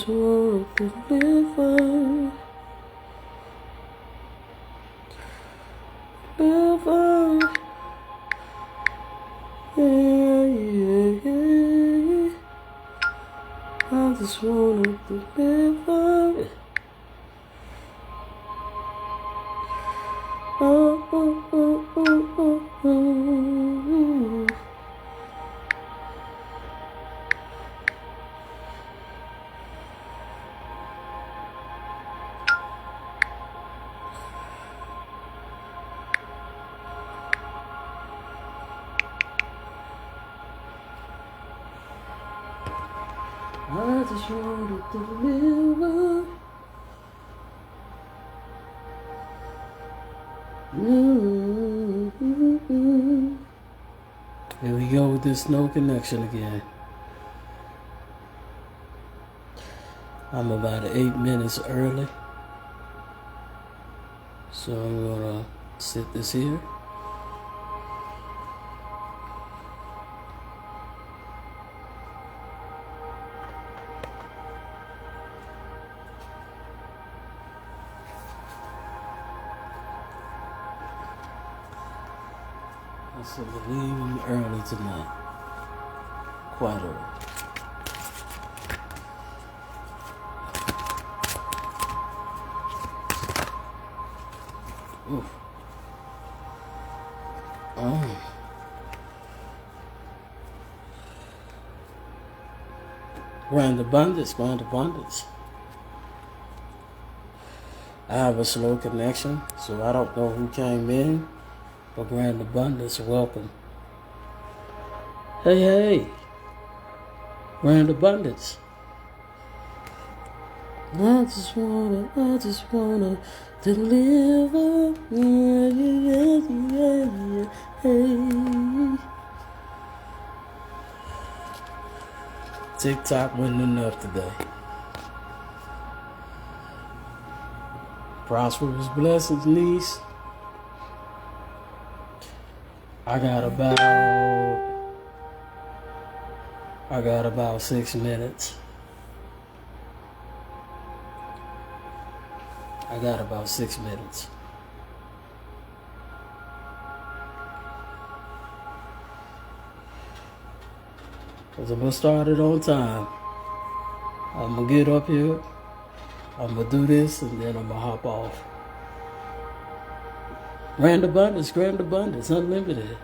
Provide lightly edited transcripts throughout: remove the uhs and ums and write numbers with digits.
just wanna deliver. Yeah, yeah, yeah. I just wanna deliver. Oh, oh, oh, oh, oh, oh. I just wanna deliver. Here we go with this no connection again. I'm about 8 minutes early, so I'm gonna set this here. So we're leaving early tonight. Quite early. Oof. Grand abundance, grand abundance. I have a slow connection, so I don't know who came in. But grand abundance, welcome. Hey, hey. Grand abundance. I just wanna deliver. Yeah, yeah, yeah, yeah, hey. TikTok wasn't enough today. Prosperous blessings, niece. I got about 6 minutes. I got about 6 minutes. Cause I'm gonna start it on time. I'm gonna get up here. I'm gonna do this and then I'm gonna hop off. Grand abundance, unlimited.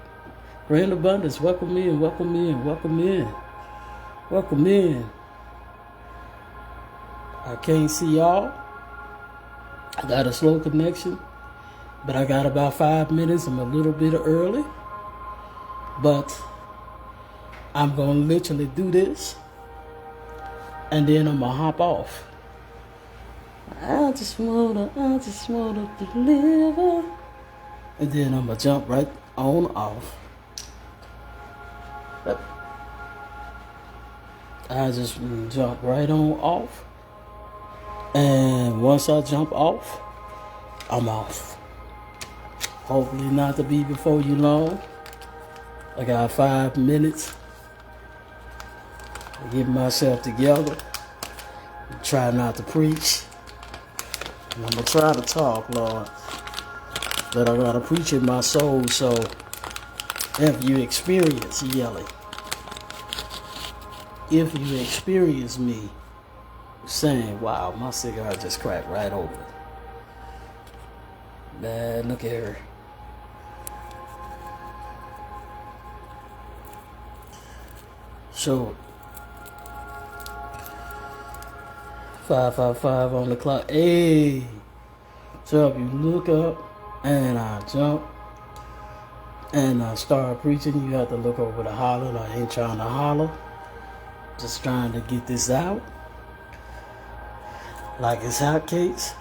Grand abundance, welcome in, welcome in, welcome in. Welcome in. I can't see y'all. I got a slow connection, but I got about 5 minutes. I'm a little bit early, but I'm gonna literally do this, and then I'm gonna hop off. I just wanna deliver, and then I'm gonna jump right on off. I just jump right on off, and once I jump off, I'm off. Hopefully not to be before you long. I got 5 minutes to get myself together. Try not to preach. And I'm going to try to talk, Lord. But I got to preach in my soul, so if you experience yelling, if you experience me saying, wow, my cigar just cracked right open. Man, look at her. So 5:55 on the clock. Hey. So if you look up and I jump and I start preaching, you have to look over the holler. I ain't trying to holler. Just trying to get this out. Like it's hotcakes.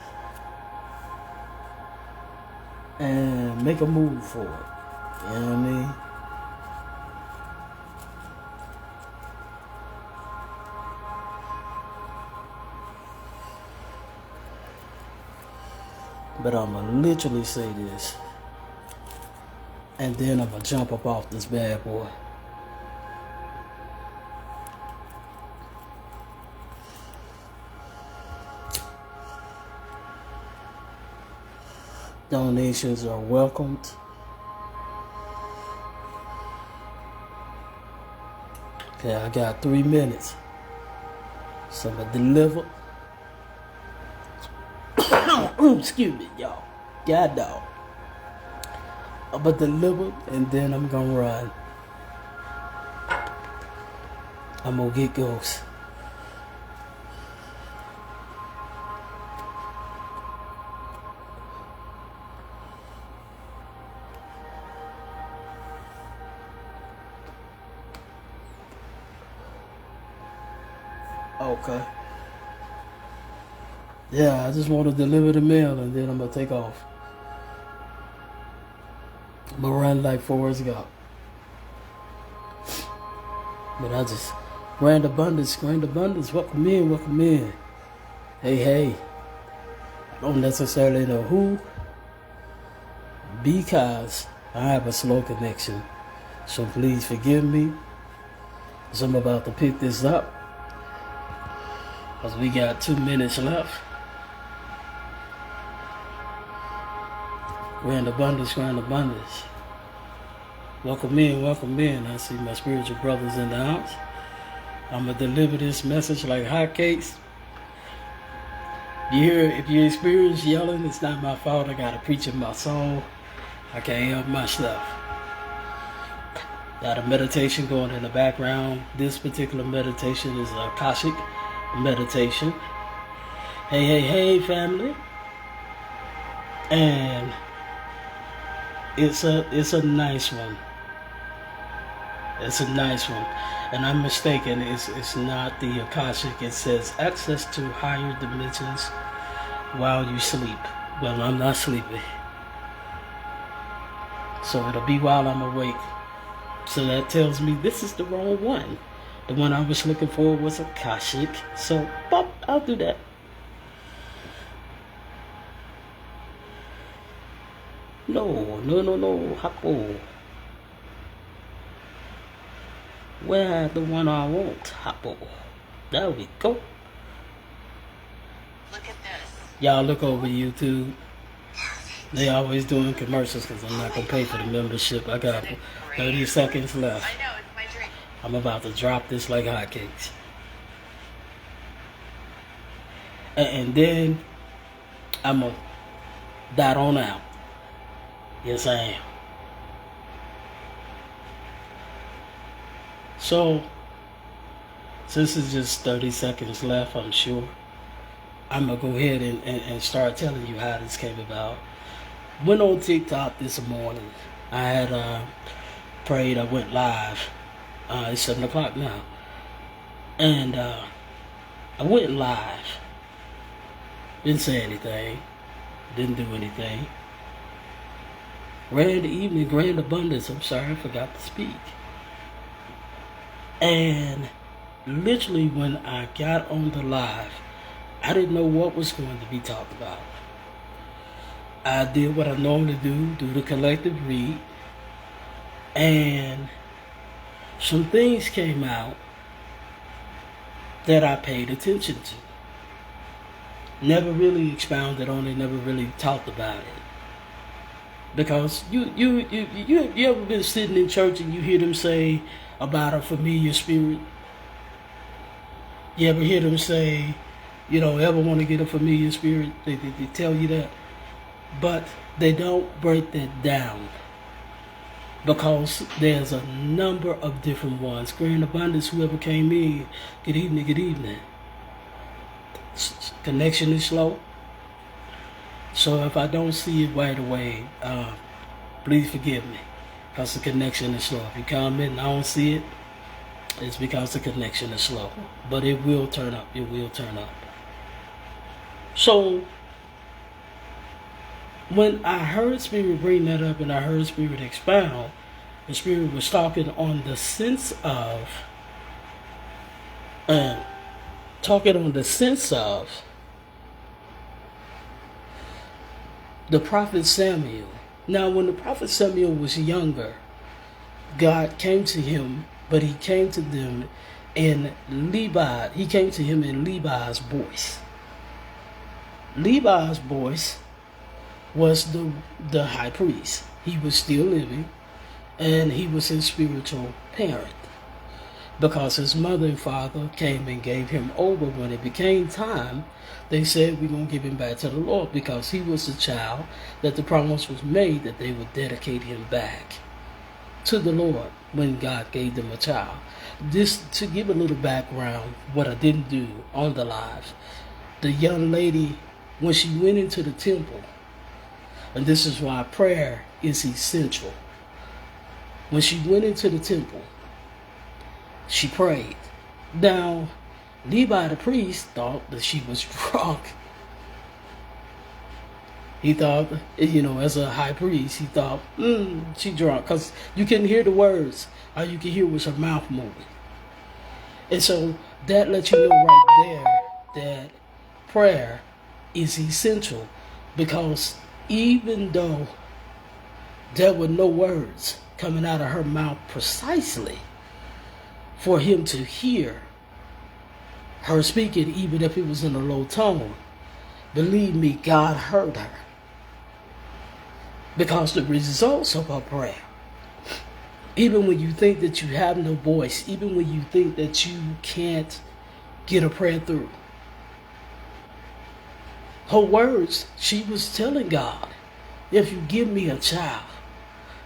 And make a move for it. You know what I mean? But I'm going to literally say this. And then I'm going to jump up off this bad boy. Donations are welcomed. Okay, I got 3 minutes. So I'm going to deliver. Excuse me, y'all. God dog. I'm going to deliver and then I'm going to run. I'm going to get Ghost. Okay. Yeah, I just want to deliver the mail and then I'm going to take off. I'm going to run like Forrest Gump. But I just, grand abundance, welcome in. Hey. I don't necessarily know who, because I have a slow connection. So please forgive me, as I'm about to pick this up, because we got 2 minutes left. Grand abundance. Welcome in. I see my spiritual brothers in the house. I'm going to deliver this message like hotcakes. If you experience yelling, it's not my fault. I got to preach in my soul. I can't help my stuff. Got a meditation going in the background. This particular meditation is a Akashic meditation. Hey, family. And it's a nice one. It's a nice one. And I'm mistaken, it's not the Akashic. It says access to higher dimensions while you sleep. Well, I'm not sleeping. So it'll be while I'm awake. So that tells me this is the wrong one. The one I was looking for was Akashic. So, I'll do that. No, Hapo. Where the one I want, Hapo. There we go. Look at this. Y'all look over YouTube. They always doing commercials because I'm not going to pay for the membership. I got 30 seconds left. I know, it's my dream. I'm about to drop this like hotcakes. And then I'm going to dot on out. Yes, I am. So, since it's just 30 seconds left, I'm sure, I'm going to go ahead and start telling you how this came about. Went on TikTok this morning. I had prayed. I went live. It's 7 o'clock now. And I went live. Didn't say anything. Didn't do anything. Grand evening, grand abundance. I'm sorry, I forgot to speak. And literally when I got on the live, I didn't know what was going to be talked about. I did what I normally do the collective read. And some things came out that I paid attention to. Never really expounded on it, never really talked about it. Because you ever been sitting in church and you hear them say about a familiar spirit? You ever hear them say, ever want to get a familiar spirit? They tell you that. But they don't break that down. Because there's a number of different ones. Grand abundance, whoever came in, good evening. Connection is slow. So if I don't see it right away, please forgive me, because the connection is slow. If you comment and I don't see it, it's because the connection is slow. But it will turn up. So when I heard Spirit bring that up and I heard Spirit expound, the Spirit was talking on the sense of, the prophet Samuel. Now, when the prophet Samuel was younger, God came to him, but he came to them in Levi. He came to him in Levi's voice. Levi's voice was the high priest. He was still living, and he was his spiritual parent, because his mother and father came and gave him over. When it became time, they said, we're going to give him back to the Lord, because he was the child that the promise was made that they would dedicate him back to the Lord when God gave them a child. This, to give a little background, what I didn't do on the live, the young lady, when she went into the temple, and this is why prayer is essential. When she went into the temple, she prayed. Now, Levi the priest thought that she was drunk. He thought, as a high priest, he thought, she drunk, because you couldn't hear the words. All you could hear was her mouth moving. And so that lets you know right there that prayer is essential, because even though there were no words coming out of her mouth precisely for him to hear her speaking, even if it was in a low tone, believe me, God heard her. Because the results of her prayer, even when you think that you have no voice, even when you think that you can't get a prayer through, her words, she was telling God, if you give me a child,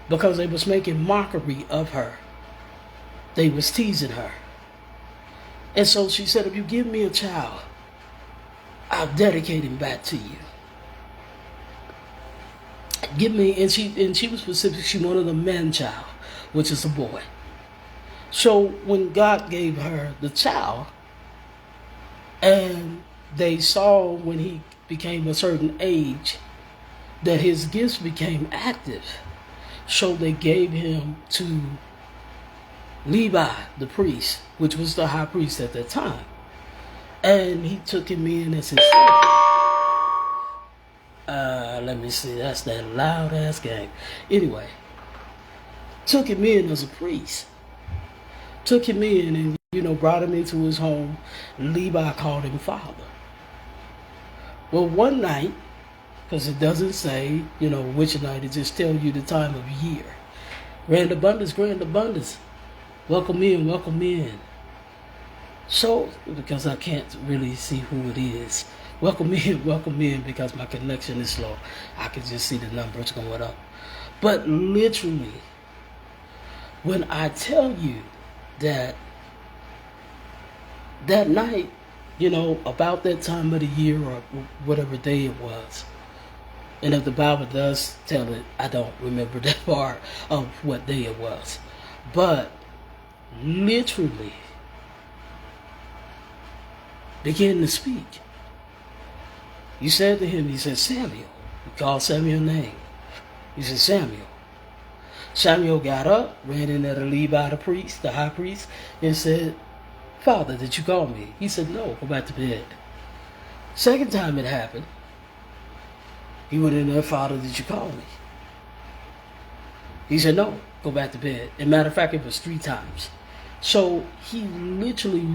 because they was making mockery of her. They was teasing her. And so she said, if you give me a child, I'll dedicate him back to you. Give me, and she was specific, she wanted a man child, which is a boy. So when God gave her the child, and they saw when he became a certain age that his gifts became active, so they gave him to Levi the priest, which was the high priest at that time. And he took him in as his son. Let me see, that's that loud ass gang. Anyway, took him in as a priest. Took him in and, brought him into his home. Levi called him father. Well, one night, because it doesn't say, which night, it just tells you the time of year. Grand abundance, grand abundance. Welcome in, welcome in. So, because I can't really see who it is. Welcome in, because my connection is slow. I can just see the numbers going up. But literally, when I tell you that night, about that time of the year or whatever day it was, and if the Bible does tell it, I don't remember that part of what day it was. But literally began to speak. He said to him, he said, Samuel. He called Samuel's name. He said, Samuel. Samuel got up, ran in at Levi the priest, the high priest, and said, Father, did you call me? He said, no, go back to bed. Second time it happened, he went in there, Father, did you call me? He said, no, go back to bed. As a matter of fact, it was 3 times. So he literally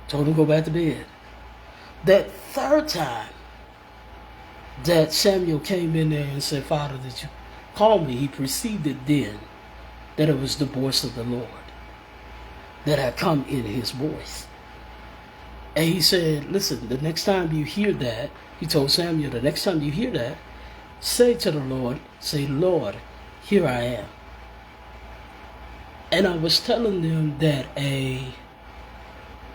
told him, go back to bed. That third time that Samuel came in there and said, Father, did you call me? He perceived it then that it was the voice of the Lord that had come in his voice. And he said, listen, the next time you hear that, he told Samuel, the next time you hear that, say to the Lord, say, Lord, here I am. And I was telling them that the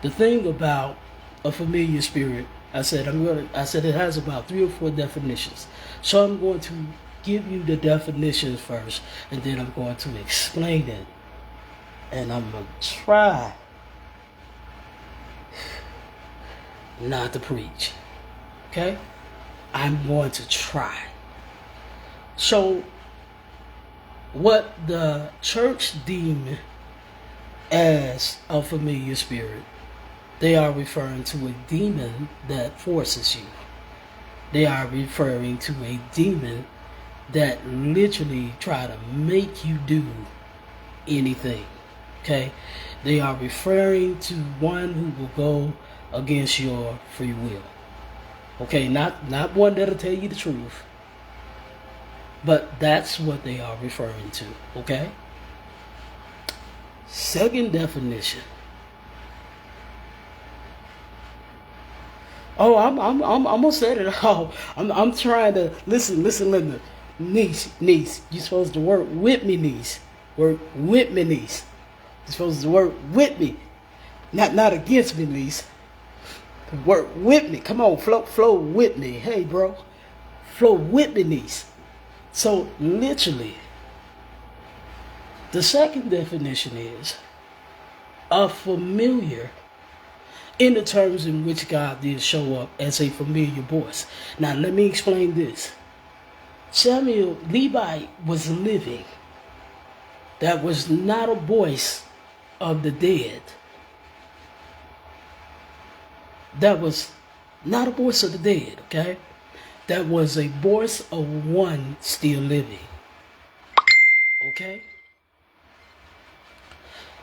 thing about a familiar spirit, I said it has about 3 or 4 definitions. So I'm going to give you the definitions first, and then I'm going to explain it. And I'm going to try not to preach. Okay? I'm going to try. So, what the church deem as a familiar spirit, they are referring to a demon that forces you. They are referring to a demon that literally try to make you do anything. Okay? They are referring to one who will go against your free will. Okay, not one that'll tell you the truth. But that's what they are referring to, okay? Second definition. Oh, I'm gonna say it all. I'm trying to listen, Linda. Niece. You're supposed to work with me, niece. Work with me, niece. You're supposed to work with me. Not against me, niece. Work with me. Come on, flow with me. Hey, bro. Flow with me, niece. So literally, the second definition is a familiar in the terms in which God did show up as a familiar voice. Now let me explain this. Levi was living. That was not a voice of the dead. That was not a voice of the dead, okay? That was a voice of one still living. Okay?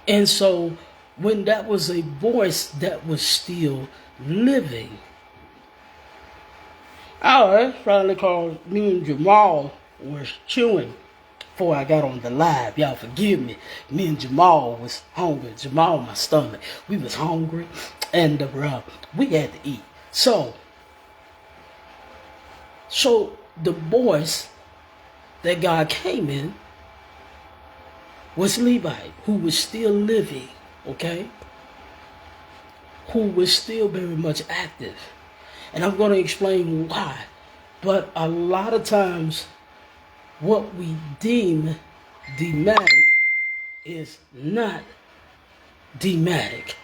And so, when that was a voice that was still living, I finally called me and Jamal was chewing before I got on the live. Y'all forgive me. Me and Jamal was hungry. Jamal, my stomach. We was hungry, and we had to eat. So the voice that God came in was Levi, who was still living, okay? Who was still very much active. And I'm going to explain why. But a lot of times, what we deem dematic is not dematic.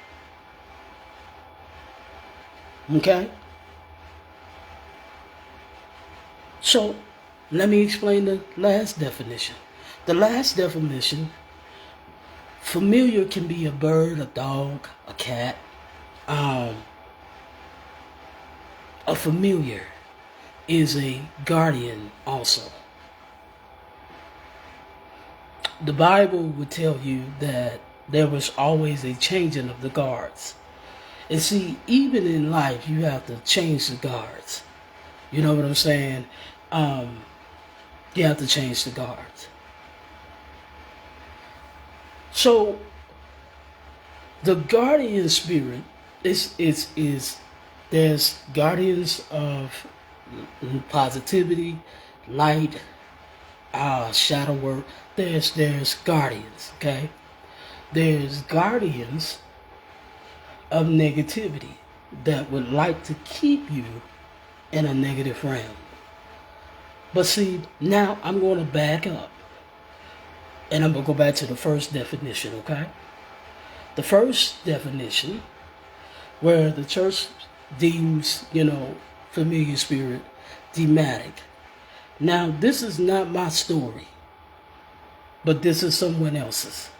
Okay? So, let me explain the last definition. The last definition, familiar can be a bird, a dog, a cat. A familiar is a guardian also. The Bible would tell you that there was always a changing of the guards. And see, even in life, you have to change the guards. You know what I'm saying? You have to change the guards. So, the guardian spirit is there's guardians of positivity, light, shadow work. There's guardians, okay? There's guardians of negativity that would like to keep you in a negative realm. But see, now I'm going to back up. And I'm going to go back to the first definition, okay? The first definition, where the church deems, familiar spirit, dematic. Now, this is not my story, but this is someone else's.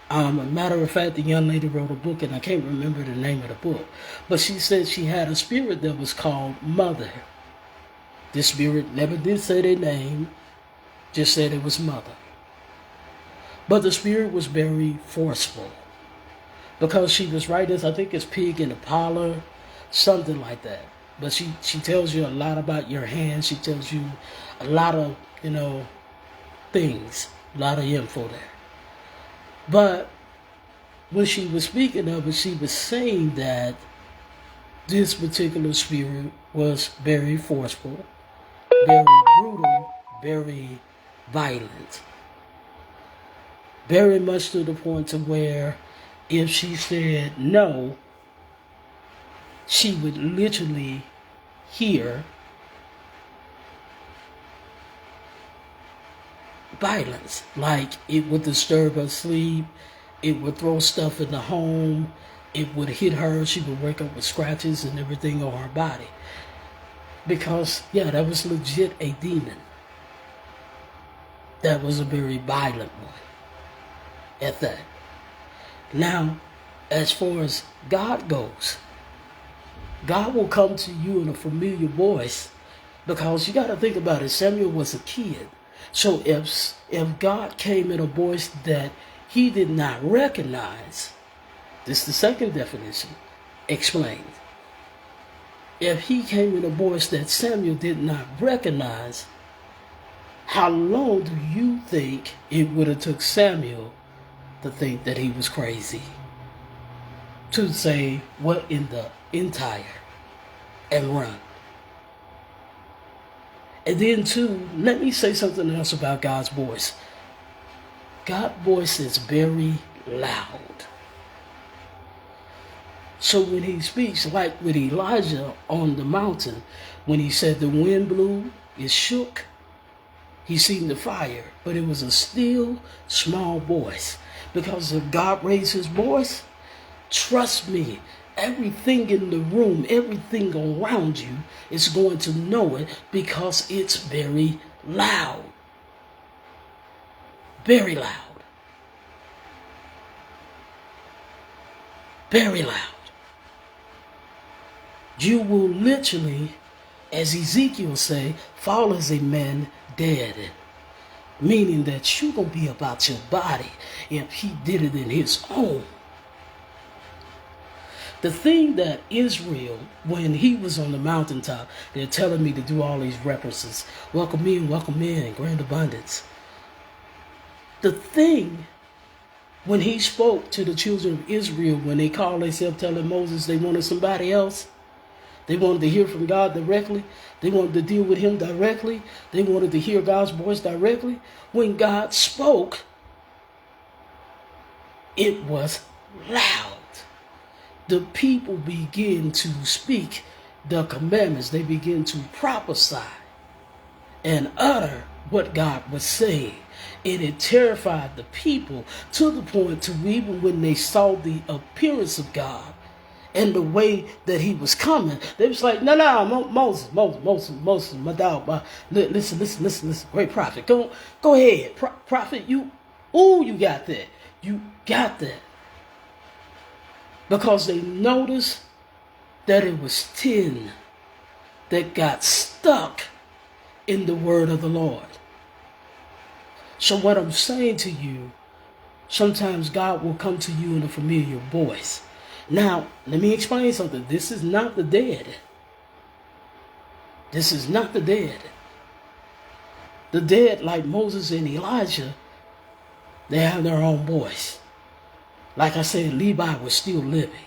A matter of fact, the young lady wrote a book, and I can't remember the name of the book, but she said she had a spirit that was called Mother. This spirit never did say their name, just said it was Mother. But the spirit was very forceful, because she was writing, I think it's Pig in the Parlor, something like that. But she tells you a lot about your hands. She tells you a lot of, things, a lot of info there. But when she was speaking of it, she was saying that this particular spirit was very forceful, very brutal, very violent. Very much to the point to where if she said no, she would literally hear violence. Like, it would disturb her sleep, it would throw stuff in the home, it would hit her, she would wake up with scratches and everything on her body. Because, that was legit a demon. That was a very violent one at that. Now, as far as God goes, God will come to you in a familiar voice, because you got to think about it. Samuel was a kid. So if God came in a voice that he did not recognize, this is the second definition explained. If he came in a voice that Samuel did not recognize, How long do you think it would have took Samuel to think that he was crazy? To say, what in the entire, and run. And then too, let me say something else about God's voice. God's voice is very loud. So when he speaks, like with Elijah on the mountain, when he said the wind blew, it shook, he seen the fire, but it was a still, small voice. Because if God raised his voice, trust me, everything in the room, everything around you is going to know it because it's very loud. Very loud. Very loud. You will literally, as Ezekiel say, fall as a man dead. Meaning that you're going to be about your body if he did it in his own. The thing that Israel, when he was on the mountaintop, they're telling me to do all these references. Welcome in, grand abundance. The thing, when he spoke to the children of Israel, when they called themselves telling Moses they wanted somebody else, they wanted to hear from God directly. They wanted to deal with him directly. They wanted to hear God's voice directly. When God spoke, it was loud. The people begin to speak the commandments. They begin to prophesy and utter what God was saying. And it terrified the people to the point to even when they saw the appearance of God and the way that he was coming, they was like, no, Moses, my dog, listen, great prophet, go ahead, prophet, you got that, because they noticed that it was 10 that got stuck in the word of the Lord. So what I'm saying to you, sometimes God will come to you in a familiar voice. Now, let me explain something. This is not the dead. This is not the dead. The dead, like Moses and Elijah, they have their own voice. Like I said, Levi was still living.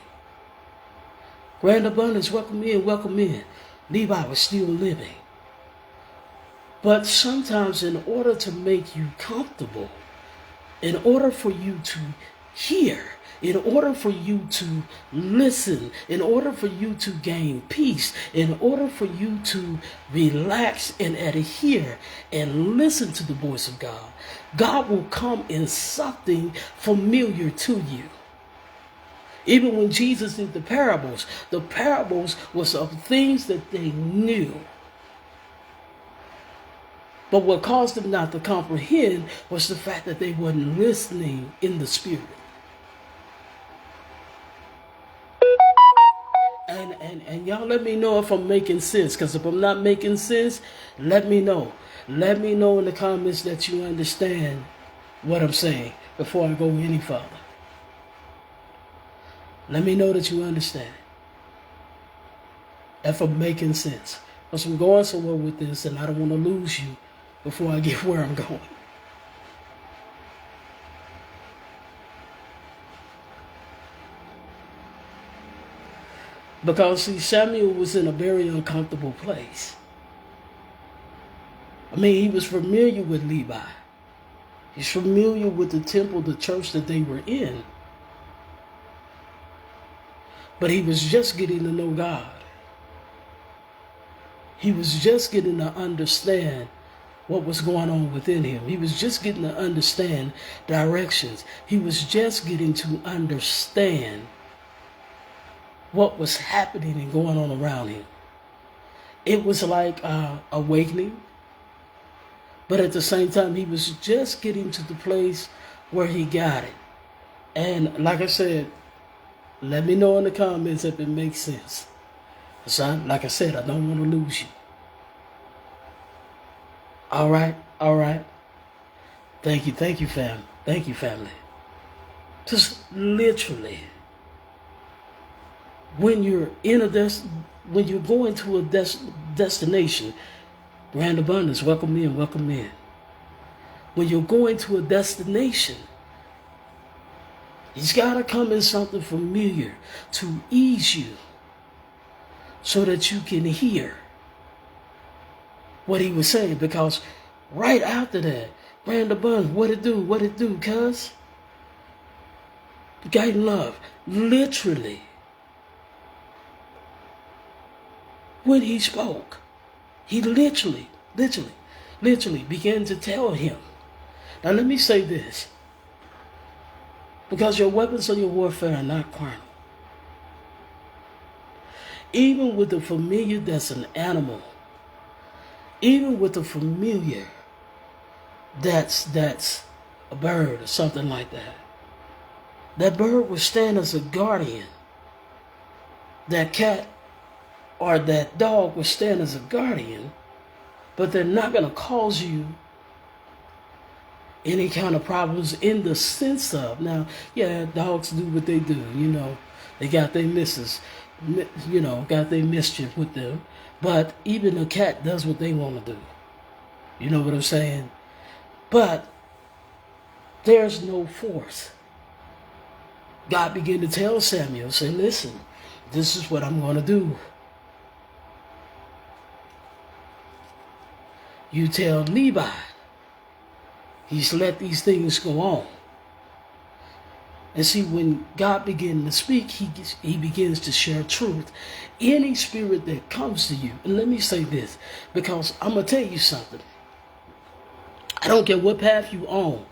Grand abundance, welcome in. Levi was still living. But sometimes in order to make you comfortable, in order for you to hear, in order for you to listen, in order for you to gain peace, in order for you to relax and adhere and listen to the voice of God, God will come in something familiar to you. Even when Jesus did the parables was of things that they knew. But what caused them not to comprehend was the fact that they weren't listening in the spirit. And y'all let me know if I'm making sense. Because if I'm not making sense, let me know. Let me know in the comments that you understand what I'm saying before I go any further. Let me know that you understand. If I'm making sense. Because I'm going somewhere with this and I don't want to lose you before I get where I'm going. Because, see, Samuel was in a very uncomfortable place. I mean, he was familiar with Levi. He's familiar with the temple, the church that they were in. But he was just getting to know God. He was just getting to understand what was going on within him. He was just getting to understand directions. He was just getting to understand what was happening and going on around him. It was like awakening, but at the same time, he was just getting to the place where he got it. And like I said, let me know in the comments if it makes sense. Son, like I said, I don't want to lose you. All right. Thank you, fam. Thank you, family. Just literally, when you're when you're going to a destination, grand abundance, welcome in. when you're going to a destination, he's got to come in something familiar to ease you so that you can hear what he was saying. Because right after that, Brandon Buns, what it do, cuz? The guy in love, literally, when he spoke, he literally began to tell him. Now let me say this, because your weapons of your warfare are not carnal. Even with the familiar that's an animal, even with the familiar that's a bird or something like that, that bird will stand as a guardian. That cat or that dog will stand as a guardian, but they're not going to cause you any kind of problems in the sense of, now, yeah, dogs do what they do, they got their misses, got their mischief with them, but even a cat does what they want to do. You know what I'm saying? But there's no force. God began to tell Samuel, say, listen, this is what I'm going to do. You tell Levi, he's let these things go on. And see, when God begins to speak, he begins to share truth. Any spirit that comes to you, and let me say this, because I'm going to tell you something. I don't care what path you on,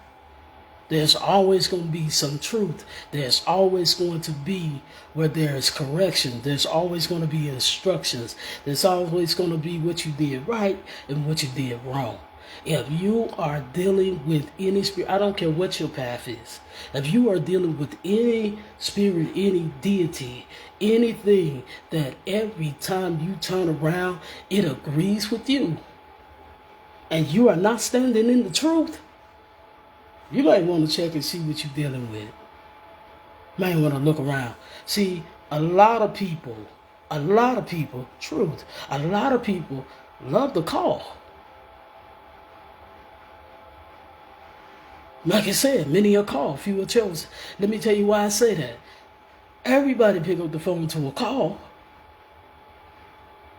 there's always going to be some truth. There's always going to be where there is correction. There's always going to be instructions. There's always going to be what you did right and what you did wrong. If you are dealing with any spirit, I don't care what your path is. If you are dealing with any spirit, any deity, anything that every time you turn around, it agrees with you, and you are not standing in the truth, you might want to check and see what you're dealing with. You might want to look around. See, a lot of people, truth, a lot of people love the call. Like I said, many are called, few are chosen. Let me tell you why I say that. Everybody pick up the phone to a call,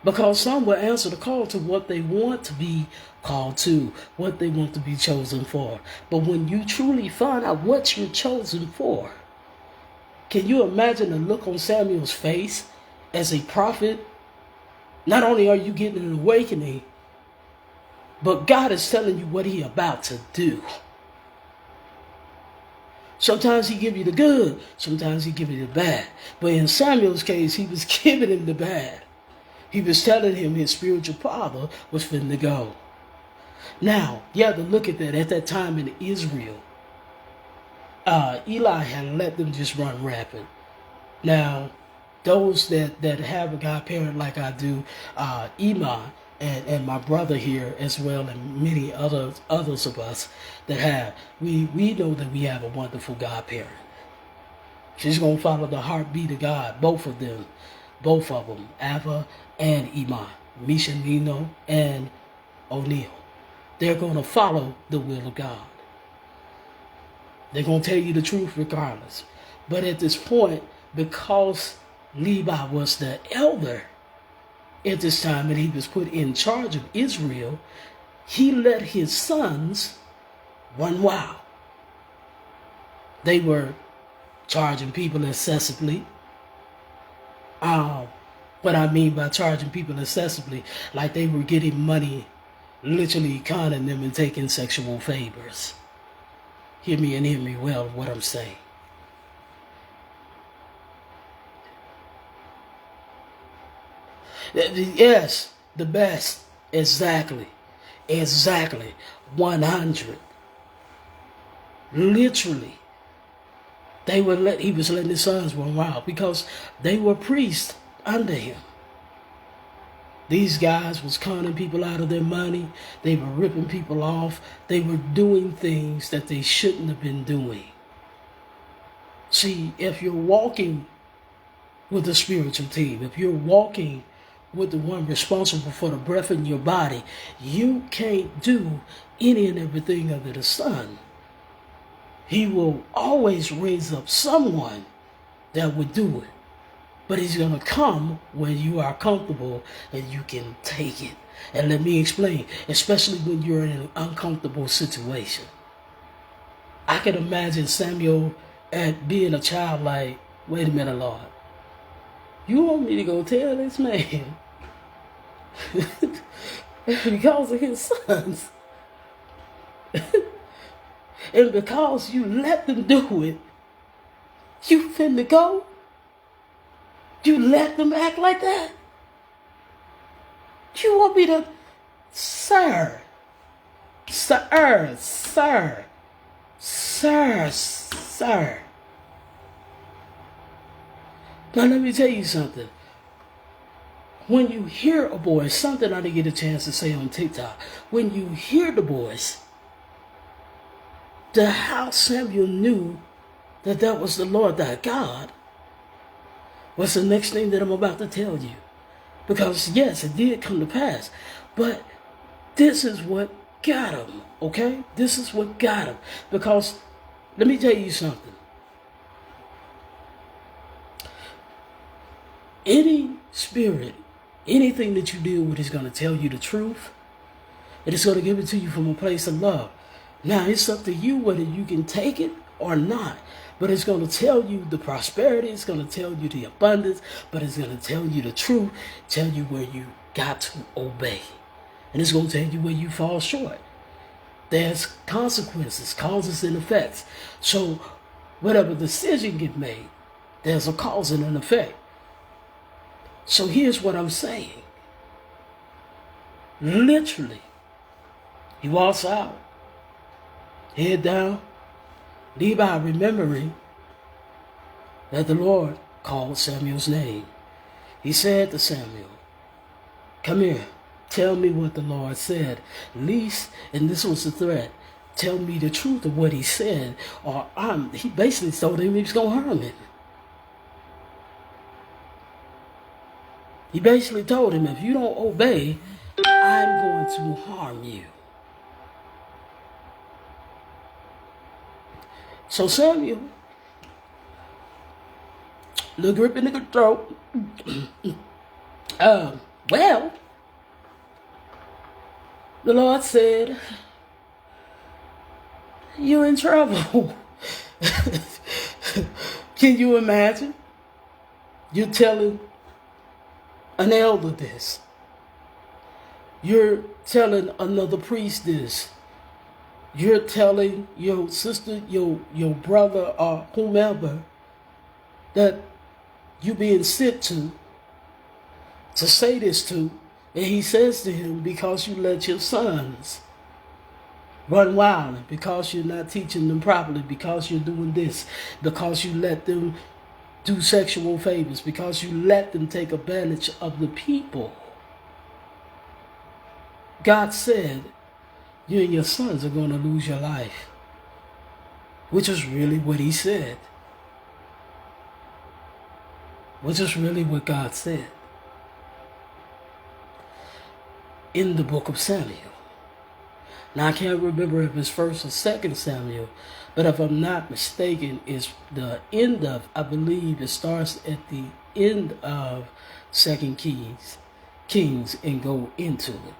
because some will answer the call to what they want to be called to, what they want to be chosen for. But when you truly find out what you're chosen for, can you imagine the look on Samuel's face as a prophet? Not only are you getting an awakening, but God is telling you what He's about to do. Sometimes He give you the good, sometimes He give you the bad. But in Samuel's case, He was giving him the bad. He was telling him his spiritual father was finna go. Now, you have to look at that. At that time in Israel, Eli had let them just run rapid. Now, those that have a godparent like I do, Iman, and my brother here as well, and many others of us that have, we know that we have a wonderful godparent. She's going to follow the heartbeat of God, both of them, Ava and Iman, Misha Nino and O'Neill. They're going to follow the will of God. They're going to tell you the truth regardless. But at this point, because Levi was the elder at this time and he was put in charge of Israel, he let his sons run wild. They were charging people excessively. What I mean by charging people excessively, like they were getting money, literally conning them and taking sexual favors. Hear me and hear me well what I'm saying. Yes, the best. Exactly. 100. Literally. He was letting his sons run wild because they were priests under him. These guys was conning people out of their money. They were ripping people off. They were doing things that they shouldn't have been doing. See, if you're walking with a spiritual team, if you're walking with the one responsible for the breath in your body, you can't do any and everything under the sun. He will always raise up someone that would do it. But he's going to come when you are comfortable and you can take it. And let me explain, especially when you're in an uncomfortable situation. I can imagine Samuel at being a child like, wait a minute, Lord. You want me to go tell this man because of his sons? And because you let them do it, you finna go? You let them act like that? You want me to, sir. Now let me tell you something. When you hear a voice, something I didn't get a chance to say on TikTok. When you hear the voice, how Samuel knew that that was the Lord thy God was the next thing that I'm about to tell you. Because yes, it did come to pass. But this is what got him, okay? This is what got him. Because let me tell you something. Any spirit, anything that you deal with is going to tell you the truth. And it's going to give it to you from a place of love. Now, it's up to you whether you can take it or not. But it's going to tell you the prosperity. It's going to tell you the abundance. But it's going to tell you the truth. Tell you where you got to obey. And it's going to tell you where you fall short. There's consequences, causes and effects. So whatever decision get made, there's a cause and an effect. So here's what I'm saying. Literally, he walks out, head down, Levi remembering that the Lord called Samuel's name. He said to Samuel, come here, tell me what the Lord said. Least, and this was the threat, tell me the truth of what he said, or he basically told him he was going to harm him. He basically told him, if you don't obey, I'm going to harm you. So Samuel, little grip in the throat. Well, the Lord said, you're in trouble. Can you imagine? You're telling an elder this. You're telling another priest this. You're telling your sister, your brother, or whomever that you being sent to say this to. And he says to him, because you let your sons run wild, because you're not teaching them properly, because you're doing this, because you let them do sexual favors, because you let them take advantage of the people. God said, you and your sons are going to lose your life. Which is really what he said. Which is really what God said. In the book of Samuel. Now I can't remember if it's 1st or 2nd Samuel, but if I'm not mistaken, it's the end of, I believe it starts at the end of 2nd Kings and go into it.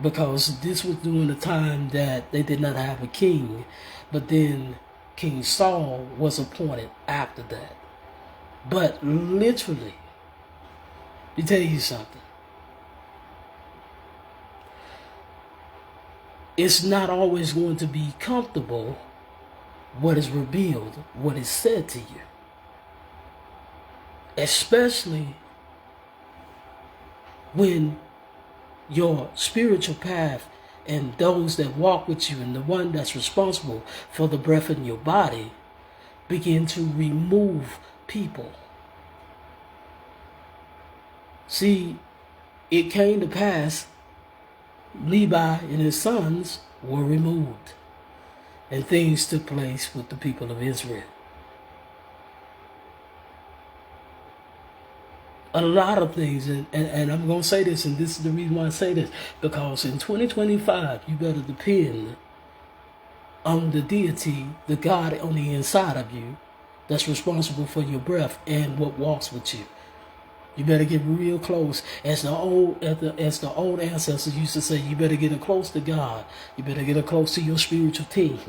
Because this was during the time that they did not have a king, but then King Saul was appointed after that. But literally, let me tell you something. It's not always going to be comfortable what is revealed, what is said to you. Especially when your spiritual path and those that walk with you and the one that's responsible for the breath in your body begin to remove people. See, it came to pass, Levi and his sons were removed, and things took place with the people of Israel. a lot of things, and I'm going to say this, and this is the reason why I say this, because in 2025, you better depend on the deity, the God on the inside of you that's responsible for your breath and what walks with you. You better get real close. As the old ancestors used to say, you better get close to God. You better get close to your spiritual team.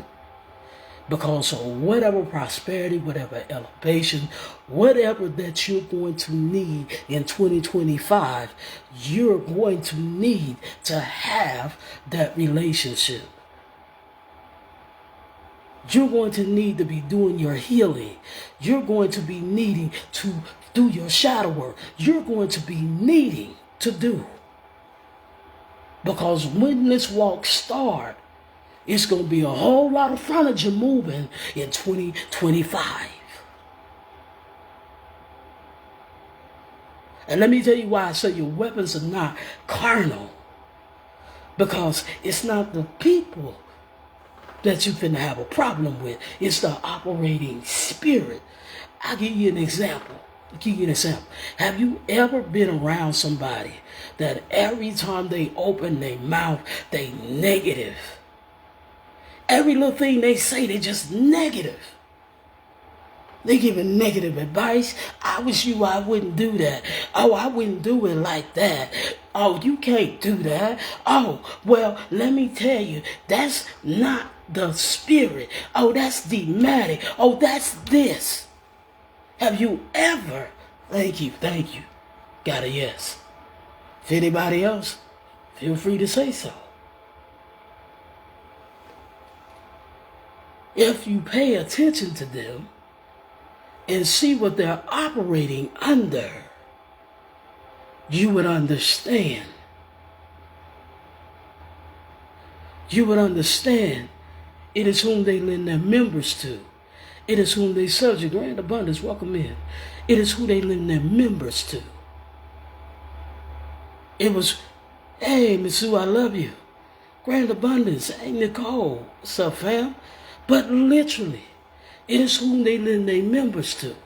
Because whatever prosperity, whatever elevation, whatever that you're going to need in 2025, you're going to need to have that relationship. You're going to need to be doing your healing. You're going to be needing to do your shadow work. You're going to be needing to do. Because when this walk starts, it's going to be a whole lot of furniture moving in 2025. And let me tell you why I say your weapons are not carnal. Because it's not the people that you finna have a problem with. It's the operating spirit. I'll give you an example. Have you ever been around somebody that every time they open their mouth, they negative? Every little thing they say, they just negative. They giving negative advice. I wish you, I wouldn't do that. Oh, I wouldn't do it like that. Oh, you can't do that. Oh, well, let me tell you, that's not the spirit. Oh, that's demonic. Oh, that's this. Have you ever? Thank you. Got a yes. If anybody else, feel free to say so. If you pay attention to them and see what they're operating under, you would understand. You would understand it is whom they lend their members to. It is whom they serve. Your Grand Abundance, welcome in. It is who they lend their members to. It was, hey, Miss Sue, I love you. Grand Abundance, hey, Nicole, what's up, fam? But literally, it is whom they lend their members to.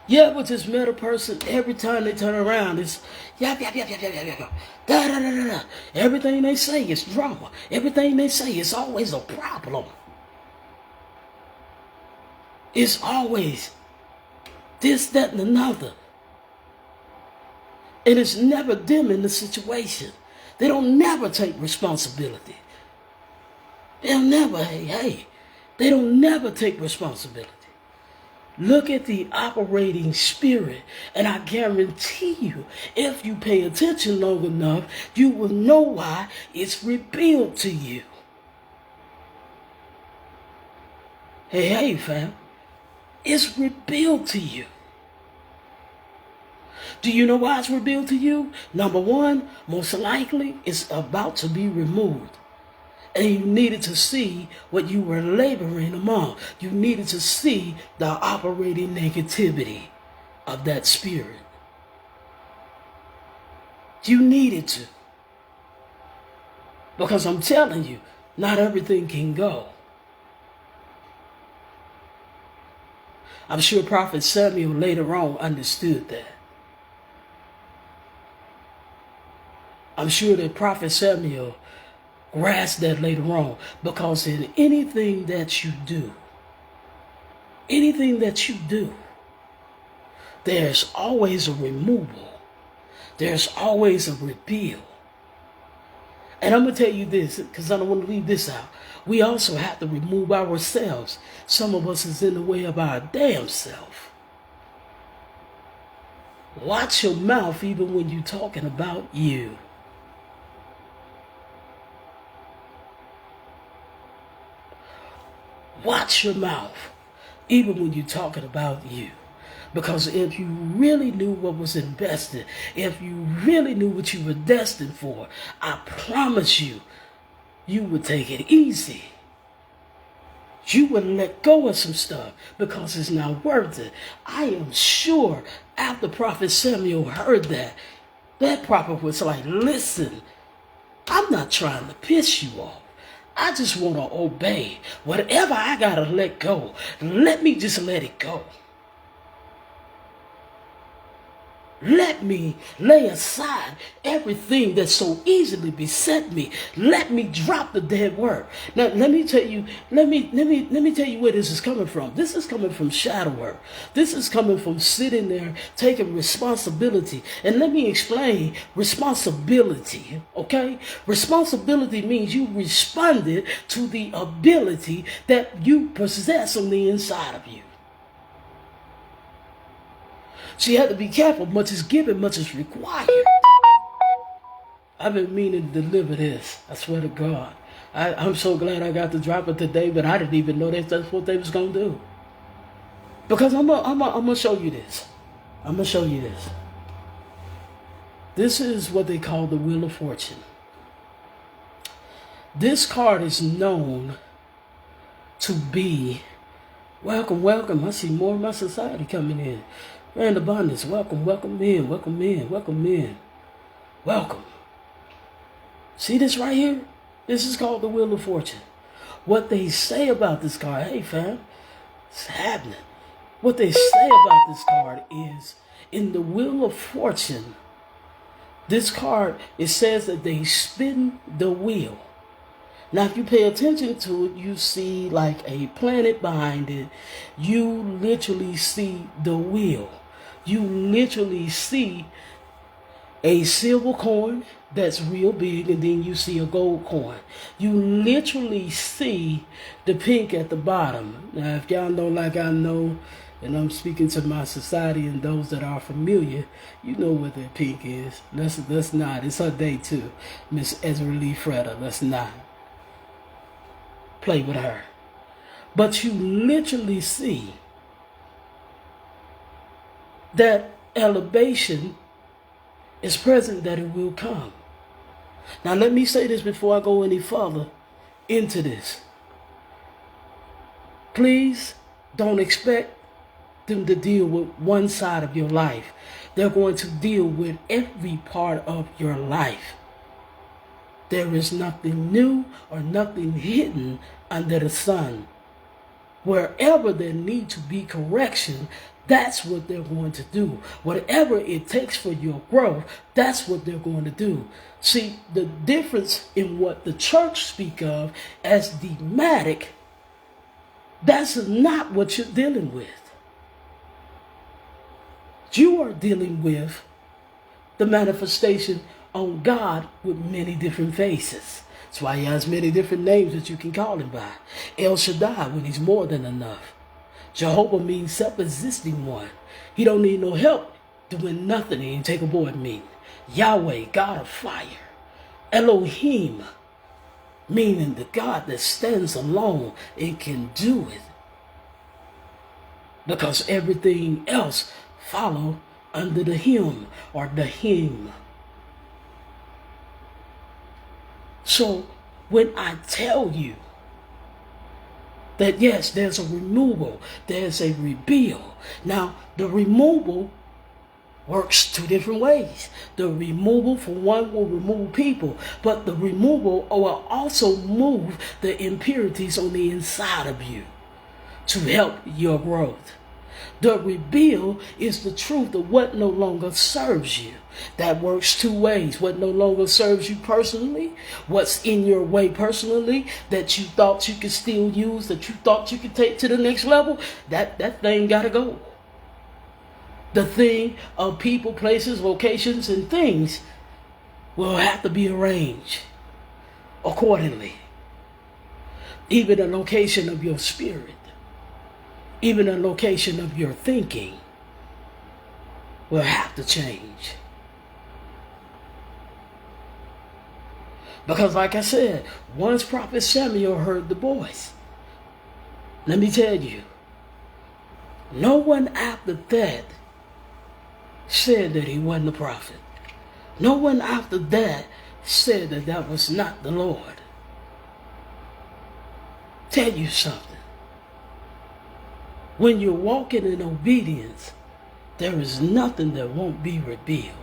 Yeah, but this metal person, every time they turn around, it's yap, da, da, da, da, da. Everything they say is drama. Everything they say is always a problem. It's always this, that, and another. And it's never them in the situation. They don't never take responsibility. They'll never, they don't never take responsibility. Look at the operating spirit, and I guarantee you, if you pay attention long enough, you will know why it's revealed to you. Hey, fam, it's revealed to you. Do you know why it's revealed to you? Number one, most likely, it's about to be removed. And you needed to see what you were laboring among. You needed to see the operating negativity of that spirit. You needed to. Because I'm telling you, not everything can go. I'm sure Prophet Samuel later on understood that. I'm sure that Prophet Samuel grasp that later on, because in anything that you do, there's always a removal. There's always a reveal. And I'm going to tell you this, because I don't want to leave this out. We also have to remove ourselves. Some of us is in the way of our damn self. Watch your mouth even when you're talking about you. Watch your mouth, even when you're talking about you. Because if you really knew what was invested, if you really knew what you were destined for, I promise you, you would take it easy. You would let go of some stuff because it's not worth it. I am sure after Prophet Samuel heard that, that prophet was like, listen, I'm not trying to piss you off. I just want to obey. Whatever I got to let go, let me just let it go. Let me lay aside everything that so easily beset me. Let me drop the dead work. Now, let me tell you where this is coming from. This is coming from shadow work. This is coming from sitting there taking responsibility. And let me explain responsibility, okay? Responsibility means you responded to the ability that you possess on the inside of you. So you have to be careful. Much is given, much is required. I've been meaning to deliver this. I swear to God. I'm so glad I got to drop it today, but I didn't even know that's what they was going to do. Because I'm going to show you this. I'm going to show you this. This is what they call the Wheel of Fortune. This card is known to be, welcome. I see more of my society coming in. Grand abundance, welcome in. See this right here? This is called the Wheel of Fortune. What they say about this card, hey fam, it's happening. What they say about this card is, in the Wheel of Fortune, this card, it says that they spin the wheel. Now, if you pay attention to it, you see like a planet behind it. You literally see the wheel. You literally see a silver coin that's real big, and then you see a gold coin. You literally see the pink at the bottom. Now, if y'all know like I know, and I'm speaking to my society and those that are familiar, you know what that pink is. Let's not. It's her day too, Miss Ezra Lee Freda. Let's not play with her. But you literally see that elevation is present, that it will come. Now let me say this before I go any further into this. Please don't expect them to deal with one side of your life. They're going to deal with every part of your life. There is nothing new or nothing hidden under the sun. Wherever there need to be correction, that's what they're going to do. Whatever it takes for your growth, that's what they're going to do. See, the difference in what the church speak of as dogmatic, that's not what you're dealing with. You are dealing with the manifestation on God with many different faces. That's why he has many different names that you can call him by. El Shaddai, when he's more than enough. Jehovah means self-existing one. He don't need no help doing nothing. He ain't take a board meeting. Yahweh, God of fire. Elohim, meaning the God that stands alone and can do it. Because everything else follow under the him or the him. So when I tell you that yes, there's a removal, there's a rebuild. Now, the removal works two different ways. The removal, for one, will remove people, but the removal will also move the impurities on the inside of you to help your growth. The rebuild is the truth of what no longer serves you. That works two ways. What no longer serves you personally, what's in your way personally, that you thought you could still use, that you thought you could take to the next level, that thing gotta go. The thing of people, places, locations, and things will have to be arranged accordingly. Even the location of your spirit. Even the location of your thinking will have to change. Because like I said, once Prophet Samuel heard the voice, let me tell you, no one after that said that he wasn't a prophet. No one after that said that that was not the Lord. Tell you something. When you're walking in obedience, there is nothing that won't be revealed.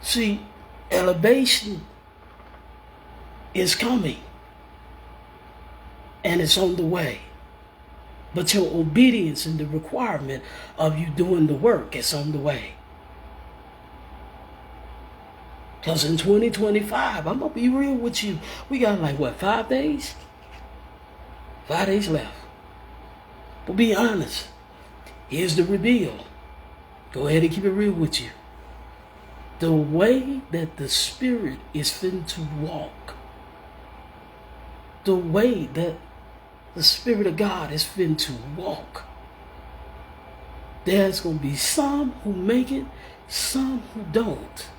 See, elevation is coming, and it's on the way. But your obedience and the requirement of you doing the work is on the way. Because in 2025, I'm going to be real with you. We got 5 days? 5 days left. But be honest. Here's the reveal. Go ahead and keep it real with you. The way that the Spirit is fit to walk, the way that the Spirit of God is fit to walk, there's going to be some who make it, some who don't.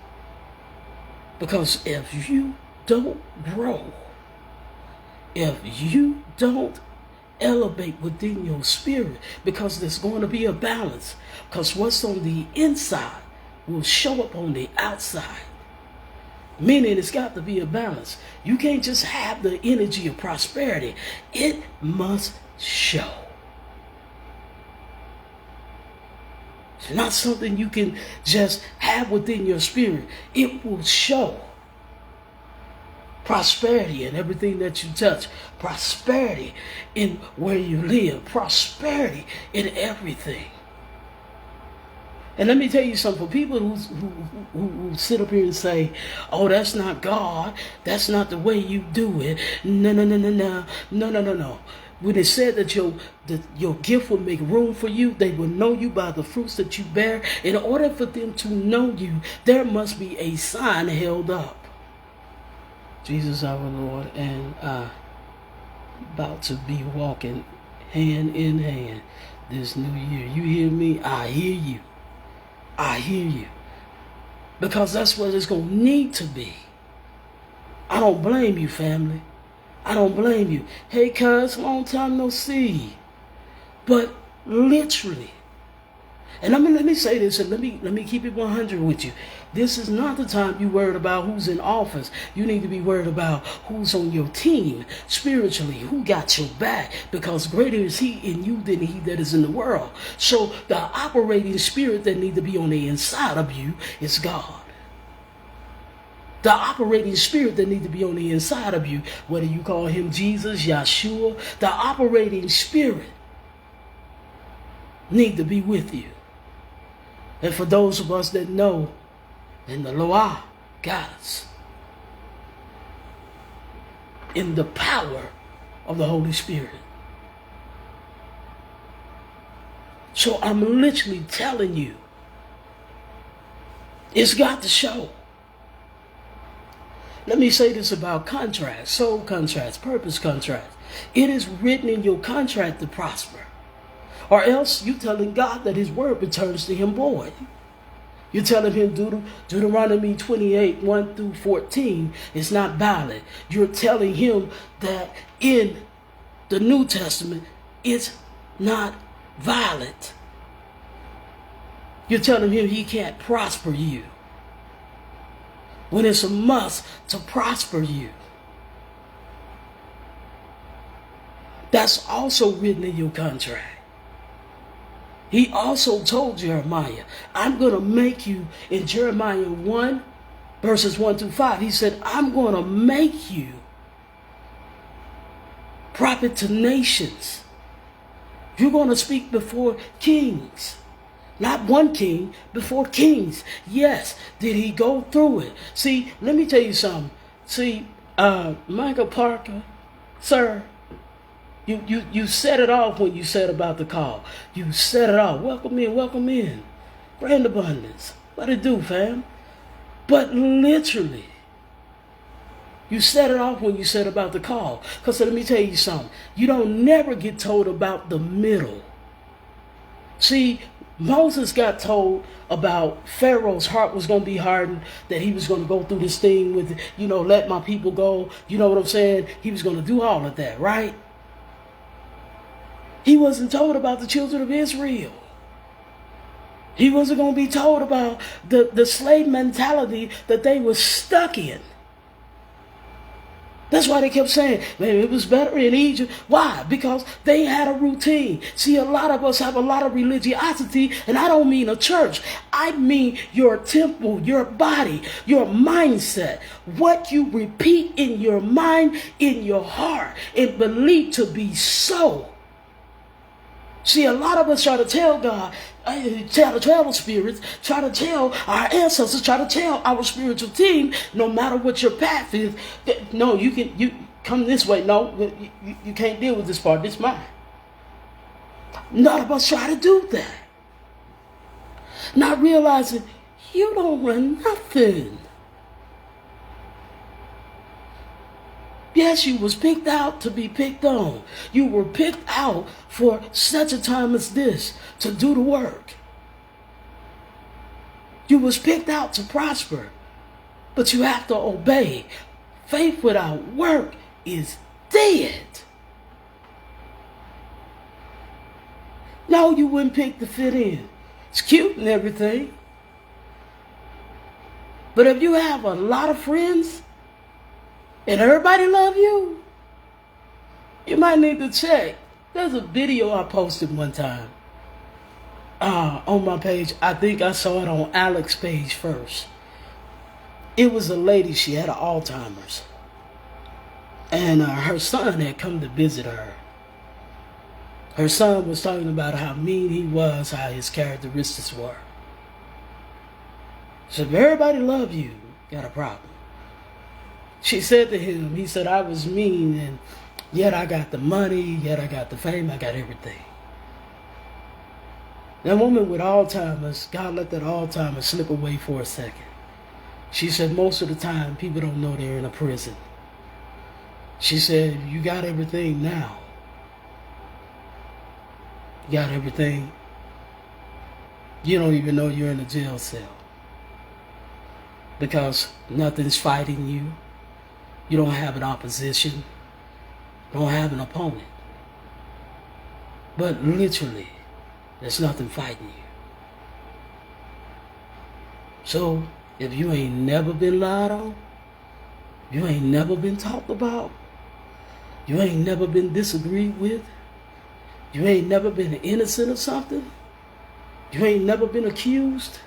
Because if you don't grow, if you don't elevate within your spirit, because there's going to be a balance, because what's on the inside will show up on the outside. Meaning it's got to be a balance. You can't just have the energy of prosperity. It must show. It's not something you can just have within your spirit. It will show. Prosperity in everything that you touch. Prosperity in where you live. Prosperity in everything. And let me tell you something. For people who sit up here and say, oh, that's not God. That's not the way you do it. No. When it said that your gift will make room for you, they will know you by the fruits that you bear. In order for them to know you, there must be a sign held up. Jesus our Lord and I about to be walking hand in hand this new year. You hear me? I hear you. I hear you. Because that's what it's going to need to be. I don't blame you, family. I don't blame you. Hey, cuz, long time no see. But literally, and let me say this, and let me keep it 100 with you. This is not the time you worried about who's in office. You need to be worried about who's on your team spiritually, who got your back, because greater is he in you than he that is in the world. So the operating spirit that need to be on the inside of you is God. The operating spirit that need to be on the inside of you, whether you call him Jesus, Yeshua, the operating spirit need to be with you. And for those of us that know, in the Loah, got us. In the power of the Holy Spirit. So I'm literally telling you, it's got to show. Let me say this about contracts, soul contracts, purpose contracts. It is written in your contract to prosper. Or else you're telling God that his word returns to him void. You're telling him Deuteronomy 28, 1 through 14 is not valid. You're telling him that in the New Testament, it's not valid. You're telling him he can't prosper you, when it's a must to prosper you. That's also written in your contract. He also told Jeremiah, I'm going to make you, in Jeremiah 1, verses 1 through 5, he said, I'm going to make you prophet to nations. You're going to speak before kings. Not one king, before kings. Yes, did he go through it? See, let me tell you something. See, Michael Parker, sir, you set it off when you said about the call. You set it off. Welcome in. Grand abundance. What it do, fam? But literally, you set it off when you said about the call. Because let me tell you something. You don't never get told about the middle. See, Moses got told about Pharaoh's heart was going to be hardened, that he was going to go through this thing with, let my people go. You know what I'm saying? He was going to do all of that, right? He wasn't told about the children of Israel. He wasn't going to be told about the slave mentality that they were stuck in. That's why they kept saying, man, it was better in Egypt. Why? Because they had a routine. See, a lot of us have a lot of religiosity, and I don't mean a church. I mean your temple, your body, your mindset. What you repeat in your mind, in your heart, and believe to be so. See, a lot of us try to tell God, try to tell the spirits, try to tell our ancestors, try to tell our spiritual team, no matter what your path is, that, no, you come this way. No, you can't deal with this part. This mine. None of us try to do that. Not realizing you don't run nothing. Yes, you was picked out to be picked on. You were picked out for such a time as this to do the work. You was picked out to prosper, but you have to obey. Faith without work is dead. No, you wouldn't pick to fit in. It's cute and everything. But if you have a lot of friends and everybody love you, you might need to check. There's a video I posted one time on my page. I think I saw it on Alex's page first. It was a lady, she had Alzheimer's. And her son had come to visit her. Her son was talking about how mean he was, how his characteristics were. So if everybody love you, got a problem. She said to him, he said, I was mean, and yet I got the money, yet I got the fame, I got everything. That woman with Alzheimer's, God let that Alzheimer's slip away for a second. She said most of the time people don't know they're in a prison. She said, you got everything now. You got everything. You don't even know you're in a jail cell. Because nothing's fighting you. You don't have an opposition. You don't have an opponent. But literally, there's nothing fighting you. So, if you ain't never been lied on, you ain't never been talked about, you ain't never been disagreed with, you ain't never been innocent of something, you ain't never been accused,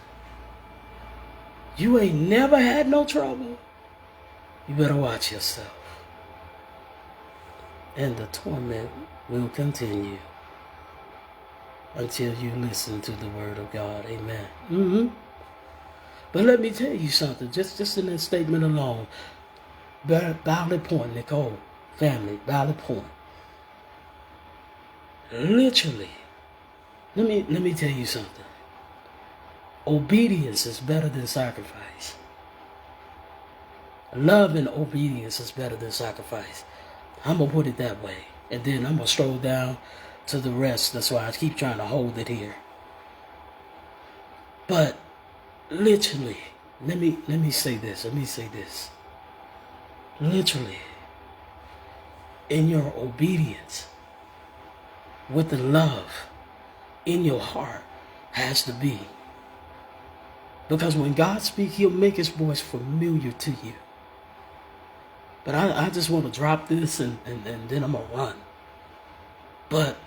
you ain't never had no trouble, you better watch yourself. And the torment will continue until you listen to the word of God. Amen. But let me tell you something, just in that statement alone. Valid point, Nicole. Family, valid point. Literally, let me tell you something. Obedience is better than sacrifice. Love and obedience is better than sacrifice. I'm going to put it that way. And then I'm going to stroll down to the rest. That's why I keep trying to hold it here. But literally, let me say this. Literally, in your obedience, with the love in your heart has to be. Because when God speaks, he'll make his voice familiar to you. But I just want to drop this and then I'm going to run. But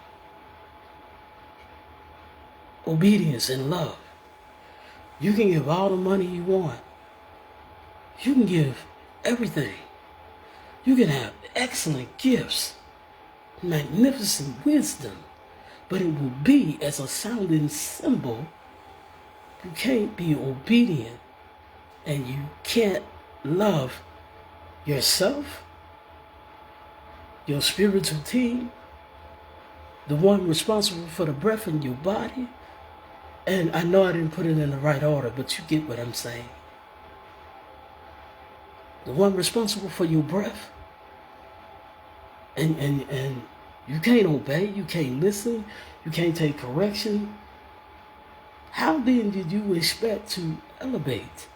obedience and love. You can give all the money you want. You can give everything. You can have excellent gifts, magnificent wisdom, but it will be as a sounding cymbal. You can't be obedient and you can't love yourself, your spiritual team, the one responsible for the breath in your body. And I know I didn't put it in the right order, but you get what I'm saying. The one responsible for your breath. And you can't obey, you can't listen, you can't take correction. How then did you expect to elevate?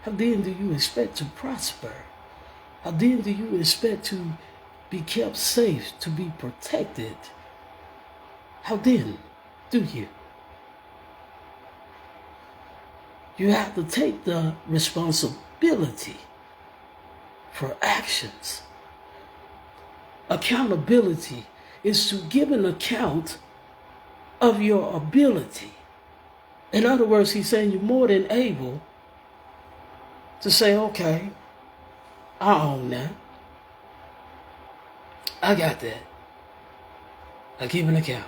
How then do you expect to prosper? How then do you expect to be kept safe, to be protected? How then do you? You have to take the responsibility for actions. Accountability is to give an account of your ability. In other words, he's saying you're more than able to say, okay, I own that. I got that. I give an account.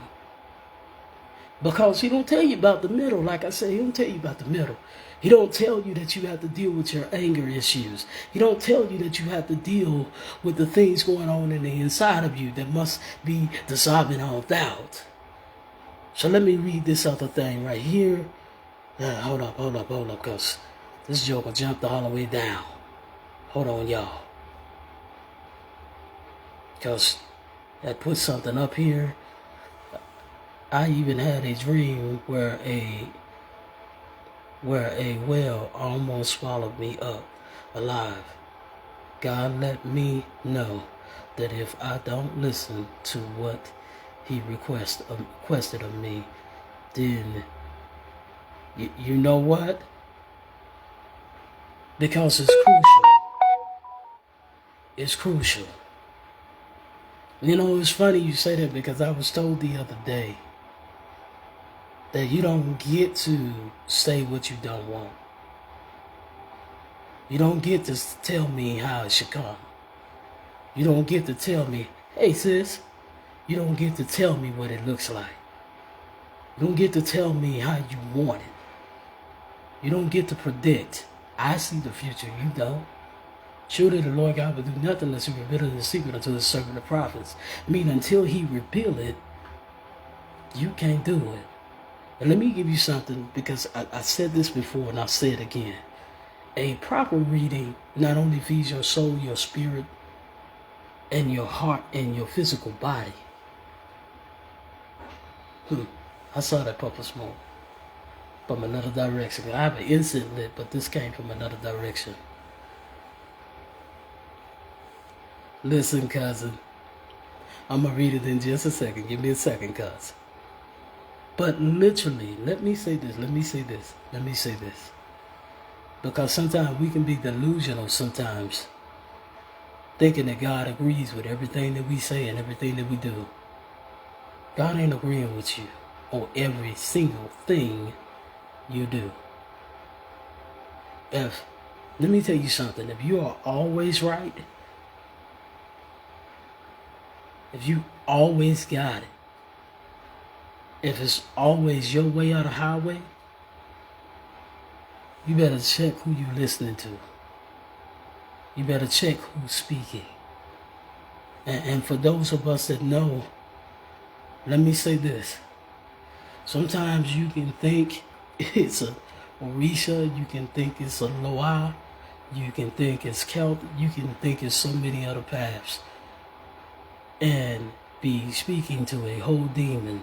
Because he don't tell you about the middle. Like I said, he don't tell you about the middle. He don't tell you that you have to deal with your anger issues. He don't tell you that you have to deal with the things going on in the inside of you that must be dissolving all doubt. So let me read this other thing right here. Hold up, because this joker jumped all the way down. Hold on, y'all. Because I put something up here. I even had a dream where a whale almost swallowed me up alive. God let me know that if I don't listen to what he requested of me, then you know what? Because it's crucial. It's crucial. You know, it's funny you say that because I was told the other day that you don't get to say what you don't want. You don't get to tell me how it should come. You don't get to tell me, hey sis, you don't get to tell me what it looks like. You don't get to tell me how you want it. You don't get to predict. I see the future, you don't. Surely the Lord God will do nothing unless he reveal the secret unto his servant the prophets. I mean, until he reveal it, you can't do it. And let me give you something, because I said this before and I'll say it again. A proper reading not only feeds your soul, your spirit, and your heart, and your physical body. I saw that purple smoke from another direction. I have an incense lit, but this came from another direction. Listen, cousin. I'm going to read it in just a second. Give me a second, cuz. But literally, let me say this. Because sometimes we can be delusional sometimes, thinking that God agrees with everything that we say and everything that we do. God ain't agreeing with you on every single thing you do. Let me tell you something. If you are always right, if you always got it, if it's always your way or the highway, you better check who you listening to. You better check who's speaking. And for those of us that know, let me say this. Sometimes you can think it's a Orisha, you can think it's a Loa, you can think it's Celt, you can think it's so many other paths, and be speaking to a whole demon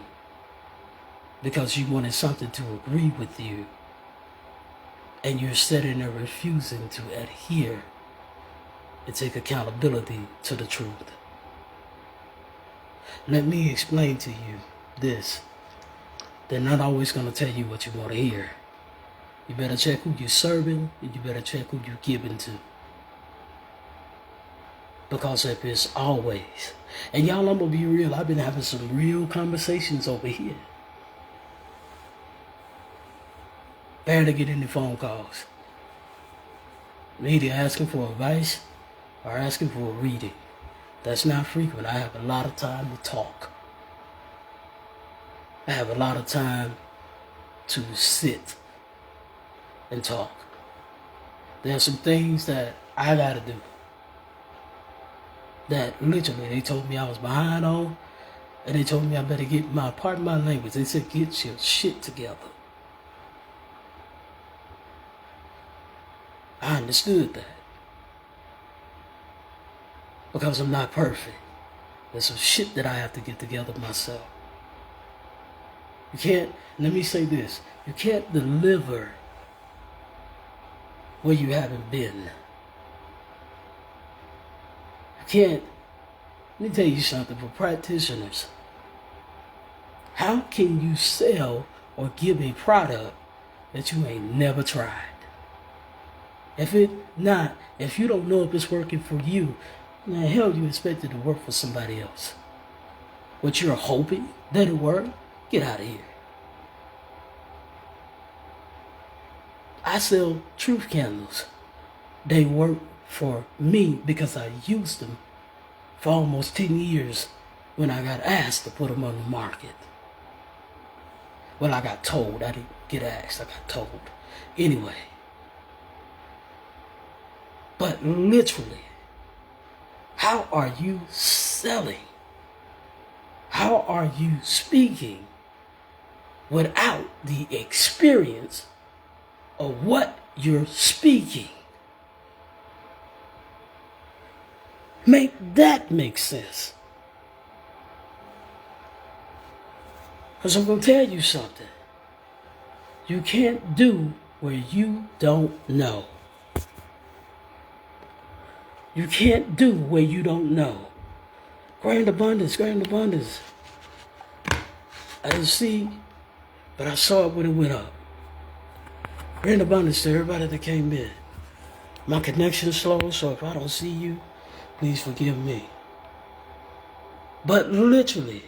because you wanted something to agree with you, and you're sitting there refusing to adhere and take accountability to the truth. Let me explain to you this. They're not always going to tell you what you want to hear. You better check who you're serving, and you better check who you're giving to. Because if it's always, and y'all, I'm going to be real, I've been having some real conversations over here. Barely get any phone calls. Either asking for advice or asking for a reading. That's not frequent. I have a lot of time to talk. I have a lot of time to sit and talk. There are some things that I got to do that literally they told me I was behind on, and they told me I better get pardon my language, they said get your shit together. I understood that. Because I'm not perfect. There's some shit that I have to get together myself. You can't, let me say this, you can't deliver where you haven't been. You can't, let me tell you something, for practitioners, how can you sell or give a product that you ain't never tried? If you don't know if it's working for you, the hell you expect it to work for somebody else? What you're hoping that it work? Get out of here. I sell truth candles. They work for me because I used them for almost 10 years when I got asked to put them on the market. Well, I got told. I didn't get asked. I got told. Anyway. But literally, how are you selling? How are you speaking without the experience of what you're speaking? Make that make sense. Because I'm going to tell you something. You can't do where you don't know. You can't do where you don't know. Grand abundance, grand abundance. I didn't see, but I saw it when it went up. Grand abundance to everybody that came in. My connection's slow, so if I don't see you, please forgive me. But literally,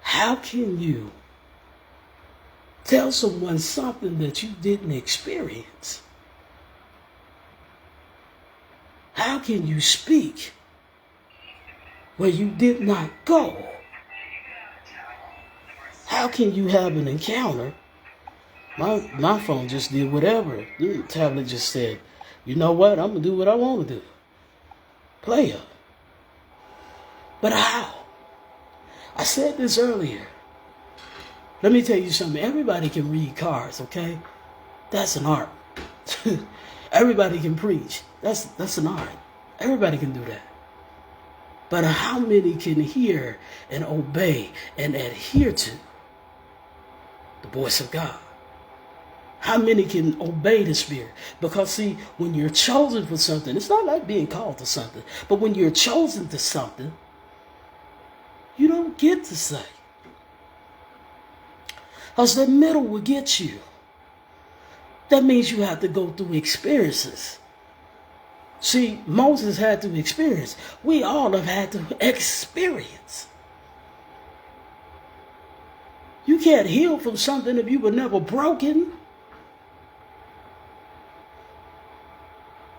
how can you tell someone something that you didn't experience? How can you speak where you did not go? How can you have an encounter? My phone just did whatever. The tablet just said, you know what? I'm going to do what I want to do. Player. But how? I said this earlier. Let me tell you something. Everybody can read cards, okay? That's an art. Everybody can preach. That's an art. Everybody can do that. But how many can hear and obey and adhere to the voice of God? How many can obey the Spirit? Because see, when you're chosen for something, it's not like being called to something. But when you're chosen to something, you don't get to say. Because the middle will get you. That means you have to go through experiences. See, Moses had to experience. We all have had to experience. You can't heal from something if you were never broken.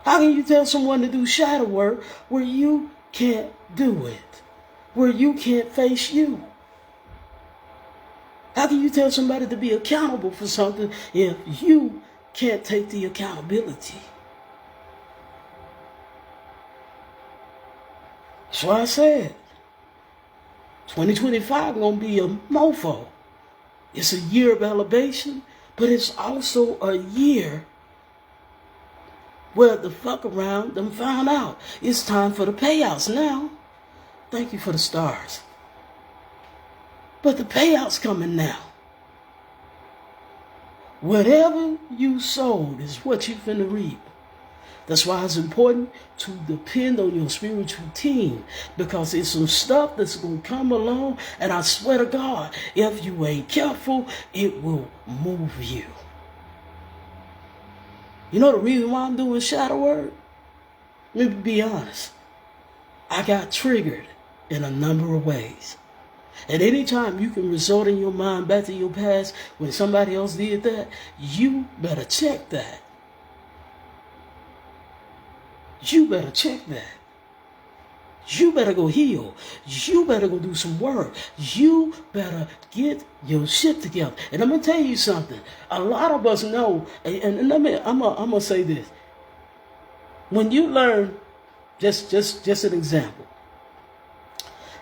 How can you tell someone to do shadow work where you can't do it? Where you can't face you? How can you tell somebody to be accountable for something if you can't take the accountability? That's why I said 2025 gonna be a mofo. It's a year of elevation, but it's also a year where the fuck around them found out it's time for the payouts now. Thank you for the stars. But the payouts coming now. Whatever you sowed is what you finna reap. That's why it's important to depend on your spiritual team, because it's some stuff that's going to come along, and I swear to God, if you ain't careful, it will move you. You know the reason why I'm doing shadow work? Let me be honest. I got triggered in a number of ways. And anytime you can resort in your mind back to your past when somebody else did that, you better check that. You better check that. You better go heal. You better go do some work. You better get your shit together. And I'm going to tell you something. A lot of us know, and I'm going to say this. When you learn, just an example.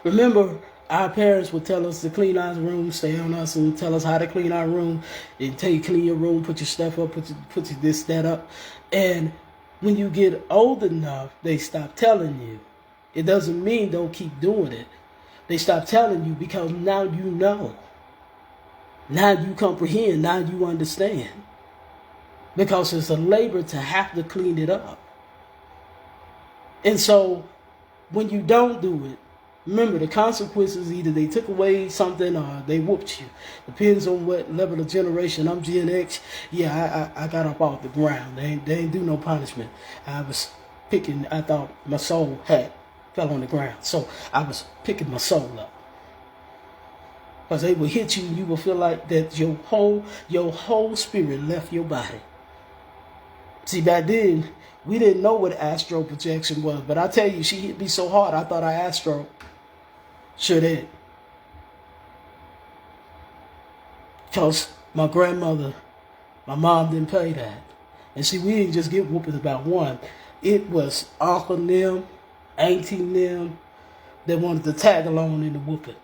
Remember, our parents would tell us to clean our room, stay on us, and tell us how to clean our room. And tell you clean your room, put your stuff up, put your this, that up. And when you get old enough, they stop telling you. It doesn't mean don't keep doing it. They stop telling you because now you know. Now you comprehend. Now you understand. Because it's a labor to have to clean it up. And so when you don't do it, remember the consequences, either they took away something or they whooped you. Depends on what level of generation. I'm Gen X. Yeah, I got up off the ground. They ain't do no punishment. I was picking, I thought my soul fell on the ground. So I was picking my soul up. Because they will hit you and you will feel like that your whole spirit left your body. See, back then, we didn't know what astral projection was. But I tell you, she hit me so hard, I thought I astral. Sure did. Because my grandmother, my mom didn't pay that. And see, we didn't just get whoopings about one. It was Uncle them, Auntie them that wanted to tag along in the whooping.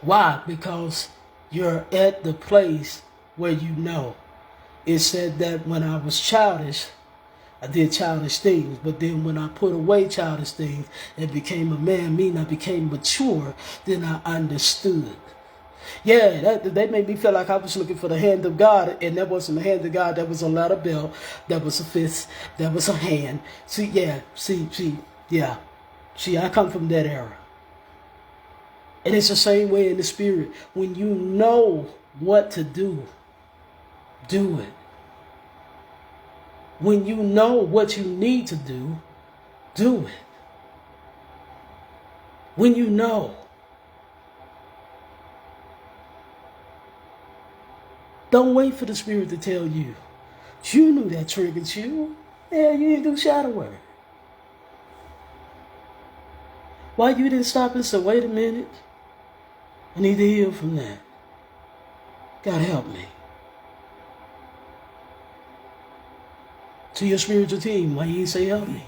Why? Because you're at the place where you know. It said that when I was childish, I did childish things. But then when I put away childish things and became a man, meaning I became mature, then I understood. Yeah, that made me feel like I was looking for the hand of God, and that wasn't the hand of God. That was a letter belt. That was a fist. That was a hand. See, I come from that era. And it's the same way in the spirit. When you know what to do, do it. When you know what you need to do, do it. When you know. Don't wait for the Spirit to tell you. You knew that triggered you. Yeah, you didn't do shadow work. Why you didn't stop and say, wait a minute? I need to heal from that. God help me. To your spiritual team, why you didn't say help me?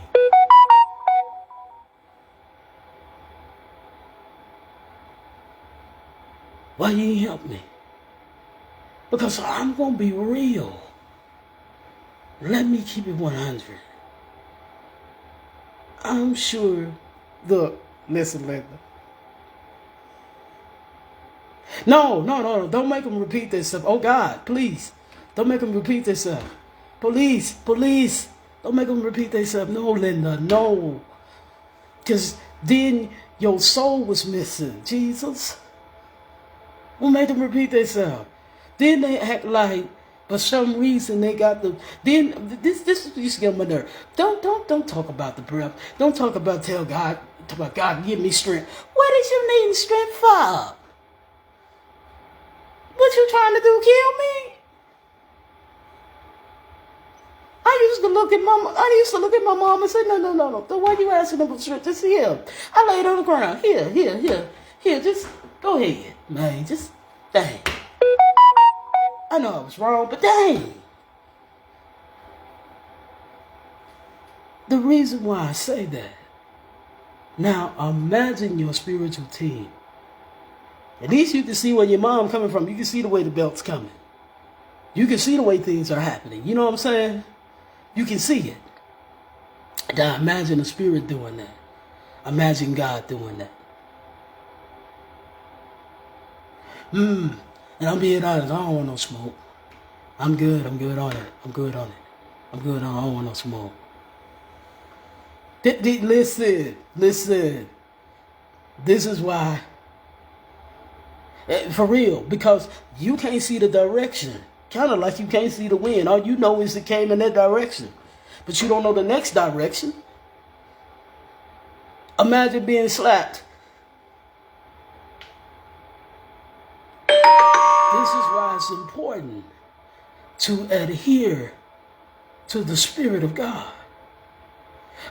Why you didn't help me? Because I'm going to be real. Let me keep it 100. I'm sure, look, listen, Linda. No, don't make them repeat themselves. Oh, God, please. Don't make them repeat themselves. Police, don't make them repeat themselves. No, Linda, no. Because then your soul was missing, Jesus. Who made them repeat themselves? Then they act like, for some reason, they got the. Then this used to get on my nerve. Don't talk about the breath. Don't talk about talk about God give me strength. What did you need strength for? What you trying to do? Kill me? I used to look at my mom and say, no. Why you asking them for strength? Just here. I laid on the ground. Here. Just go ahead, man. Just dang. I know I was wrong, but dang. The reason why I say that. Now, imagine your spiritual team. At least you can see where your mom coming from. You can see the way the belt's coming. You can see the way things are happening. You know what I'm saying? You can see it. Now, imagine the Spirit doing that. Imagine God doing that. And I'm being honest, I don't want no smoke. I'm good on it. I don't want no smoke. Listen. This is why. For real, because you can't see the direction. Kind of like you can't see the wind. All you know is it came in that direction. But you don't know the next direction. Imagine being slapped. This is why it's important to adhere to the Spirit of God.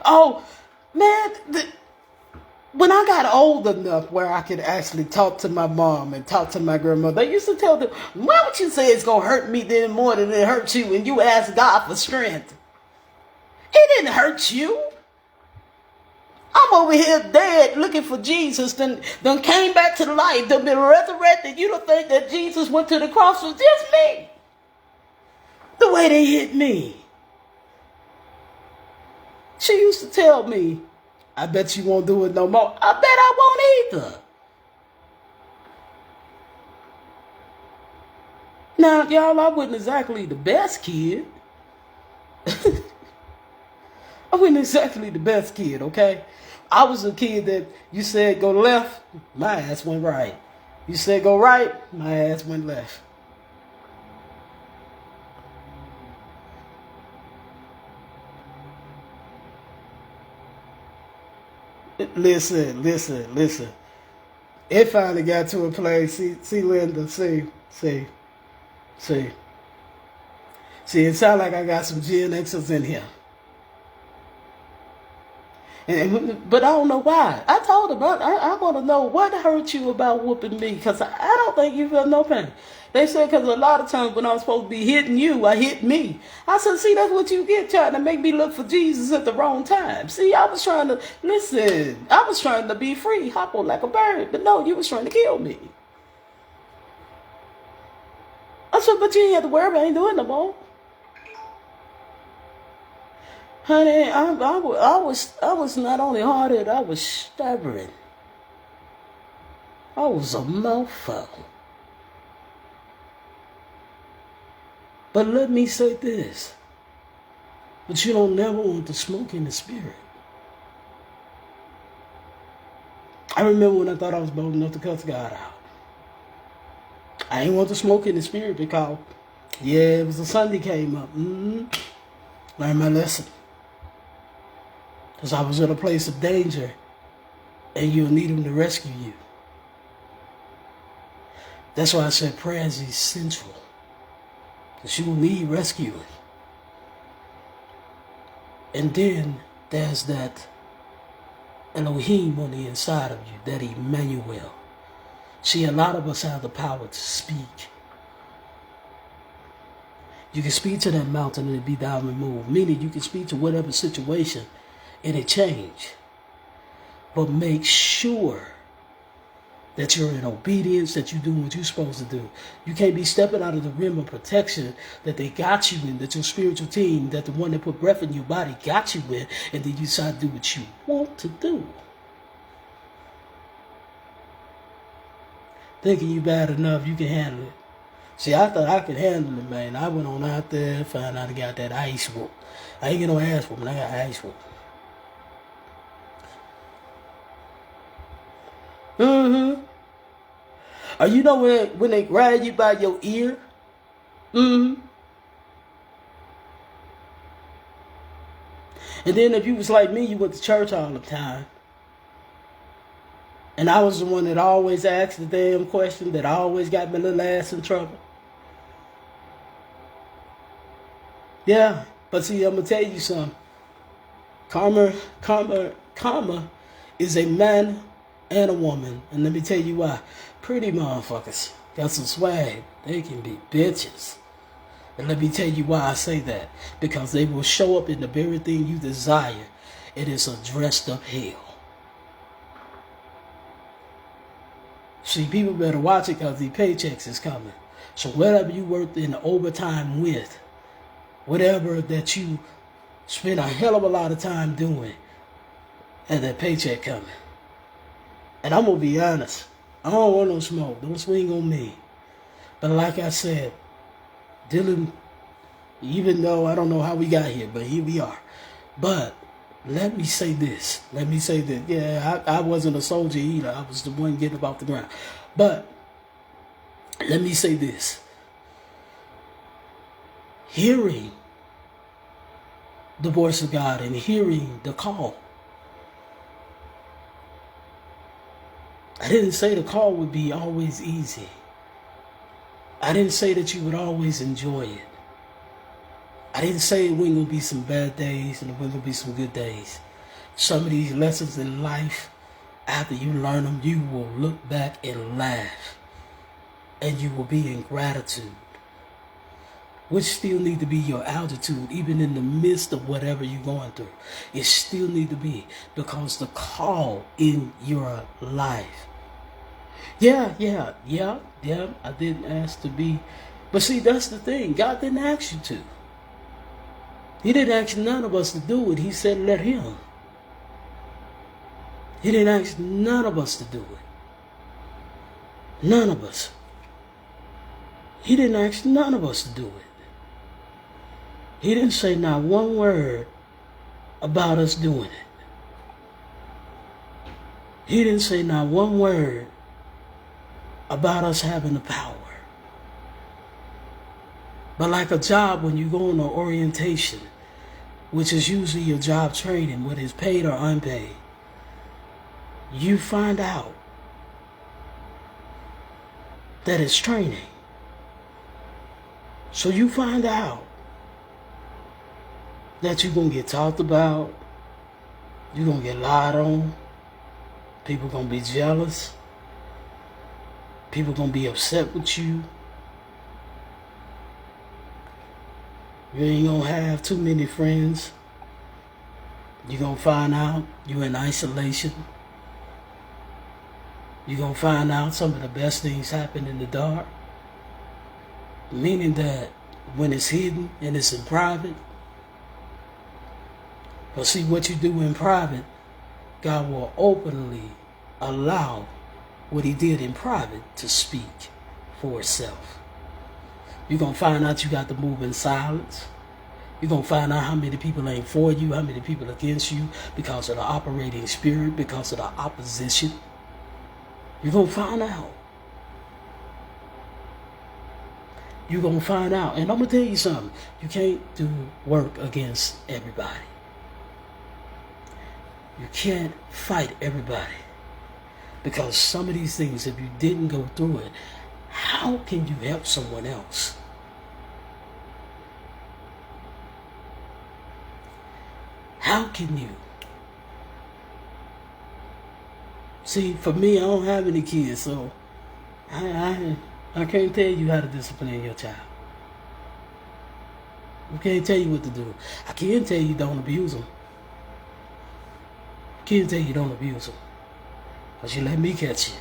Oh, man, when I got old enough where I could actually talk to my mom and talk to my grandmother, they used to tell them, why would you say it's going to hurt me then more than it hurt you when you ask God for strength? It didn't hurt you. I'm over here dead looking for Jesus, then came back to life, then been resurrected. You don't think that Jesus went to the cross was just me? The way they hit me. She used to tell me, I bet you won't do it no more. I bet I won't either. Now, y'all, I wasn't exactly the best kid. I wasn't exactly the best kid, okay? I was a kid that you said go left, my ass went right. You said go right, my ass went left. Listen. It finally got to a place. See, Linda, see. See, it sounds like I got some Gen Xers in here. But I don't know why. I told him, I want to know what hurt you about whooping me, because I don't think you feel no pain. They said because a lot of times when I was supposed to be hitting you, I hit me. I said, see, that's what you get, trying to make me look for Jesus at the wrong time. See, I was trying to, listen, I was trying to be free, hop on like a bird. But no, you was trying to kill me. I said, but you ain't have to worry about, I ain't doing no more. Honey, I was not only hard-headed, I was stubborn. I was a mofo. But let me say this. But you don't never want to smoke in the spirit. I remember when I thought I was bold enough to cuss God out. I didn't want to smoke in the spirit because, yeah, it was a Sunday came up. Learned my lesson. Because I was in a place of danger and you'll need him to rescue you. That's why I said prayer is essential. Because you will need rescuing. And then there's that Elohim on the inside of you, that Emmanuel. See, a lot of us have the power to speak. You can speak to that mountain and it be down removed. Meaning you can speak to whatever situation and it change. But make sure that you're in obedience, that you're doing what you're supposed to do. You can't be stepping out of the rim of protection that they got you in, that your spiritual team, that the one that put breath in your body got you in, and then you decide to do what you want to do. Thinking you bad enough, you can handle it. See, I thought I could handle it, man. I went on out there and found out I got that ice whoop. I ain't get no ass whooping, I got ice whoop. Or you know when they grab you by your ear? And then if you was like me, you went to church all the time. And I was the one that always asked the damn question, that always got my little ass in trouble. Yeah, but see, I'm going to tell you something. Karma is a man and a woman. And let me tell you why. Pretty motherfuckers got some swag. They can be bitches. And let me tell you why I say that. Because they will show up in the very thing you desire. It is a dressed up hell. See, people better watch it because the paychecks is coming. So whatever you work in the overtime with, whatever that you spend a hell of a lot of time doing, and that paycheck coming. And I'm going to be honest. I don't want no smoke. Don't swing on me. But like I said, Dylan, even though I don't know how we got here, but here we are. But let me say this. Yeah, I wasn't a soldier either. I was the one getting up off the ground. But let me say this. Hearing the voice of God and hearing the call. I didn't say the call would be always easy. I didn't say that you would always enjoy it. I didn't say it wasn't going to be some bad days and it wasn't going to be some good days. Some of these lessons in life, after you learn them, you will look back and laugh. And you will be in gratitude. Which still need to be your altitude, even in the midst of whatever you're going through. It still need to be, because the call in your life. Yeah, I didn't ask to be. But see, that's the thing. God didn't ask you to. He didn't ask none of us to do it. He said, let him. He didn't ask none of us to do it. None of us. He didn't ask none of us to do it. He didn't say not one word about us doing it. He didn't say not one word about us having the power. But like a job, when you go on an orientation, which is usually your job training, whether it's paid or unpaid, you find out that it's training. So you find out that you're going to get talked about, You're going to get lied on. People going to be jealous. People going to be upset with you. You ain't going to have too many friends. You're going to find out you're in isolation. You're going to find out some of the best things happen in the dark. Meaning that when it's hidden and it's in private, but see, what you do in private, God will openly allow what he did in private to speak for itself. You're going to find out you got to move in silence. You're going to find out how many people ain't for you, how many people against you because of the operating spirit, because of the opposition. You're going to find out. You're going to find out. And I'm going to tell you something. You can't do work against everybody. You can't fight everybody. Because some of these things, if you didn't go through it, how can you help someone else? How can you? See, for me, I don't have any kids, so I can't tell you how to discipline your child. I can't tell you what to do. I can tell you don't abuse them. I can't tell you don't abuse them. Because you let me catch you.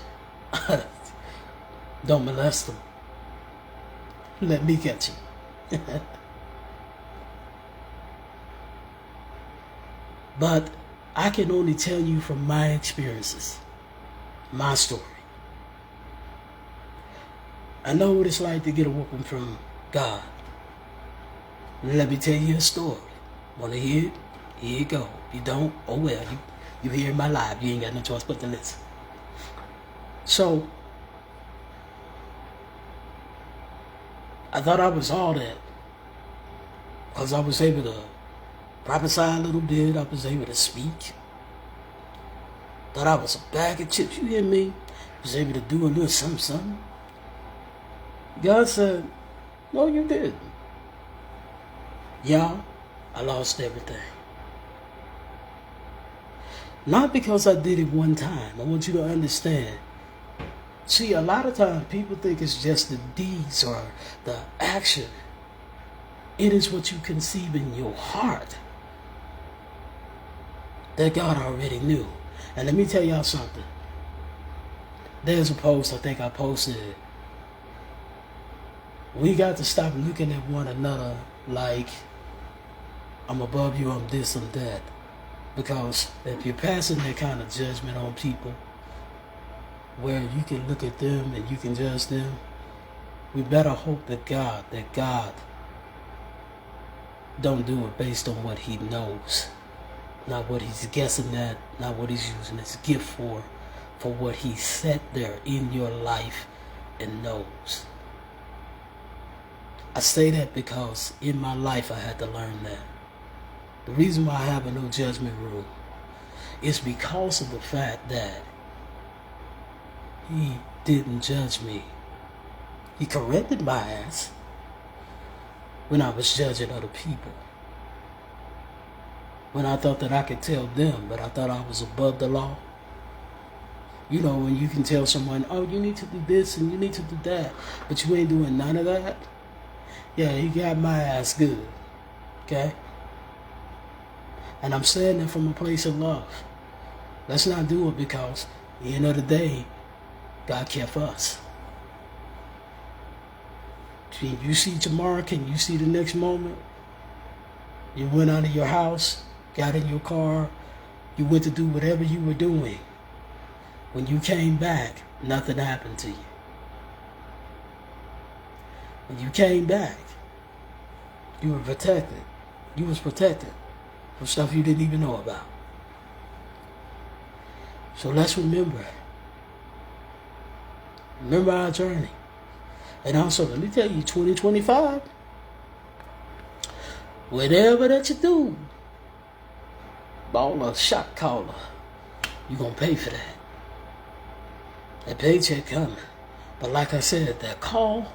Don't molest them. Let me catch you. But I can only tell you from my experiences, my story. I know what it's like to get a whooping from God. Let me tell you a story. Want to hear it? Here you go. If you don't, oh well. You hear my live. You ain't got no choice but to listen. So, I thought I was all that. Because I was able to prophesy a little bit. I was able to speak. Thought I was a bag of chips. You hear me? Was able to do a little something. God said, no, you didn't. Y'all, I lost everything. Not because I did it one time. I want you to understand. See, a lot of times people think it's just the deeds or the action. It is what you conceive in your heart that God already knew. And let me tell y'all something. There's a post I think I posted. We got to stop looking at one another like I'm above you, I'm this, I'm that. Because if you're passing that kind of judgment on people where you can look at them and you can judge them, we better hope that God don't do it based on what he knows. Not what he's guessing at, not what he's using his gift for what he set there in your life and knows. I say that because in my life I had to learn that. The reason why I have a no judgment rule is because of the fact that he didn't judge me. He corrected my ass when I was judging other people. When I thought that I could tell them, but I thought I was above the law. You know, when you can tell someone, oh, you need to do this and you need to do that, but you ain't doing none of that. Yeah, he got my ass good. Okay? And I'm saying that from a place of love. Let's not do it because at the end of the day, God kept us. Can you see tomorrow? Can you see the next moment? You went out of your house, got in your car, you went to do whatever you were doing. When you came back, nothing happened to you. When you came back, you were protected. You was protected from stuff you didn't even know about. So let's remember. Remember our journey. And also, let me tell you, 2025, whatever that you do, baller, shot caller, you're going to pay for that. That paycheck coming. But like I said, that call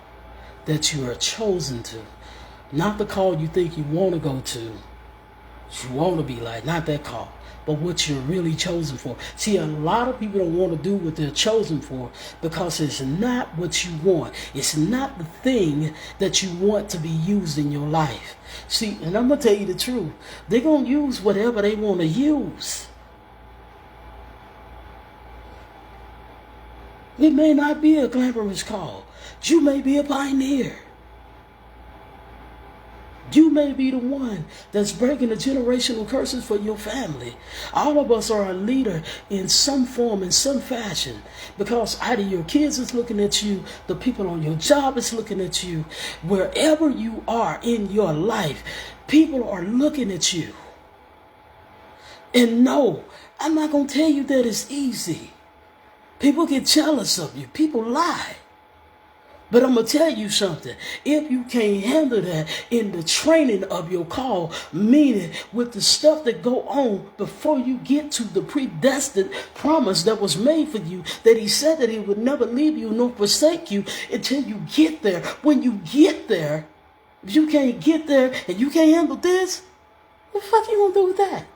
that you are chosen to, not the call you think you want to go to, you want to be like, not that call, but what you're really chosen for. See, a lot of people don't want to do what they're chosen for because it's not what you want. It's not the thing that you want to be used in your life. See, and I'm going to tell you the truth. They're going to use whatever they want to use. It may not be a glamorous call. You may be a pioneer. You may be the one that's breaking the generational curses for your family. All of us are a leader in some form, in some fashion, because either your kids is looking at you, the people on your job is looking at you, wherever you are in your life, people are looking at you. And no, I'm not going to tell you that it's easy. People get jealous of you. People lie. But I'm going to tell you something. If you can't handle that in the training of your call, meaning with the stuff that go on before you get to the predestined promise that was made for you, that he said that he would never leave you nor forsake you until you get there. When you get there, if you can't get there and you can't handle this, what the fuck you going to do with that?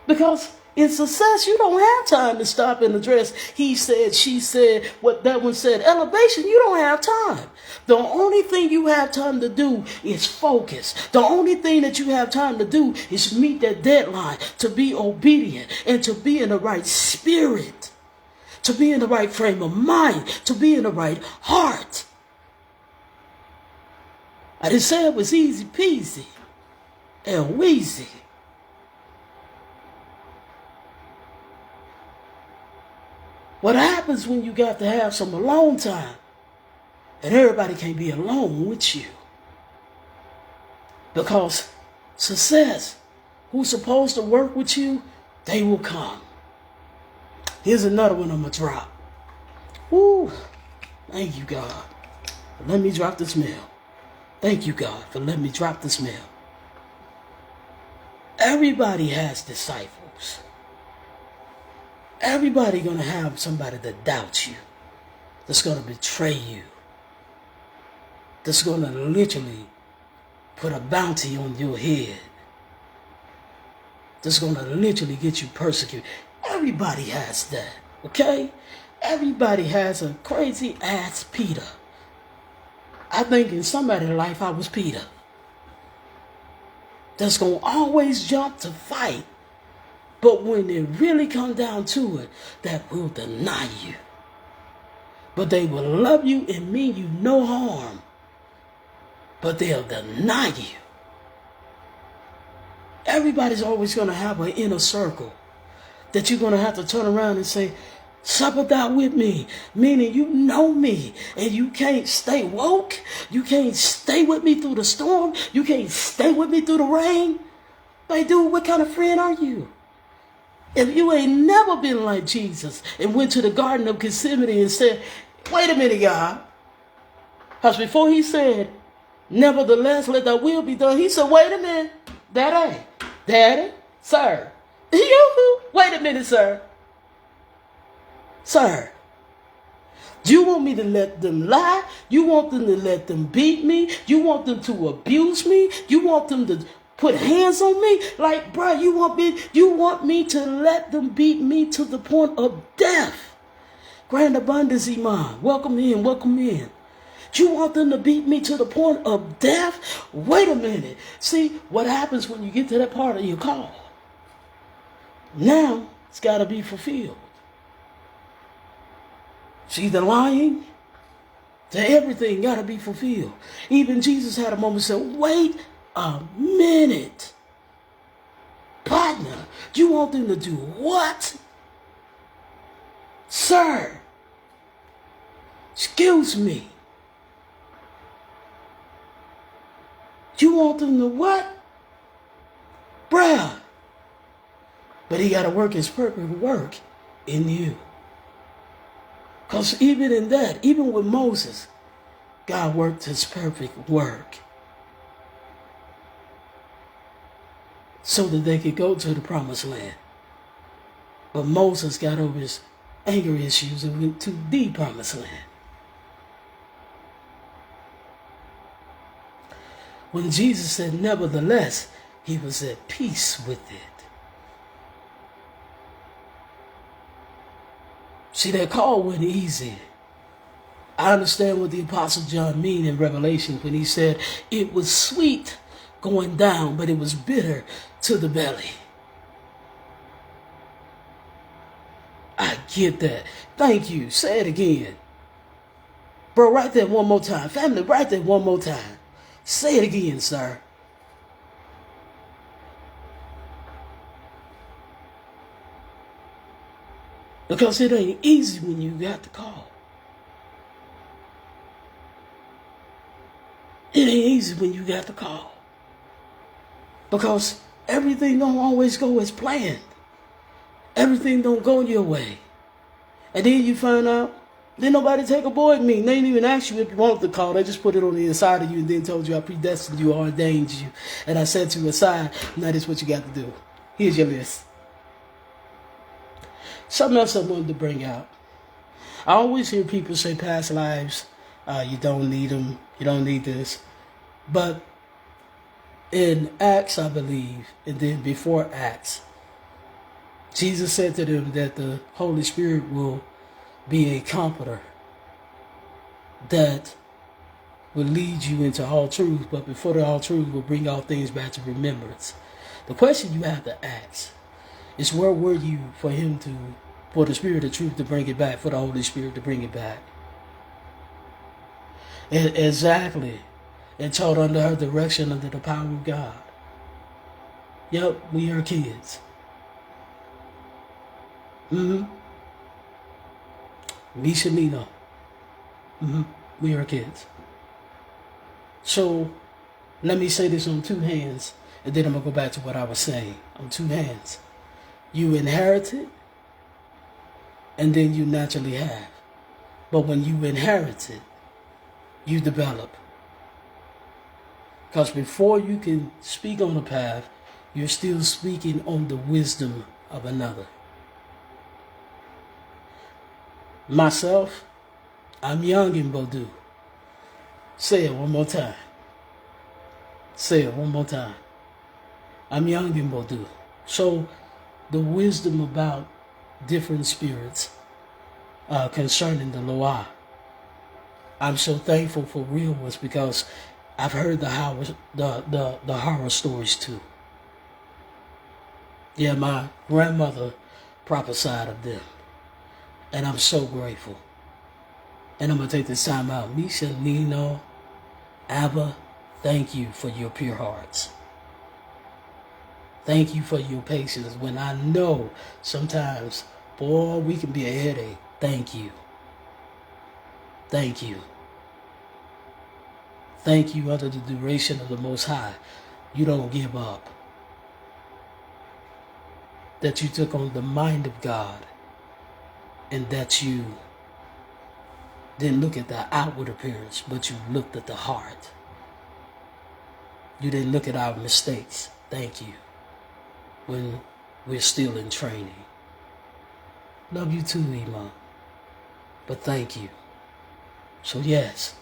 Because in success, you don't have time to stop and address he said, she said, what that one said. Elevation, you don't have time. The only thing you have time to do is focus. The only thing that you have time to do is meet that deadline, to be obedient and to be in the right spirit, to be in the right frame of mind, to be in the right heart. I didn't say it was easy peasy and wheezy. What happens when you got to have some alone time and everybody can't be alone with you? Because success, who's supposed to work with you, they will come. Here's another one I'm going to drop. Woo, thank you, God, for letting me drop this mail. Thank you, God, for letting me drop this mail. Everybody has disciples. Everybody gonna have somebody that doubts you, that's gonna betray you, that's gonna literally put a bounty on your head, that's gonna literally get you persecuted. Everybody has that, okay? Everybody has a crazy ass Peter. I think in somebody's life I was Peter. That's gonna always jump to fight. But when it really comes down to it, that will deny you. But they will love you and mean you no harm. But they'll deny you. Everybody's always going to have an inner circle that you're going to have to turn around and say, supper thou with me, meaning you know me and you can't stay woke. You can't stay with me through the storm. You can't stay with me through the rain. Like, dude, what kind of friend are you? If you ain't never been like Jesus and went to the Garden of Gethsemane and said, wait a minute, God. Because before he said, nevertheless, let thy will be done, he said, wait a minute, Daddy, sir. Wait a minute, sir. Sir, do you want me to let them lie? You want them to let them beat me? You want them to abuse me? You want them to put hands on me? Like, bro, you want me to let them beat me to the point of death? Grand Abundance Iman, welcome in, welcome in. You want them to beat me to the point of death? Wait a minute. See, what happens when you get to that part of your call? Now, it's got to be fulfilled. See, the lying to everything got to be fulfilled. Even Jesus had a moment and said, wait a minute. Partner, you want them to do what? Sir, excuse me. You want them to what? Bruh. But he got to work his perfect work in you. Because even in that, even with Moses, God worked his perfect work so that they could go to the promised land. But Moses got over his anger issues and went to the promised land. When Jesus said, nevertheless, he was at peace with it. See, that call wasn't easy. I understand what the Apostle John mean in Revelation when he said it was sweet going down, but it was bitter to the belly. I get that. Thank you. Say it again. Bro, write that one more time. Family, write that one more time. Say it again, sir. Because it ain't easy when you got the call. It ain't easy when you got the call. Because everything don't always go as planned. Everything don't go your way. And then you find out, didn't nobody take a board meeting. They didn't even ask you if you wanted the call. They just put it on the inside of you and then told you I predestined you, or ordained you. And I set you aside, and that is what you got to do. Here's your list. Something else I wanted to bring out. I always hear people say past lives, you don't need them, you don't need this. But in Acts, I believe, and then before Acts, Jesus said to them that the Holy Spirit will be a comforter that will lead you into all truth, but before the all truth will bring all things back to remembrance. The question you have to ask is, where were you for the Spirit of truth to bring it back, for the Holy Spirit to bring it back? Exactly. And taught under her direction, under the power of God. Yep, we are kids. Misha Nino. We are kids. So, let me say this on two hands, and then I'm going to go back to what I was saying. On two hands. You inherit it, and then you naturally have. But when you inherit it, you develop. Because before you can speak on a path, you're still speaking on the wisdom of another. Myself, I'm young in Bodu. Say it one more time. Say it one more time. I'm young in Bodu. So the wisdom about different spirits concerning the Loa, I'm so thankful for real ones, because I've heard the horror stories too. Yeah, my grandmother prophesied of them. And I'm so grateful. And I'm going to take this time out. Misha, Nino, Abba, thank you for your pure hearts. Thank you for your patience when I know sometimes, boy, we can be a headache. Thank you. Thank you. Thank you under the duration of the Most High. You don't give up. That you took on the mind of God. And that you didn't look at the outward appearance, but you looked at the heart. You didn't look at our mistakes. Thank you. When we're still in training. Love you too, Imam. But thank you. So yes.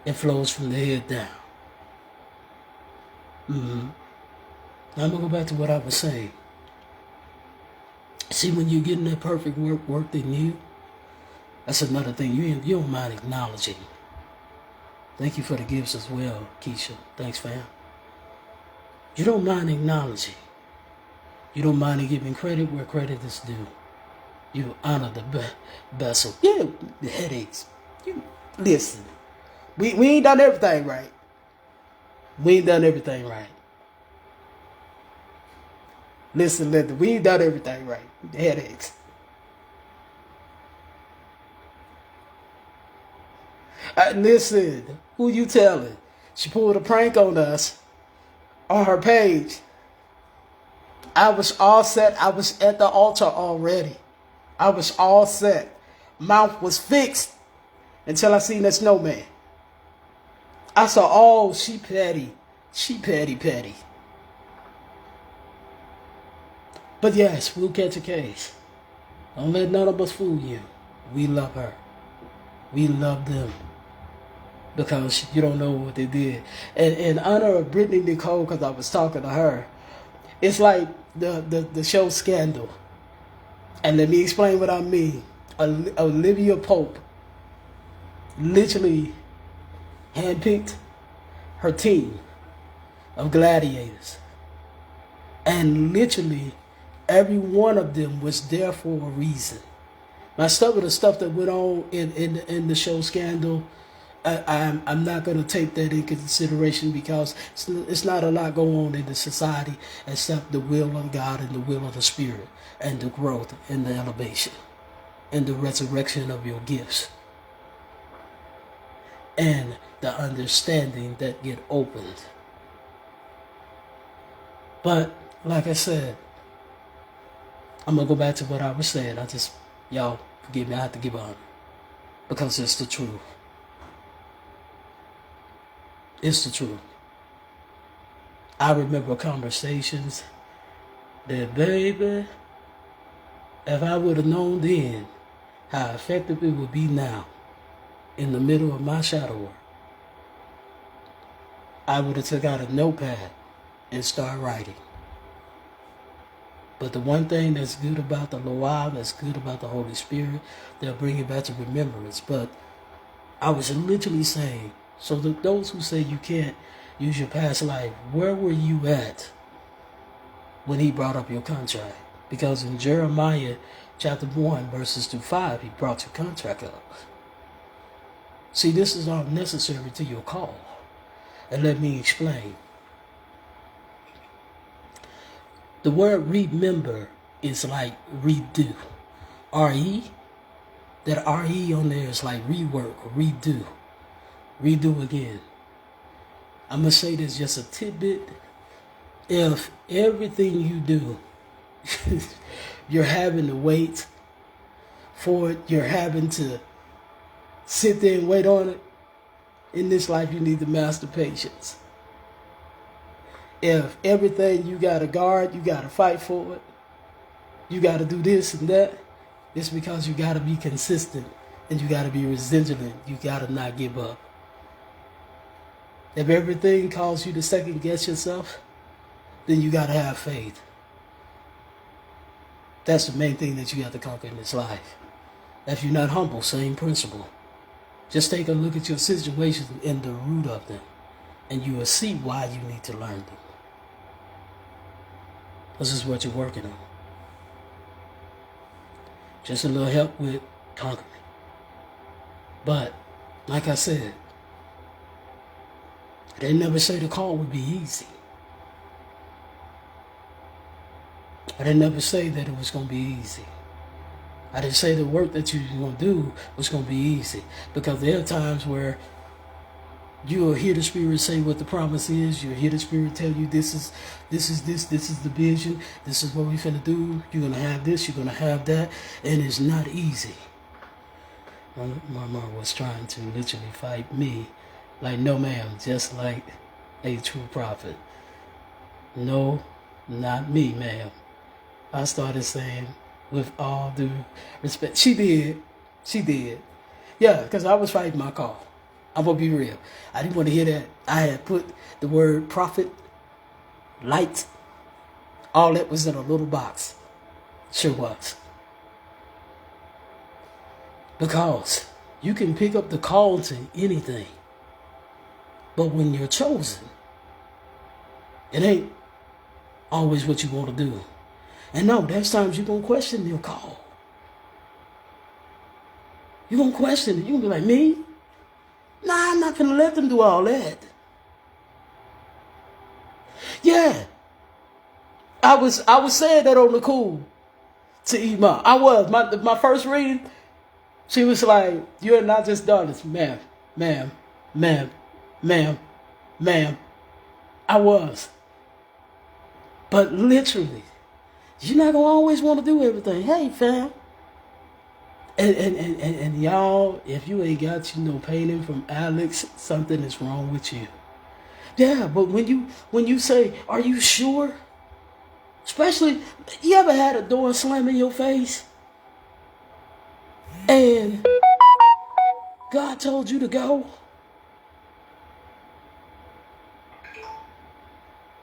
It flows from the head down. Now I'm going to go back to what I was saying. See, when you're getting that perfect work in you, that's another thing you don't mind acknowledging. Thank you for the gifts as well, Keisha. Thanks, fam. You don't mind acknowledging. You don't mind giving credit where credit is due. You honor the vessel. Yeah, the headaches. You listen. We ain't done everything right. We ain't done everything right. Listen, we ain't done everything right. The headaches. Listen, who you telling? She pulled a prank on us on her page. I was all set. I was at the altar already. I was all set. Mouth was fixed until I seen that snowman. I saw, oh, she petty. She petty. But yes, we'll catch a case. Don't let none of us fool you. We love her. We love them. because you don't know what they did. And in honor of Brittany Nicole, because I was talking to her, it's like the show Scandal. And let me explain what I mean. Olivia Pope literally handpicked her team of gladiators. And literally every one of them was there for a reason. Now, some of the stuff that went on in the show Scandal, I'm not going to take that in consideration because it's not a lot going on in the society except the will of God and the will of the Spirit and the growth and the elevation and the resurrection of your gifts and the understanding that get opened. But like I said, I'm going to go back to what I was saying. Y'all forgive me, I have to give on because it's the truth. It's the truth. I remember conversations that, baby, if I would have known then how effective it would be now in the middle of my shadow work, I would have took out a notepad and start writing. But the one thing that's good about the Loa, that's good about the Holy Spirit, they'll bring it back to remembrance. But I was literally saying, so those who say you can't use your past life, where were you at when he brought up your contract? Because in Jeremiah chapter 1, verses 2-5, he brought your contract up. See, this is all necessary to your call. And let me explain. The word remember is like redo. R-E, that R-E on there is like rework, redo. Redo again. I'm going to say this just a tidbit. If everything you do, you're having to wait for it, you're having to sit there and wait on it, in this life you need to master patience. If everything you got to guard, you got to fight for it, you got to do this and that, it's because you got to be consistent and you got to be resilient. You got to not give up. If everything calls you to second guess yourself, then you got to have faith. That's the main thing that you have to conquer in this life. If you're not humble, same principle. Just take a look at your situations and the root of them, and you will see why you need to learn them. This is what you're working on. Just a little help with conquering. But, like I said, they never say the call would be easy. I didn't never say that it was going to be easy. I didn't say the work that you're going to do was going to be easy. Because there are times where you'll hear the Spirit say what the promise is. You'll hear the Spirit tell you this is the vision. This is what we're finna do. You're going to have this, you're going to have that. And it's not easy. My mom was trying to literally fight me. Like, no ma'am, just like a true prophet. No, not me, ma'am. I started saying, with all due respect. She did. Yeah, because I was fighting my call. I'm going to be real. I didn't want to hear that. I had put the word prophet, light, all that was in a little box. Sure was. Because you can pick up the call to anything. But when you're chosen, it ain't always what you want to do. And no, there's times you're going to question your call. You're going to question it. You're going to be like, me? Nah, I'm not going to let them do all that. Yeah. I was saying that on the cool to Ima. I was. My first reading, she was like, you're not just done this, ma'am. I was. But literally, you're not going to always want to do everything. Hey, fam. And y'all, if you ain't got, painting from Alex, something is wrong with you. Yeah, but when you say, are you sure? Especially, you ever had a door slam in your face? And God told you to go?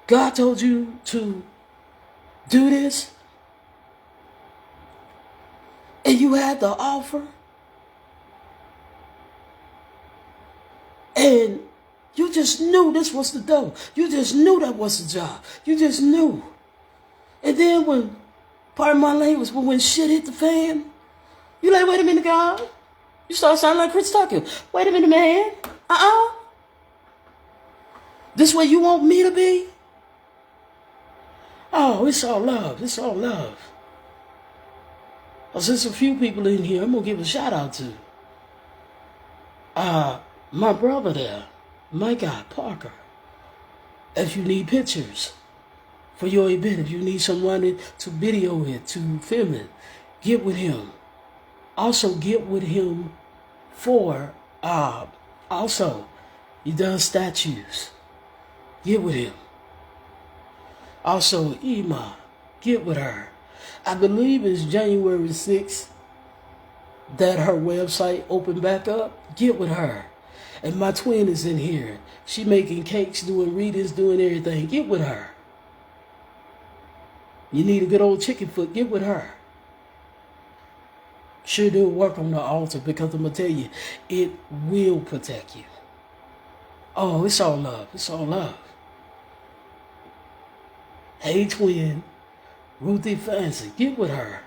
God told you to do this, and you had the offer, and you just knew this was the dough. You just knew that was the job. You just knew. And then when, pardon my language, but when shit hit the fan, you like, wait a minute, God. You start sounding like Chris Tucker. Wait a minute, man. This way you want me to be? Oh, it's all love. It's all love. There's a few people in here I'm going to give a shout out to. My brother there, my guy, Parker. If you need pictures for your event, if you need someone to video it, to film it, get with him. Also get with him for, also, he does statues. Get with him. Also, Ema, get with her. I believe it's January 6th that her website opened back up. Get with her. And my twin is in here. She making cakes, doing readings, doing everything. Get with her. You need a good old chicken foot. Get with her. Sure do work on the altar, because I'm going to tell you, it will protect you. Oh, it's all love. It's all love. Hey, twin, Ruthie Fancy, get with her.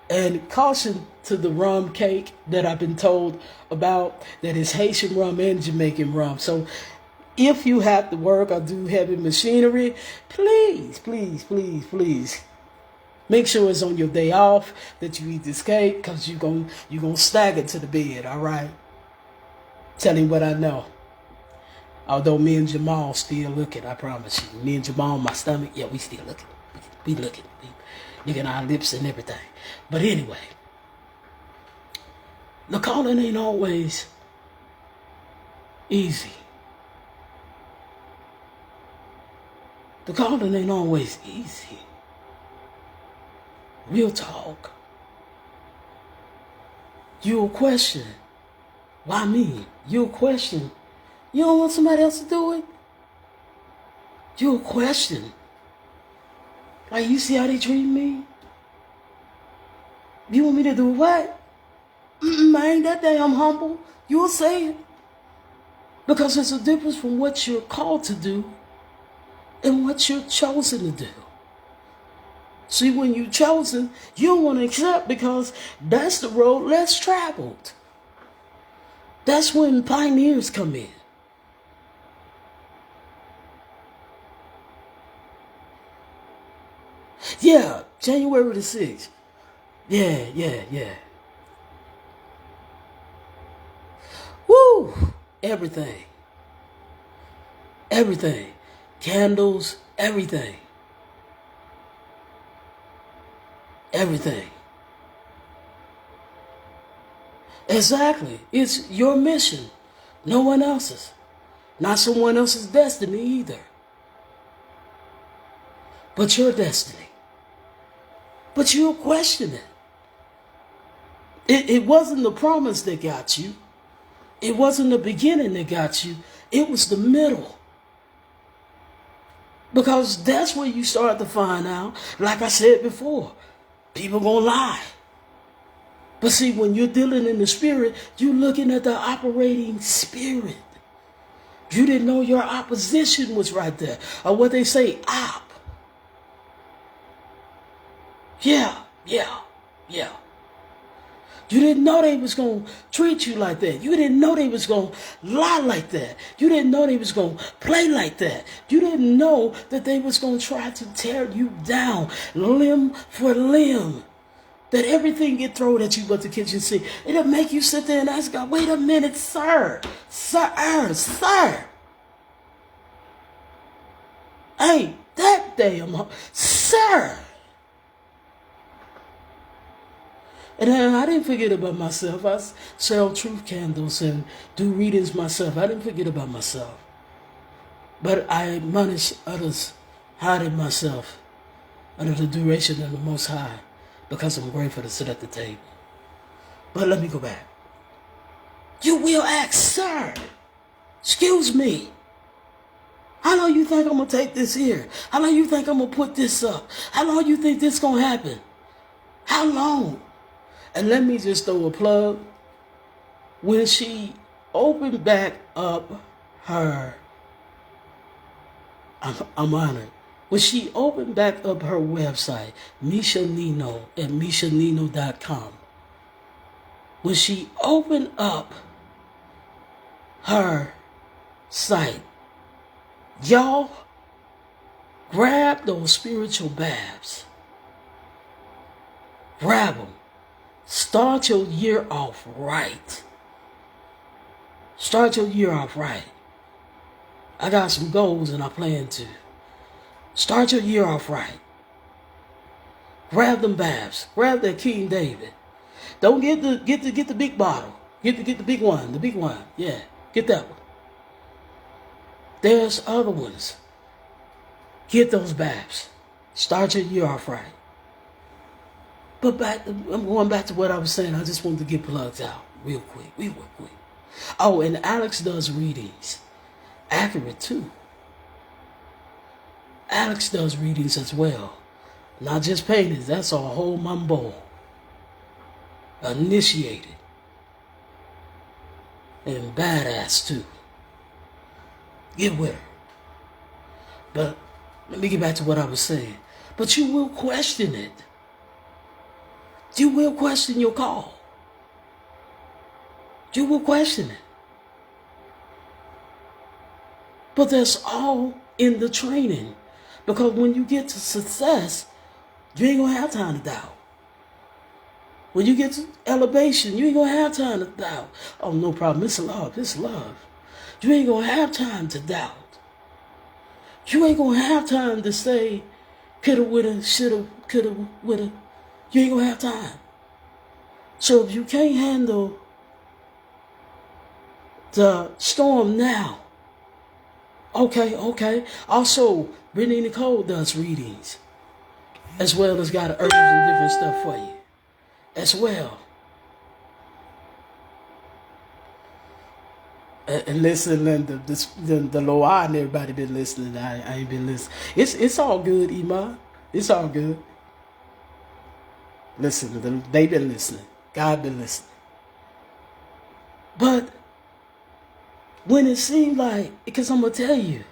And caution to the rum cake that I've been told about, that is Haitian rum and Jamaican rum. So if you have to work or do heavy machinery, please, please, please, please, make sure it's on your day off that you eat this cake, because you're gonna stagger to the bed, all right? Tell him what I know. Although me and Jamal still looking, I promise you. Me and Jamal, my stomach, yeah, we still looking. We looking. We licking our lips and everything. But anyway, the calling ain't always easy. The calling ain't always easy. Real talk. You'll question, why me? You'll question, you don't want somebody else to do it? You'll question, like, you see how they treat me? You want me to do what? I ain't that damn humble. You'll say it. Because there's a difference from what you're called to do and what you're chosen to do. See, when you're chosen, you don't want to accept, because that's the road less traveled. That's when pioneers come in. Yeah, January the 6th. Yeah. Woo! Everything. Candles, everything. Exactly. It's your mission. No one else's. Not someone else's destiny either. But your destiny. But you'll question it. It wasn't the promise that got you. It wasn't the beginning that got you. It was the middle. Because that's where you start to find out, like I said before, people gonna lie. But see, when you're dealing in the spirit, you're looking at the operating spirit. You didn't know your opposition was right there. Or what they say, op. Yeah. You didn't know they was going to treat you like that. You didn't know they was going to lie like that. You didn't know they was going to play like that. You didn't know that they was going to try to tear you down, limb for limb. That everything get thrown at you but the kitchen sink. It'll make you sit there and ask God, wait a minute, sir. Hey, that damn, sir. And I didn't forget about myself. I sell truth candles and do readings myself. I didn't forget about myself. But I admonish others, hiding myself under the duration of the Most High, because I'm grateful to sit at the table. But let me go back. You will ask, sir, excuse me, How long you think I'm going to take this here? How long you think I'm going to put this up? How long you think this going to happen? How long? And let me just throw a plug. When she opened back up her, I'm honored. When she opened back up her website, Misha Nino at MishaNino.com, when she opened up her site, y'all grab those spiritual baths. Grab them. Start your year off right. Start your year off right. I got some goals and I plan to. Start your year off right. Grab them baths. Grab that King David. Don't get the big bottle. Get the big one. The big one. Yeah. Get that one. There's other ones. Get those baths. Start your year off right. But I'm going back to what I was saying. I just wanted to get plugs out real quick. Oh, and Alex does readings. Accurate too. Alex does readings as well. Not just paintings. That's a whole mambo. Initiated. And badass too. Get with her. But let me get back to what I was saying. But you will question it. You will question your call. You will question it. But that's all in the training. Because when you get to success, you ain't going to have time to doubt. When you get to elevation, you ain't going to have time to doubt. Oh, no problem. It's love. It's love. You ain't going to have time to doubt. You ain't going to have time to say, coulda, woulda, shoulda, coulda, woulda. You ain't going to have time. So if you can't handle the storm now, okay. Also, Brittany Nicole does readings, as well as got herbs and different stuff for you, as well. And listen, and the Loa and everybody been listening. I ain't been listening. It's all good, Iman. It's all good. Listen, they been listening. God been listening. But when it seemed like, because I'm going to tell you,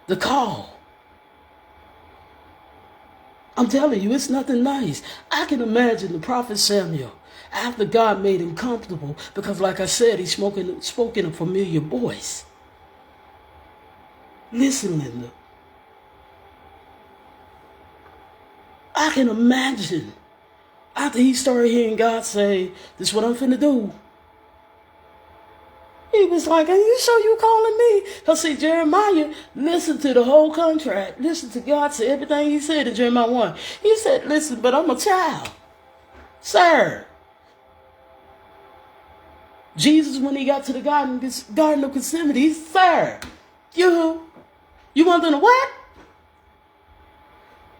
the call, I'm telling you, it's nothing nice. I can imagine the prophet Samuel, after God made him comfortable, because like I said, he spoke in a familiar voice. Listen, Linda. I can imagine, after he started hearing God say, this is what I'm finna do. He was like, are you sure you calling me? Because see, Jeremiah listened to the whole contract. Listen to God say everything he said in Jeremiah 1. He said, listen, but I'm a child. Sir. Jesus, when he got to the Garden of Gethsemane, he said, sir, you want to know what?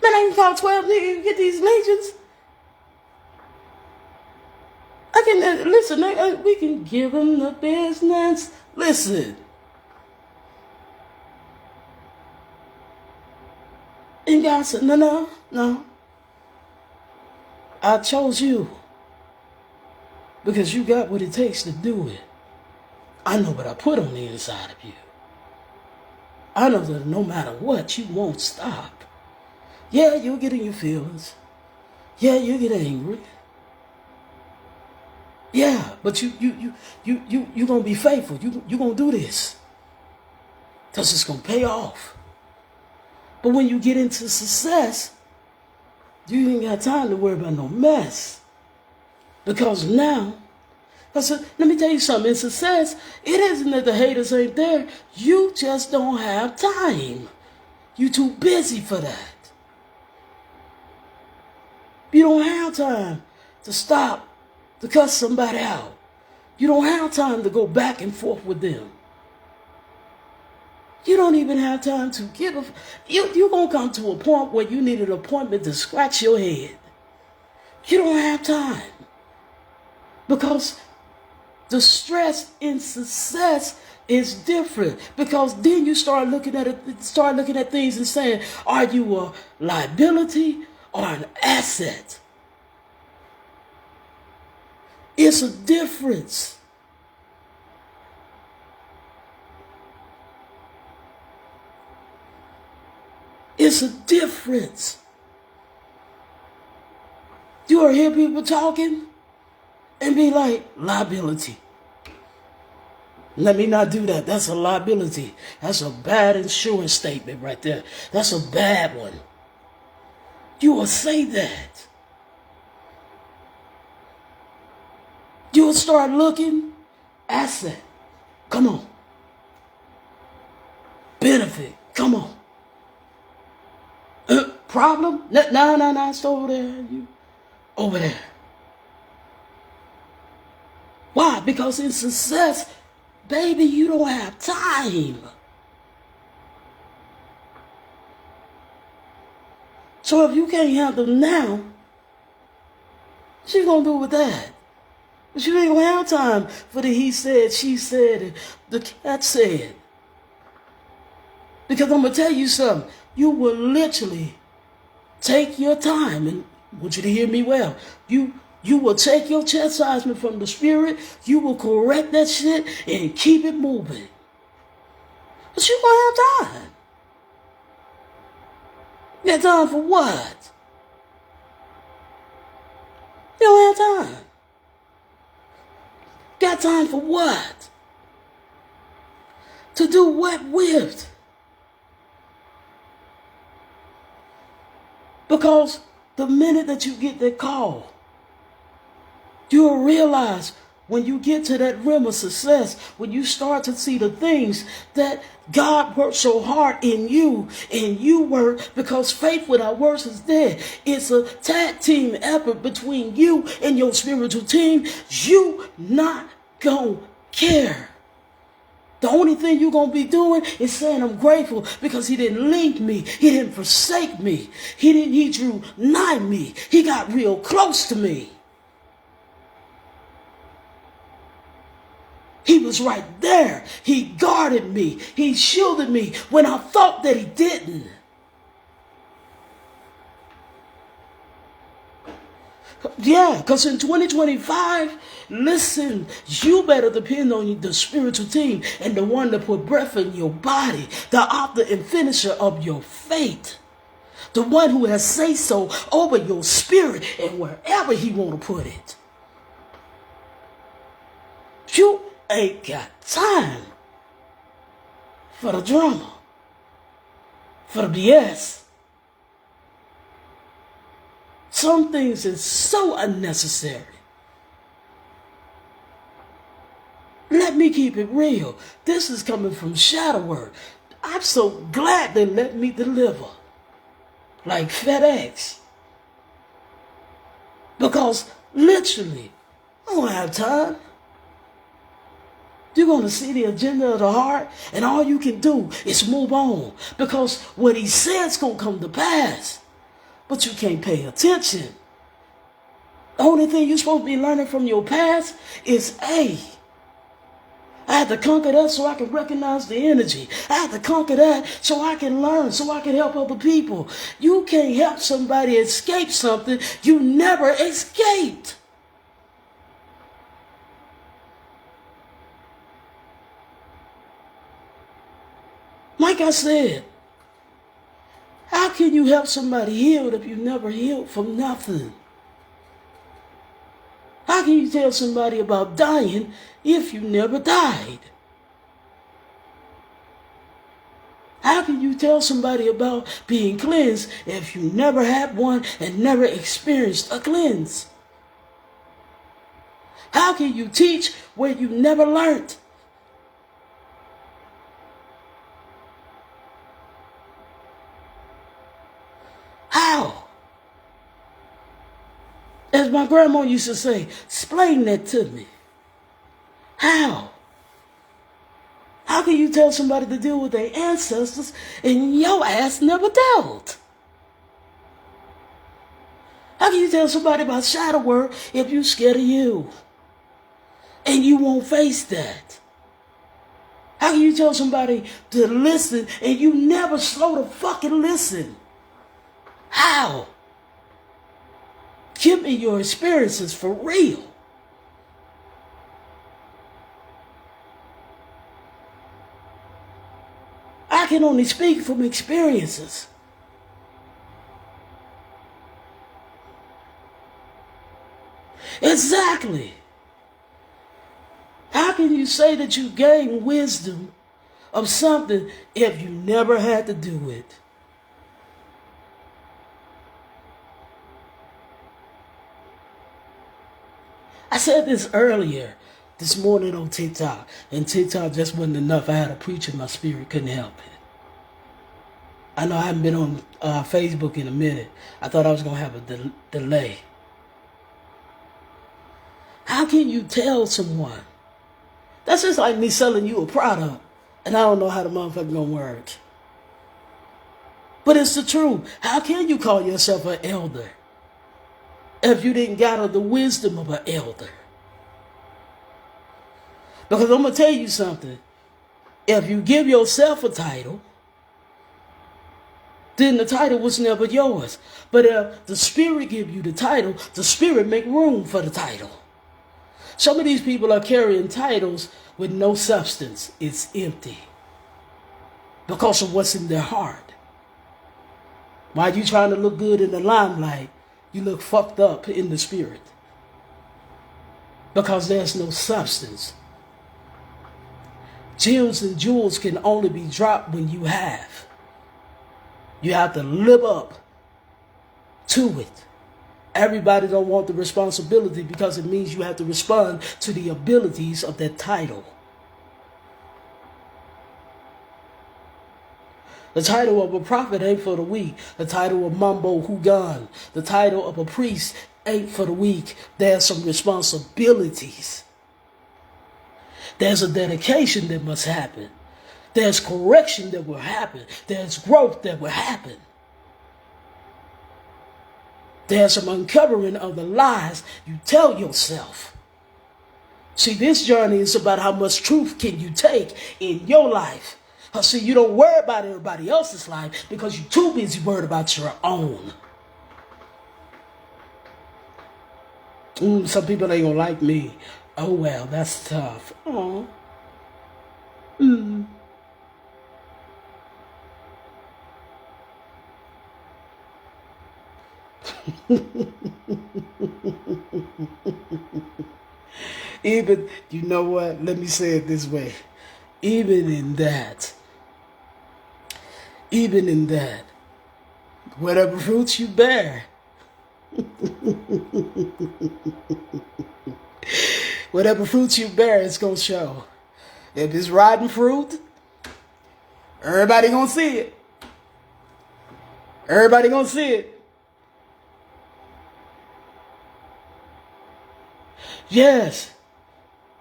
Man, I can call 12 niggas and get these legions. I can, listen, we can give them the business. Listen. And God said, no. I chose you because you got what it takes to do it. I know what I put on the inside of you. I know that no matter what, you won't stop. Yeah, you'll get in your feelings. Yeah, you'll get angry. Yeah, but you gonna be faithful. You gonna do this, cause it's gonna pay off. But when you get into success, you ain't got time to worry about no mess. Because now, let me tell you something. In success, it isn't that the haters ain't there. You just don't have time. You too busy for that. You don't have time to stop to cuss somebody out. You don't have time to go back and forth with them. You don't even have time to give a... You're going to come to a point where you need an appointment to scratch your head. You don't have time. Because the stress in success It's different because then you start looking at things and saying, are you a liability or an asset? It's a difference. It's a difference. You ever hear people talking and be like, liability. Let me not do that. That's a liability. That's a bad insurance statement right there. That's a bad one. You will say that. You will start looking, asset. Come on. Benefit. Come on. Problem? No. It's over there. You over there. Why? Because in success, baby, you don't have time. So if you can't handle now, what you gonna do with that? But you ain't gonna have time for the he said, she said, and the cat said. Because I'm gonna tell you something. You will literally take your time, and I want you to hear me well. You will take your chastisement from the Spirit. You will correct that shit and keep it moving. But you gonna have time. You got time for what? You don't have time. Got time for what? To do what with? Because the minute that you get that call, you'll realize when you get to that realm of success, when you start to see the things that God worked so hard in you, and you work, because faith without works is dead. It's a tag team effort between you and your spiritual team. You not gonna care. The only thing you're going to be doing is saying, I'm grateful because he didn't leave me. He didn't forsake me. He drew nigh me. He got real close to me. He was right there. He guarded me. He shielded me when I thought that he didn't. Yeah, because in 2025, listen, you better depend on the spiritual team and the one that put breath in your body, the author and finisher of your faith, the one who has say-so over your spirit and wherever he want to put it. You ain't got time for the drama, for the BS. Some things is so unnecessary. Let me keep it real. This is coming from Shadow Word. I'm so glad they let me deliver like FedEx. Because literally, I don't have time. You're going to see the agenda of the heart, and all you can do is move on. Because what he said is going to come to pass. But you can't pay attention. The only thing you're supposed to be learning from your past is, hey, I had to conquer that so I can recognize the energy. I had to conquer that so I can learn, so I can help other people. You can't help somebody escape something you never escaped. Like I said, how can you help somebody healed if you never healed from nothing? How can you tell somebody about dying if you never died? How can you tell somebody about being cleansed if you never had one and never experienced a cleanse? How can you teach where you never learned? How? As my grandma used to say, explain that to me. How? How can you tell somebody to deal with their ancestors and your ass never dealt? How can you tell somebody about shadow work if you're scared of you? And you won't face that. How can you tell somebody to listen and you never slow to fucking listen? How? Give me your experiences for real. I can only speak from experiences. Exactly. How can you say that you gain wisdom of something if you never had to do it? I said this earlier this morning on TikTok, and TikTok just wasn't enough. I had a preach in my spirit, couldn't help it. I know I haven't been on Facebook in a minute. I thought I was going to have a delay. How can you tell someone? That's just like me selling you a product, and I don't know how the motherfucker gonna work. But it's the truth. How can you call yourself an elder if you didn't gather the wisdom of an elder? Because I'm gonna tell you something. If you give yourself a title, then the title was never yours. But if the Spirit give you the title, the Spirit make room for the title. Some of these people are carrying titles with no substance. It's empty because of what's in their heart. While you trying to look good in the limelight, you look fucked up in the spirit because there's no substance. Gems and jewels can only be dropped when you have. You have to live up to it. Everybody don't want the responsibility because it means you have to respond to the abilities of that title. The title of a prophet ain't for the weak. The title of Mambo Hugan, the title of a priest ain't for the weak. There's some responsibilities. There's a dedication that must happen. There's correction that will happen. There's growth that will happen. There's some uncovering of the lies you tell yourself. See, this journey is about how much truth can you take in your life. See, you don't worry about everybody else's life because you're too busy worried about your own. Some people ain't gonna like me. Oh well, that's tough. Oh. Even, you know what? Let me say it this way. Even in that, whatever fruits you bear, whatever fruits you bear, it's going to show. If it's rotten fruit, everybody going to see it. Everybody going to see it. Yes,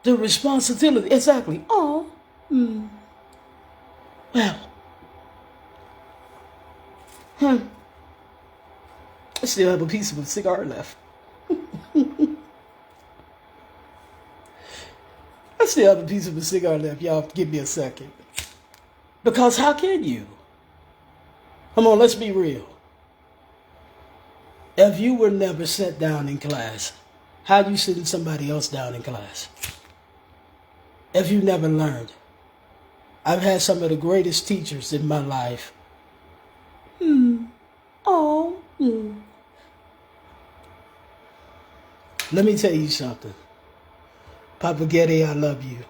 the responsibility, exactly. Oh, well, I still have a piece of a cigar left. I still have a piece of a cigar left. Y'all give me a second. Because how can you? Come on, let's be real. If you were never sat down in class, how you sitting somebody else down in class? If you never learned. I've had some of the greatest teachers in my life. Let me tell you something. Papa Getty, I love you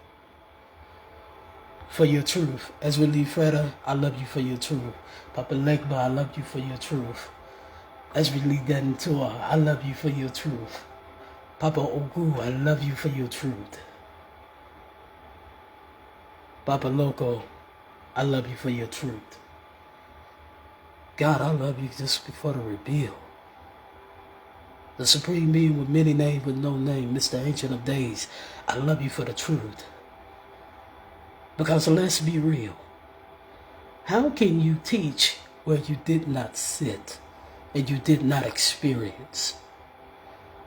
for your truth. Ezra Freda, I love you for your truth. Papa Legba, I love you for your truth. Ezra Lee Dentua, I love you for your truth. Papa Ogu, I love you for your truth. Papa Loco, I love you for your truth. God, I love you just for the reveal. The Supreme Being with many names with no name, Mr. Ancient of Days, I love you for the truth. Because let's be real. How can you teach where you did not sit and you did not experience?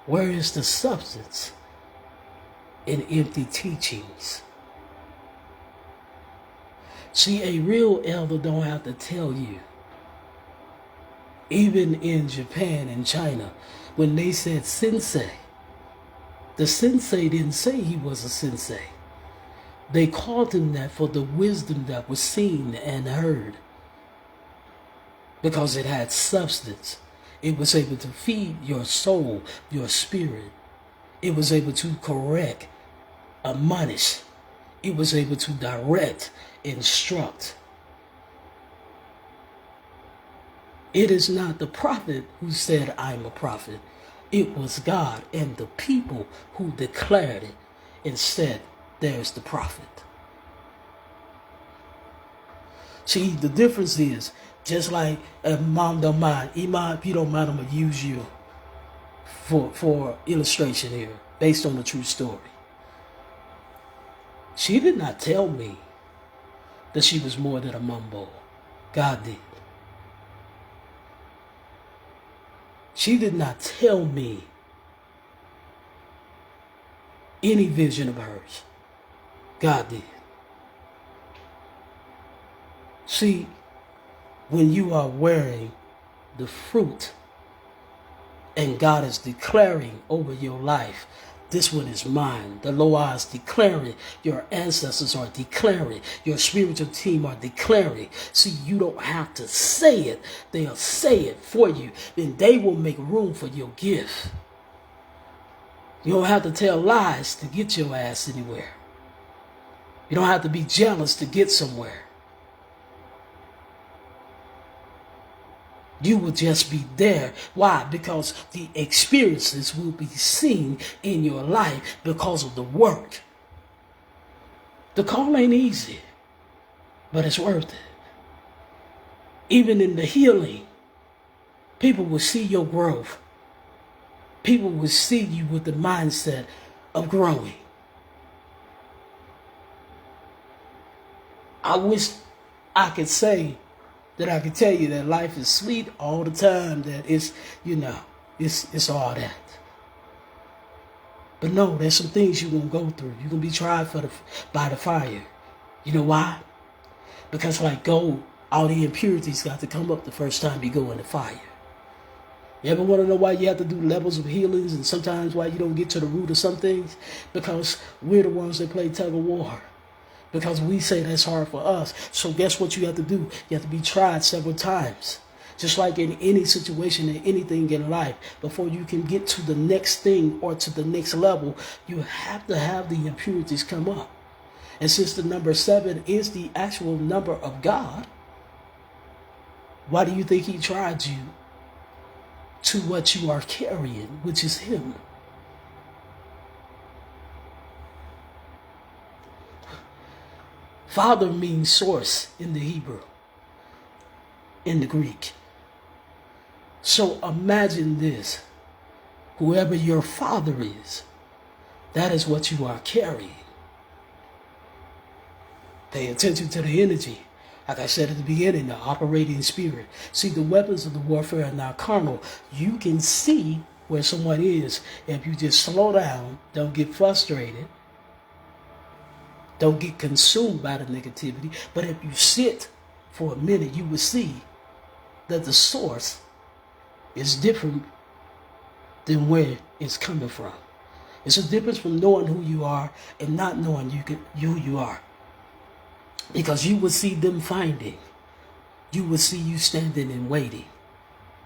Where is the substance in empty teachings? See, a real elder don't have to tell you. Even in Japan and China, when they said sensei, the sensei didn't say he was a sensei. They called him that for the wisdom that was seen and heard. Because it had substance. It was able to feed your soul, your spirit. It was able to correct, admonish. It was able to direct, instruct. It is not the prophet who said, I'm a prophet. It was God and the people who declared it and said, there's the prophet. See, the difference is, just like Mom don't mind, Imam, if you don't mind, I'm going to use you for illustration here, based on a true story. She did not tell me that she was more than a mumbo. God did. She did not tell me any vision of hers. God did. See, when you are wearing the fruit and God is declaring over your life, this one is mine. The Loa is declaring. Your ancestors are declaring. Your spiritual team are declaring. See, you don't have to say it. They'll say it for you. Then they will make room for your gift. You don't have to tell lies to get your ass anywhere. You don't have to be jealous to get somewhere. You will just be there. Why? Because the experiences will be seen in your life because of the work. The call ain't easy, but it's worth it. Even in the healing, people will see your growth. People will see you with the mindset of growing. I wish I could say that I can tell you that life is sweet all the time, that it's, it's all that. But no, there's some things you're going to go through. You're going to be tried by the fire. You know why? Because like gold, all the impurities got to come up the first time you go in the fire. You ever want to know why you have to do levels of healings and sometimes why you don't get to the root of some things? Because we're the ones that play tug of war. Because we say that's hard for us. So guess what you have to do? You have to be tried several times. Just like in any situation and anything in life, before you can get to the next thing or to the next level, you have to have the impurities come up. And since the number 7 is the actual number of God, why do you think he tried you to what you are carrying, which is him? Father means source in the Hebrew, in the Greek. So imagine this. Whoever your father is, that is what you are carrying. Pay attention to the energy. Like I said at the beginning, the operating spirit. See, the weapons of the warfare are not carnal. You can see where someone is if you just slow down, don't get frustrated. Don't get consumed by the negativity. But if you sit for a minute, you will see that the source is different than where it's coming from. It's a difference from knowing who you are and not knowing who you are. Because you will see them finding. You will see you standing and waiting.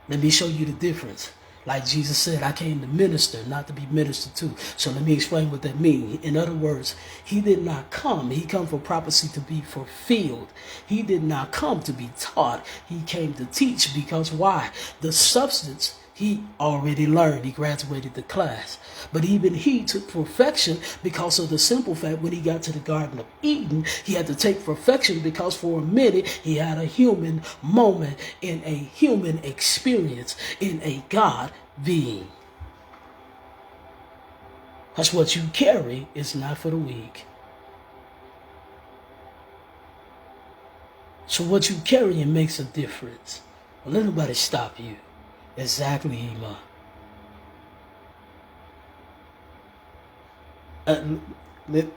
Let me show you the difference. Like Jesus said, I came to minister, not to be ministered to. So let me explain what that means. In other words, he did not come. He come for prophecy to be fulfilled. He did not come to be taught. He came to teach. Because why? The substance he already learned. He graduated the class. But even he took perfection because of the simple fact when he got to the Garden of Eden, he had to take perfection because for a minute he had a human moment in a human experience in a God being. That's what you carry is not for the weak. So what you carry makes a difference. Don't let nobody stop you. Exactly, Iman.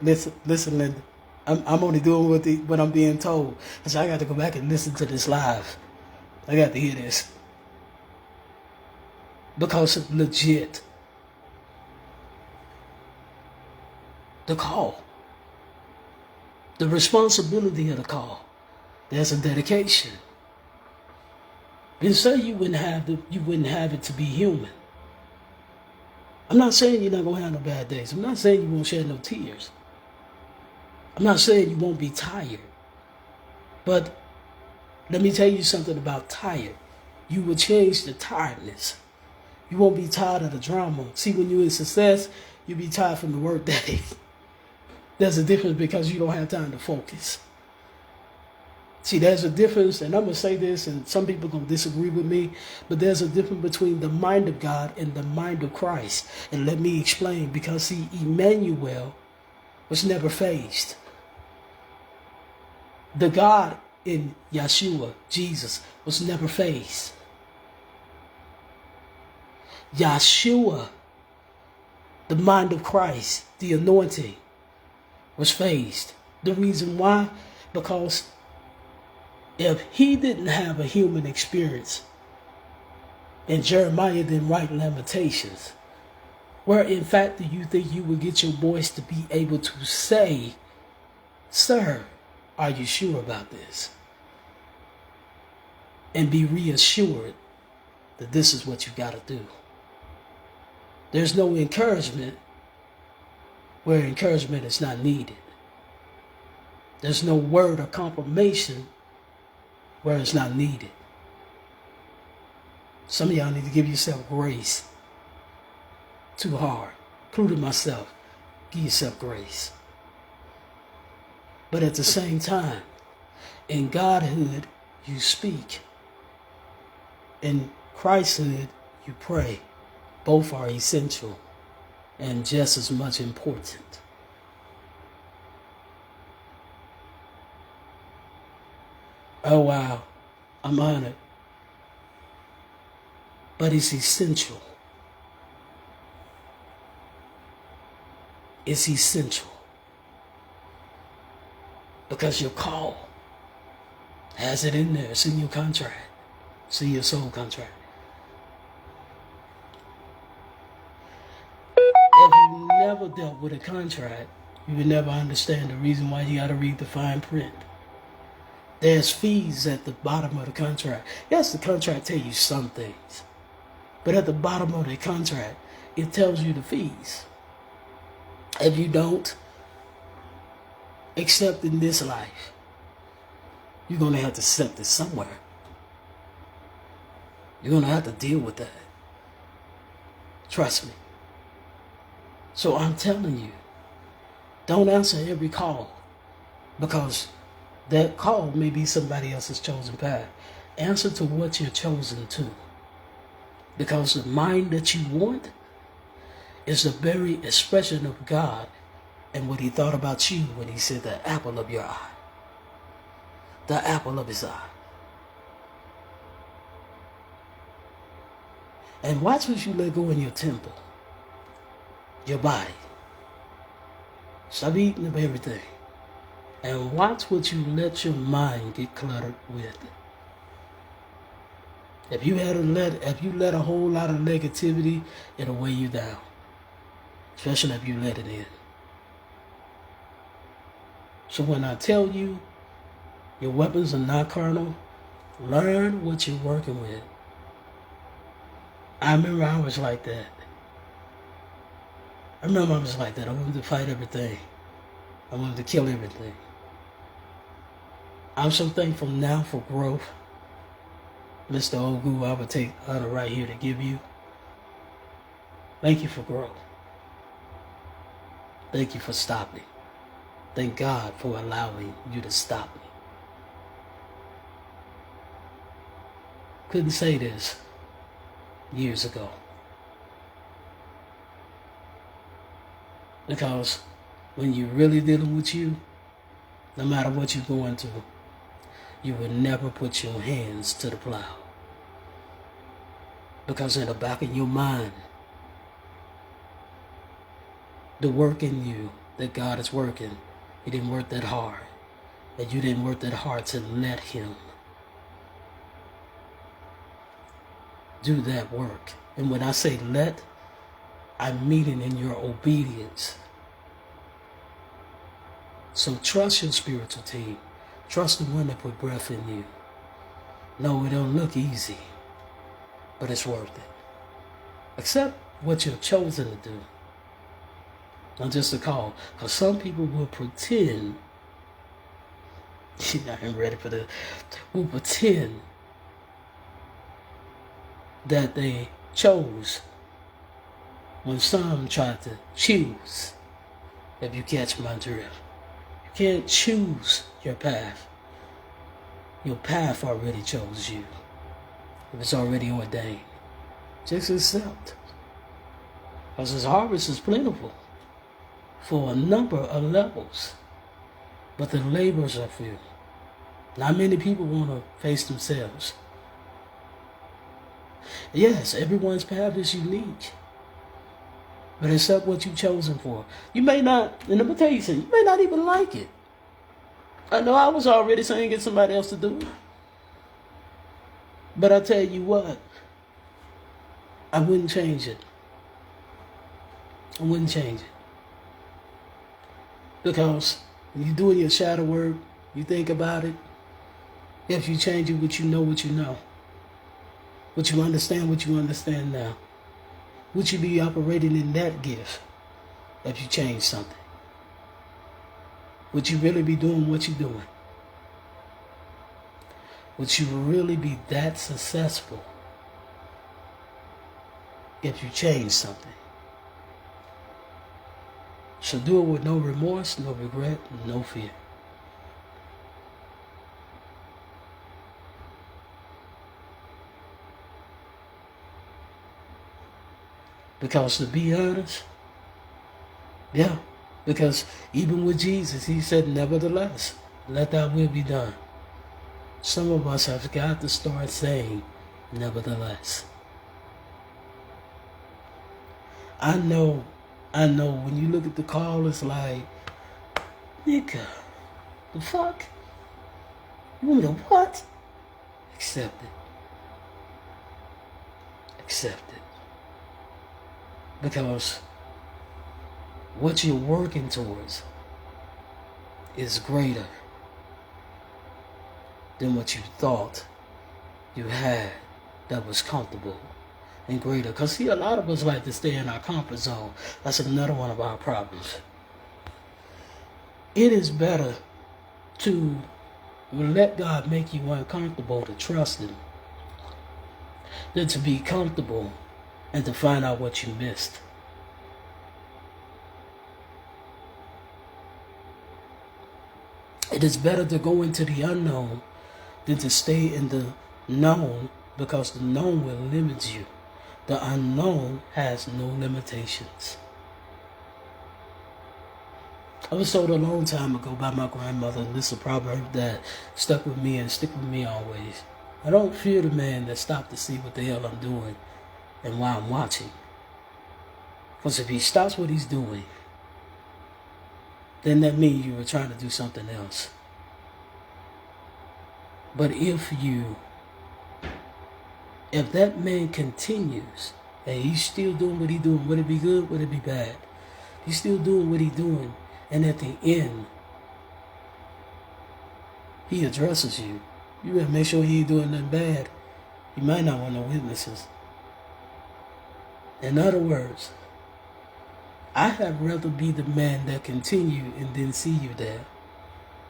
Listen, Linda. I'm only doing what I'm being told. So I got to go back and listen to this live. I got to hear this. Because it's legit. The call. The responsibility of the call. There's a dedication. And say you wouldn't have it to be human. I'm not saying you're not gonna have no bad days. I'm not saying you won't shed no tears. I'm not saying you won't be tired. But let me tell you something about tired. You will change the tiredness. You won't be tired of the drama. See, when you're in success, you'll be tired from the work day. There's a difference because you don't have time to focus. See, there's a difference, and I'm going to say this, and some people are going to disagree with me, but there's a difference between the mind of God and the mind of Christ. And let me explain, because see, Emmanuel was never phased. The God in Yeshua, Jesus, was never phased. Yeshua, the mind of Christ, the anointing, was phased. The reason why? Because if he didn't have a human experience, and Jeremiah didn't write Lamentations, where in fact do you think you would get your voice to be able to say, "Sir, are you sure about this?" And be reassured that this is what you got to do. There's no encouragement where encouragement is not needed. There's no word of confirmation where it's not needed. Some of y'all need to give yourself grace. Too hard. Including myself. Give yourself grace. But at the same time, in Godhood, you speak. In Christhood, you pray. Both are essential and just as much important. Oh wow, I'm honored. But it's essential. It's essential. Because your call has it in there. It's in your contract. It's in your soul contract. If you never dealt with a contract, you would never understand the reason why you got to read the fine print. There's fees at the bottom of the contract. Yes, the contract tells you some things. But at the bottom of the contract, it tells you the fees. If you don't accept in this life, you're going to have to accept it somewhere. You're going to have to deal with that. Trust me. So I'm telling you, don't answer every call, because that call may be somebody else's chosen path. Answer to what you're chosen to. Because the mind that you want is the very expression of God and what he thought about you when he said the apple of your eye. The apple of his eye. And watch what you let go in your temple. Your body. Stop eating of everything. And watch what you let your mind get cluttered with. If you let a whole lot of negativity, it'll weigh you down. Especially if you let it in. So when I tell you your weapons are not carnal, learn what you're working with. I remember I was like that. I wanted to fight everything. I wanted to kill everything. I'm so thankful now for growth. Mr. Ogu, I would take honor right here to give you. Thank you for growth. Thank you for stopping. Thank God for allowing you to stop me. Couldn't say this years ago. Because when you're really dealing with you, no matter what you're going through, you will never put your hands to the plow. Because in the back of your mind, the work in you that God is working He didn't work that hard. And you didn't work that hard to let him do that work. And when I say let, I'm meaning in your obedience. So trust your spiritual team. Trust the one that put breath in you. No, it don't look easy, but it's worth it. Accept what you've chosen to do. Not just a call. Because some people will pretend, I ain't ready for this, will pretend that they chose when some tried to choose, if you catch my drift. You can't choose your path. Your path already chose you. If it's already ordained, just accept. Because his harvest is plentiful for a number of levels, but the labors are few. Not many people want to face themselves. Yes, everyone's path is unique, but accept what you've chosen for. You may not, and I'm going to tell you something, you may not even like it. I know I was already saying get somebody else to do it. But I tell you what, I wouldn't change it. I wouldn't change it. Because when you're doing your shadow work, you think about it. If you change it, what you know, what you understand now. Would you be operating in that gift if you change something? Would you really be doing what you're doing? Would you really be that successful if you change something? So do it with no remorse, no regret, no fear. Because to be honest, yeah, because even with Jesus, he said, nevertheless, let thy will be done. Some of us have got to start saying, nevertheless. I know, when you look at the call, it's like, nigga, the fuck? You want me to what? Accept it. Accept it. Because what you're working towards is greater than what you thought you had that was comfortable and greater. Because see, a lot of us like to stay in our comfort zone. That's another one of our problems. It is better to let God make you uncomfortable to trust him than to be comfortable and to find out what you missed. It is better to go into the unknown than to stay in the known, because the known will limit you. The unknown has no limitations. I was told a long time ago by my grandmother, and this is a proverb that stuck with me and stick with me always. I don't fear the man that stopped to see what the hell I'm doing and why I'm watching. Because if he stops what he's doing, then that means you were trying to do something else. But if that man continues and he's still doing what he's doing, would it be good? Would it be bad? He's still doing what he's doing, and at the end, he addresses you. You better make sure he ain't doing nothing bad. He might not want no witnesses. In other words, I had rather be the man that continued and didn't see you there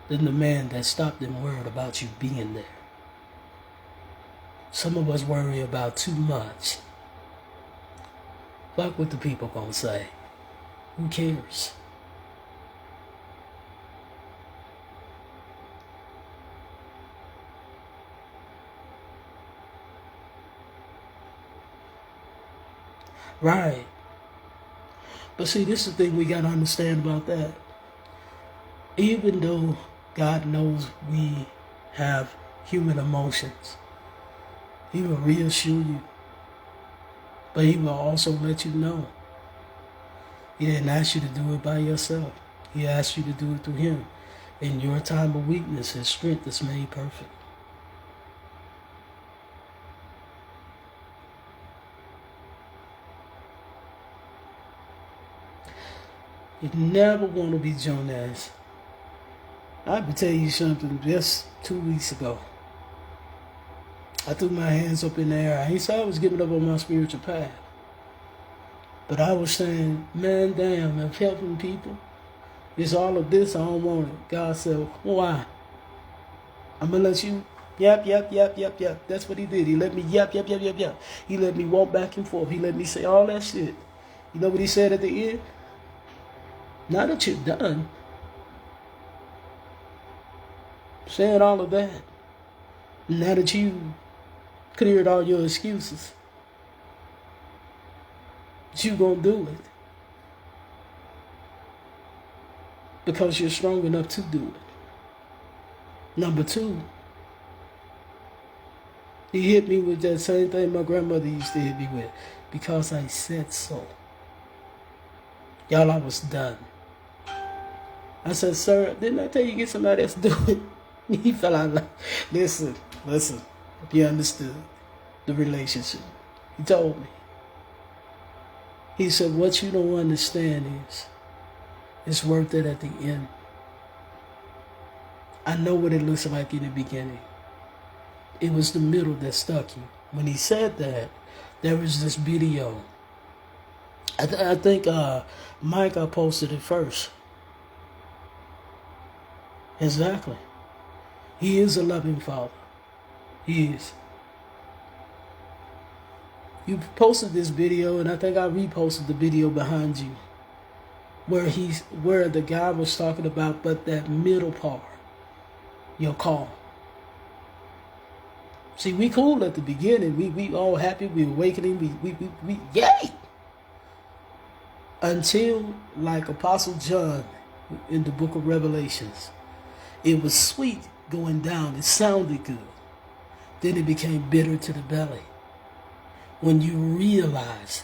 than the man that stopped and worried about you being there. Some of us worry about too much. Fuck what the people gonna say. Who cares? Right. But see, this is the thing we got to understand about that. Even though God knows we have human emotions, he will reassure you. But he will also let you know he didn't ask you to do it by yourself. He asks you to do it through him. In your time of weakness, his strength is made perfect. You never want to be Jonas. I can tell you something just 2 weeks ago. I threw my hands up in the air. I ain't say I was giving up on my spiritual path. But I was saying, man, damn, I'm helping people. It's all of this, I don't want it. God said, why? I'm going to let you yap. That's what he did. He let me yap. He let me walk back and forth. He let me say all that shit. You know what he said at the end? Now that you're done saying all of that, now that you cleared all your excuses, you gonna do it because you're strong enough to do it. Number 2, he hit me with that same thing my grandmother used to hit me with, because I said so. Y'all, I was done. I said, sir, didn't I tell you get somebody else to do it? He fell out like, listen, if you understood the relationship. He told me. He said, what you don't understand is, it's worth it at the end. I know what it looks like in the beginning. It was the middle that stuck you. When he said that, there was this video. I think Mike posted it first. Exactly. He is a loving father. He is. You posted this video, and I think I reposted the video behind you, where the guy was talking about, but that middle part, your call. See, we cool at the beginning. We all happy. We awakening. We yay. Until, like Apostle John in the book of Revelations, it was sweet going down. It sounded good. Then it became bitter to the belly. When you realize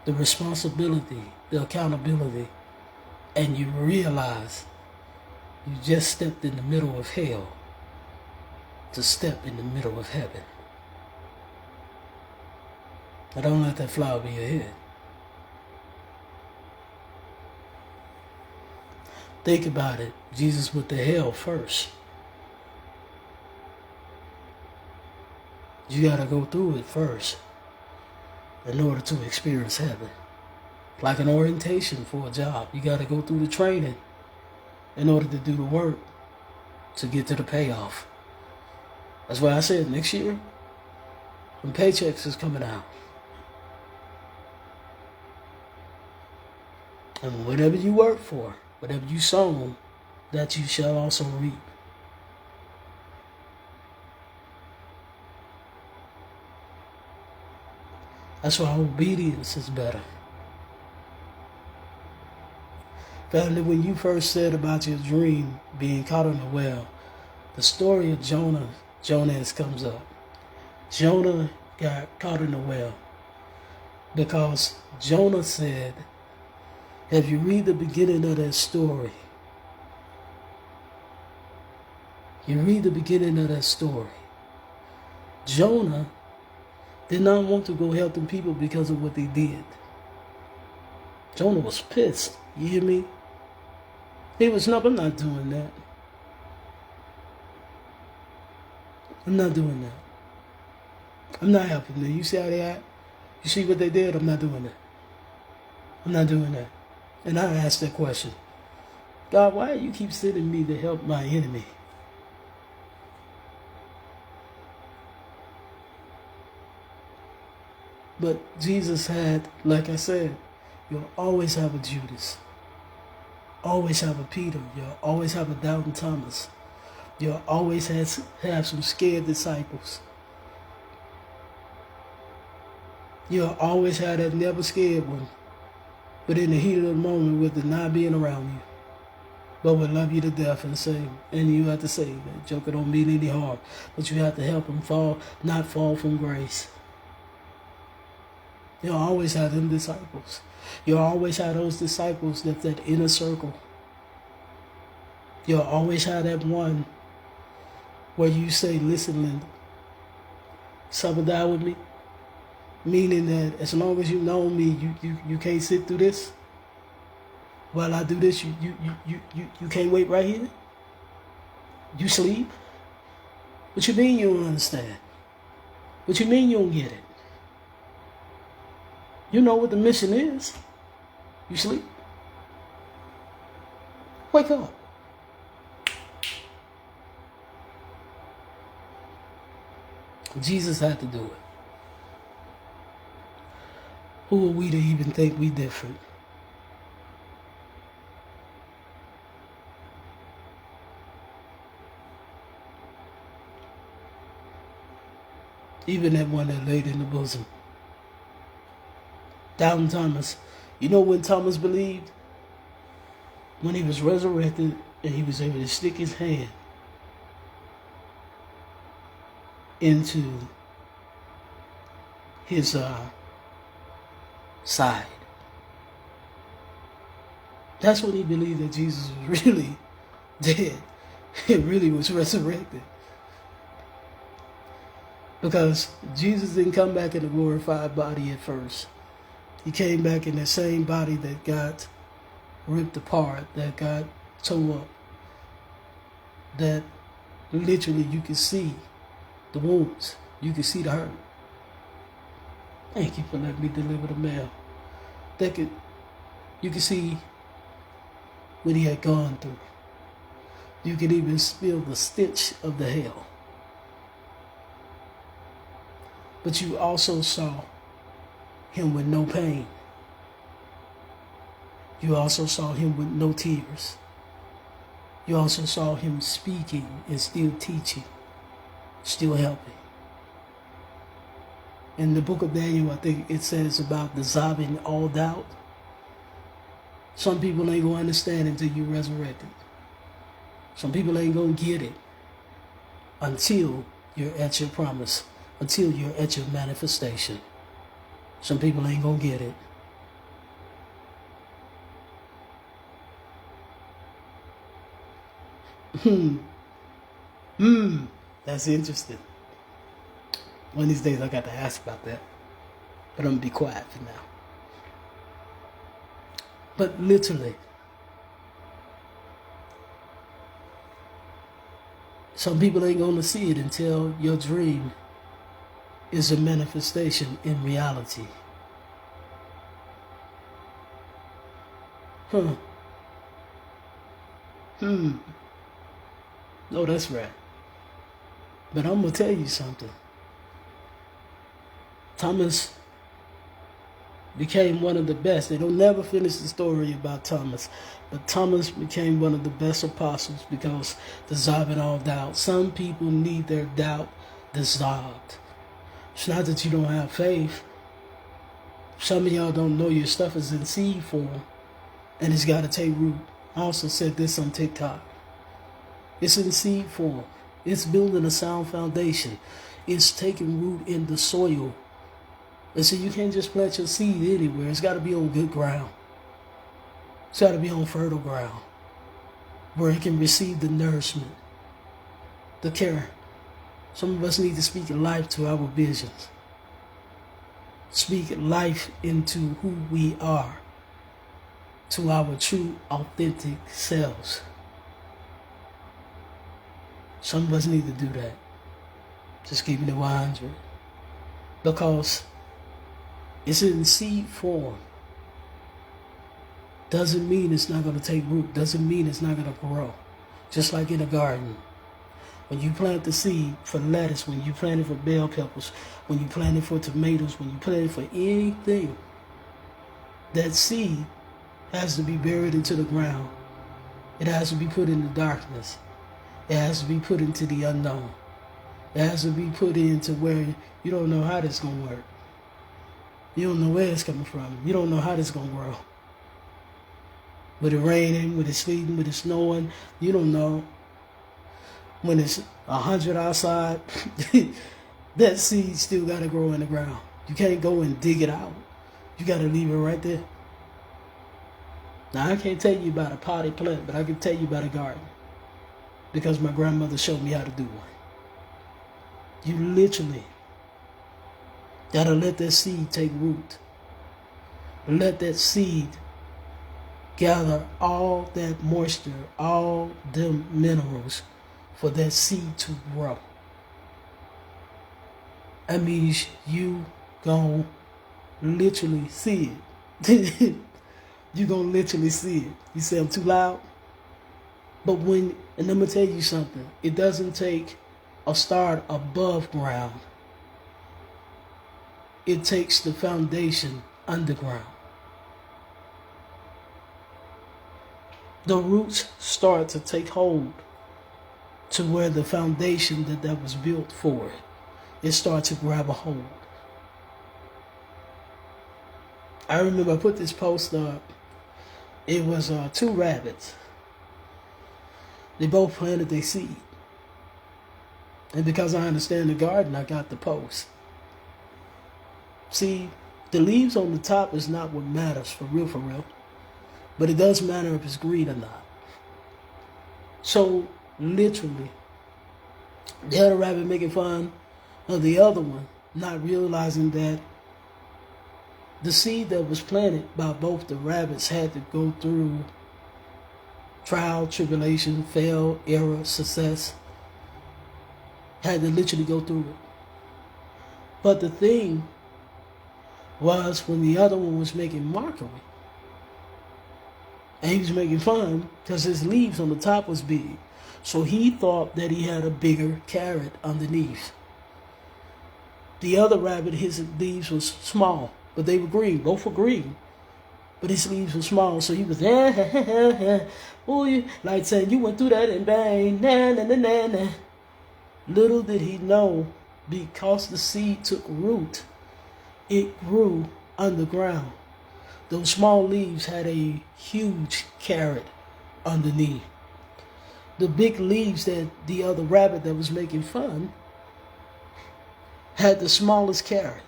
the responsibility, the accountability, and you realize you just stepped in the middle of hell to step in the middle of heaven. Now don't let that fly over your head. Think about it. Jesus went to hell first. You got to go through it first in order to experience heaven. Like an orientation for a job. You got to go through the training in order to do the work to get to the payoff. That's why I said next year, when paychecks is coming out. And whatever you work for, whatever you sow, that you shall also reap. That's why obedience is better. Family, when you first said about your dream being caught in a well, the story of Jonas comes up. Jonah got caught in a well because Jonah said, if you read the beginning of that story, Jonah did not want to go help them people because of what they did. Jonah was pissed. You hear me? He was, no, I'm not doing that. I'm not doing that. I'm not helping them. You see how they act? You see what they did? I'm not doing that. I'm not doing that. And I asked that question. God, why do you keep sending me to help my enemy? But Jesus had, like I said, you'll always have a Judas. Always have a Peter. You'll always have a doubting Thomas. You'll always have some scared disciples. You'll always have that never scared one. But in the heat of the moment with the not being around you. But would love you to death and say, and you have to say, that joker don't mean any harm. But you have to help him not fall from grace. You'll always have them disciples. You'll always have those disciples that's that inner circle You'll always have that one where you say, listen, Linda, suffer thou with me. Meaning that as long as you know me, you can't sit through this. While I do this, you can't wait right here. You sleep. What you mean you don't understand? What you mean you don't get it? You know what the mission is. You sleep. Wake up. Jesus had to do it. Who are we to even think we different? Even that one that laid in the bosom. Doubting Thomas. You know when Thomas believed? When he was resurrected and he was able to stick his hand into his side. That's when he believed that Jesus was really dead. It really was resurrected. Because Jesus didn't come back in a glorified body at first. He came back in the same body that got ripped apart, that got tore up, that literally you could see the wounds. You could see the hurt. Thank you for letting me deliver the mail. You could see what he had gone through. You could even feel the stench of the hell. But you also saw him with no pain. You also saw him with no tears. You also saw him speaking and still teaching, still helping. In the book of Daniel, I think it says about dissolving all doubt. Some people ain't going to understand until you resurrected. Some people ain't going to get it until you're at your promise, until you're at your manifestation. Some people ain't going to get it. That's interesting. One of these days I got to ask about that. But I'm going to be quiet for now. But literally, some people ain't going to see it until your dream is a manifestation in reality. No, that's right. But I'm going to tell you something. Thomas became one of the best. They don't never finish the story about Thomas. But Thomas became one of the best apostles because dissolving all doubt. Some people need their doubt dissolved. It's not that you don't have faith. Some of y'all don't know your stuff is in seed form and it's got to take root. I also said this on TikTok. It's in seed form. It's building a sound foundation. It's taking root in the soil. And so you can't just plant your seed anywhere. It's got to be on good ground. It's got to be on fertile ground where it can receive the nourishment, the care. Some of us need to speak life to our visions. Speak life into who we are, to our true, authentic selves. Some of us need to do that. Just keeping it 100. Because it's in seed form. Doesn't mean it's not going to take root. Doesn't mean it's not going to grow. Just like in a garden. When you plant the seed for lettuce, when you plant it for bell peppers, when you plant it for tomatoes, when you plant it for anything, that seed has to be buried into the ground. It has to be put in the darkness. It has to be put into the unknown. It has to be put into where you don't know how this is going to work. You don't know where it's coming from. You don't know how this is going to grow. With it raining, with it sleeting, with it snowing, you don't know. When it's 100 outside, that seed still got to grow in the ground. You can't go and dig it out. You got to leave it right there. Now, I can't tell you about a potted plant, but I can tell you about a garden. because my grandmother showed me how to do one. You literally gotta let that seed take root. Let that seed gather all that moisture, all them minerals for that seed to grow. That means you gonna literally see it. You gonna literally see it. You say I'm too loud? But and I'm gonna tell you something, it doesn't take a start above ground. It takes the foundation underground. The roots start to take hold to where the foundation that was built for it starts to grab a hold. I remember I put this post up. It was 2 rabbits. They both planted their seed. And because I understand the garden, I got the post. See, the leaves on the top is not what matters for real. But it does matter if it's green or not. So, literally, the other rabbit making fun of the other one, not realizing that the seed that was planted by both the rabbits had to go through trial, tribulation, fail, error, success. Had to literally go through it. But the thing was, when the other one was making mockery, and he was making fun because his leaves on the top was big. So he thought that he had a bigger carrot underneath. The other rabbit, his leaves was small, but they were green. Both were green, but his leaves were small. So he was, like saying, you went through that in vain. Nah. Little did he know, because the seed took root, it grew underground. Those small leaves had a huge carrot underneath. The big leaves that the other rabbit that was making fun had the smallest carrot.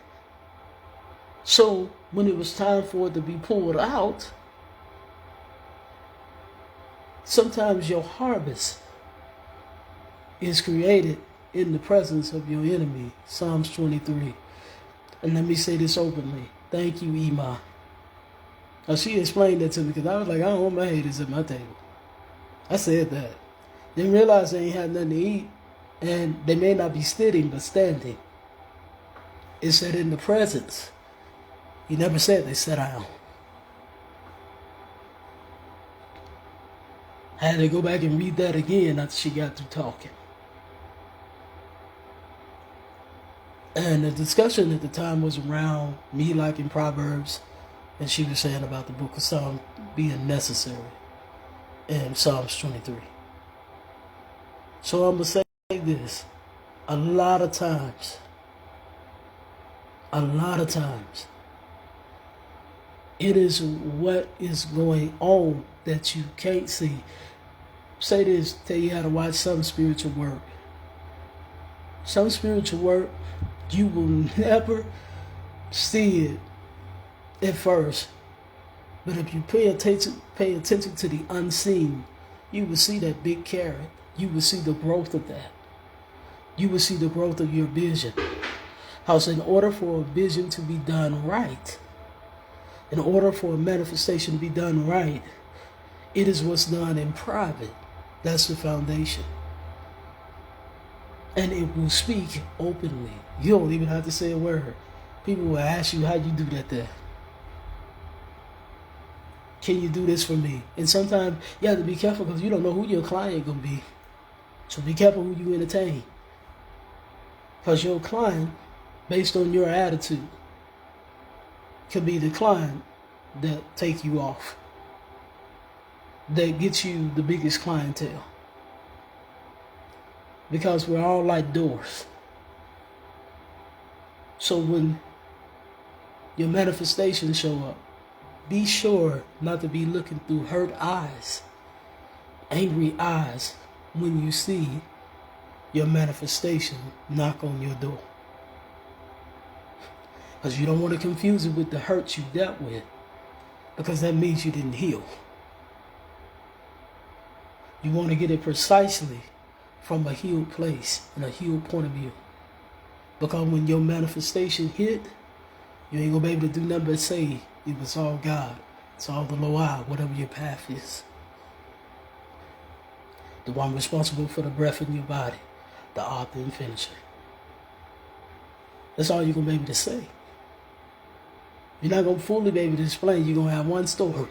So when it was time for it to be pulled out, sometimes your harvest is created in the presence of your enemy. Psalms 23. And let me say this openly. Thank you, Ima. Now, she explained that to me because I was like, I don't want my haters at my table. I said that. Didn't realize they ain't had nothing to eat. And they may not be sitting, but standing. It said in the presence. He never said they sat down. I had to go back and read that again after she got through talking. And the discussion at the time was around me liking Proverbs, and she was saying about the book of Psalms being necessary in Psalms 23. So I'm going to say this. A lot of times, it is what is going on that you can't see. Say this, tell you how to watch some spiritual work. Some spiritual work, you will never see it at first. But if you pay attention to the unseen, you will see that big carrot. You will see the growth of that. You will see the growth of your vision. How in order for a vision to be done right, in order for a manifestation to be done right, it is what's done in private. That's the foundation. And it will speak openly. You don't even have to say a word. People will ask you, how you do that there? Can you do this for me? And sometimes you have to be careful because you don't know who your client going to be. So be careful who you entertain. Because your client, based on your attitude, could be the client that take you off, that gets you the biggest clientele. Because we're all like doors. So when your manifestations show up, be sure not to be looking through hurt eyes, angry eyes, when you see your manifestation knock on your door. Because you don't want to confuse it with the hurt you dealt with, because that means you didn't heal. You want to get it precisely from a healed place and a healed point of view. Because when your manifestation hit, you ain't gonna be able to do nothing but say it was all God. It's all the Loah, whatever your path is. The one responsible for the breath in your body, the author and finisher. That's all you're gonna be able to say. You're not gonna fully be able to explain. You're gonna have one story.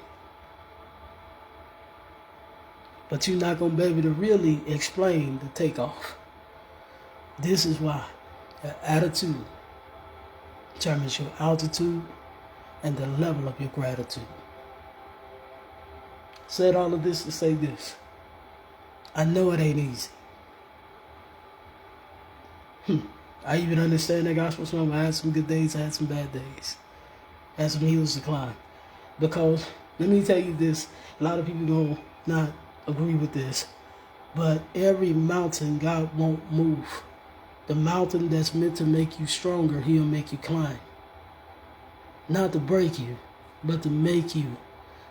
But you're not gonna be able to really explain the takeoff. This is why your attitude determines your altitude and the level of your gratitude. Said all of this to say this. I know it ain't easy. I even understand that gospel song. I had some good days, I had some bad days. I had some hills to climb. Because, let me tell you this, a lot of people gonna not agree with this, but every mountain God won't move. The mountain that's meant to make you stronger, He'll make you climb. Not to break you, but to make you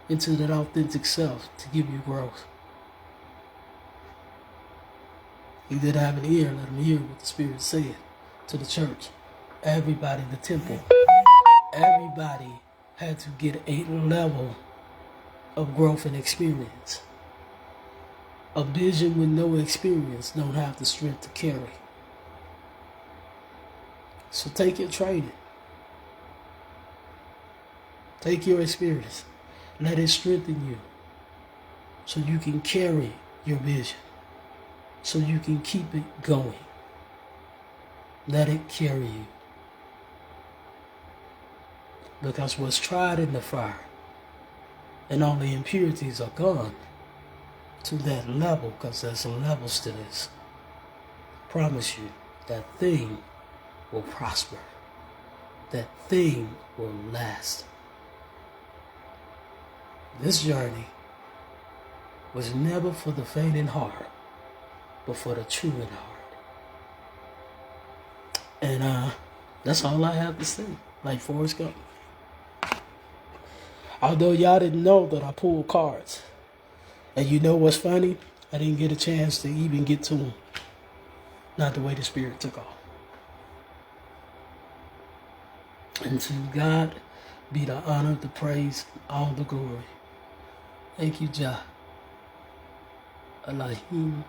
into that authentic self, to give you growth. He did have an ear, let him hear what the Spirit said to the church. Everybody in the temple, everybody had to get a level of growth and experience. A vision with no experience don't have the strength to carry. So take your training. Take your experience. Let it strengthen you so you can carry your vision. So you can keep it going. Let it carry you. Because what's tried in the fire and all the impurities are gone to that level, because there's levels to this. Promise you, that thing will prosper. That thing will last. This journey was never for the faint in heart, but for the true in heart. And that's all I have to say, like Forrest Gump. Although y'all didn't know that I pulled cards. And you know what's funny? I didn't get a chance to even get to them. Not the way the Spirit took off. And to God be the honor, the praise, all the glory. Thank you, Jah. Elohim.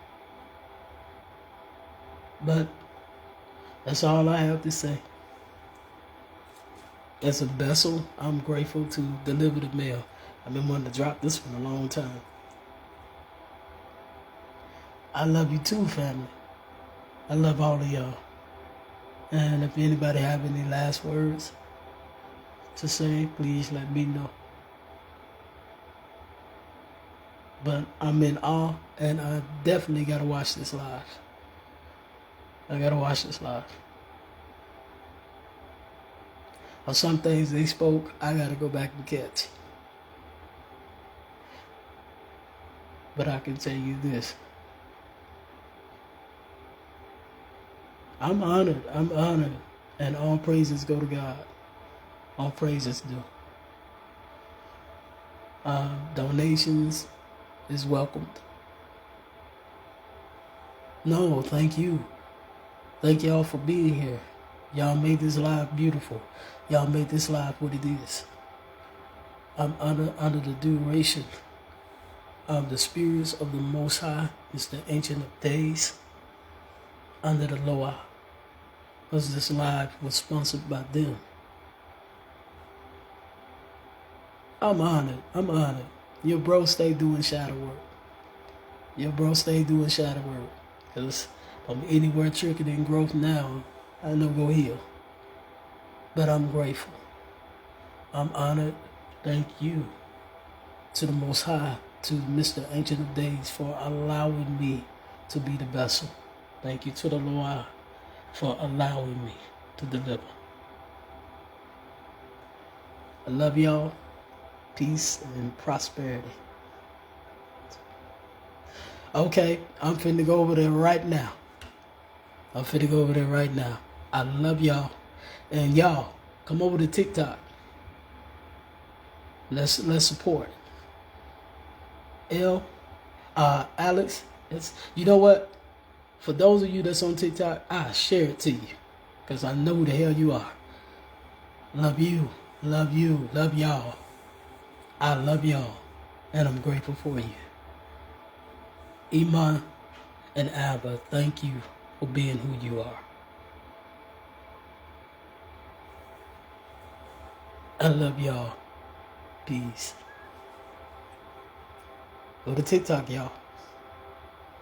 But that's all I have to say. As a vessel, I'm grateful to deliver the mail. I've been wanting to drop this one a long time. I love you too, family. I love all of y'all. And if anybody have any last words to say, please let me know. But I'm in awe, and I definitely got to watch this live. I got to watch this live. Or some things they spoke, I got to go back and catch. But I can tell you this. I'm honored, and all praises go to God. All praises do. Donations is welcomed. No, thank you. Thank y'all for being here. Y'all made this live beautiful. Y'all made this live what it is. I'm under the duration of the spirits of the Most High, is the Ancient of Days, under the Loah. Because this live was sponsored by them. I'm honored. Your bro stay doing shadow work. Because I'm anywhere tricking in growth now, I know go heal. But I'm grateful. I'm honored. Thank you to the Most High, to Mr. Ancient of Days, for allowing me to be the vessel. Thank you to the Lord for allowing me to deliver. I love y'all. Peace and prosperity. Okay, I'm finna go over there right now. I love y'all. And y'all, come over to TikTok. Let's support. Alex, you know what? For those of you that's on TikTok, I share it to you because I know who the hell you are. Love you, love you, love y'all. I love y'all, and I'm grateful for you. Iman and Abba, thank you for being who you are. I love y'all. Peace. Go to TikTok, y'all.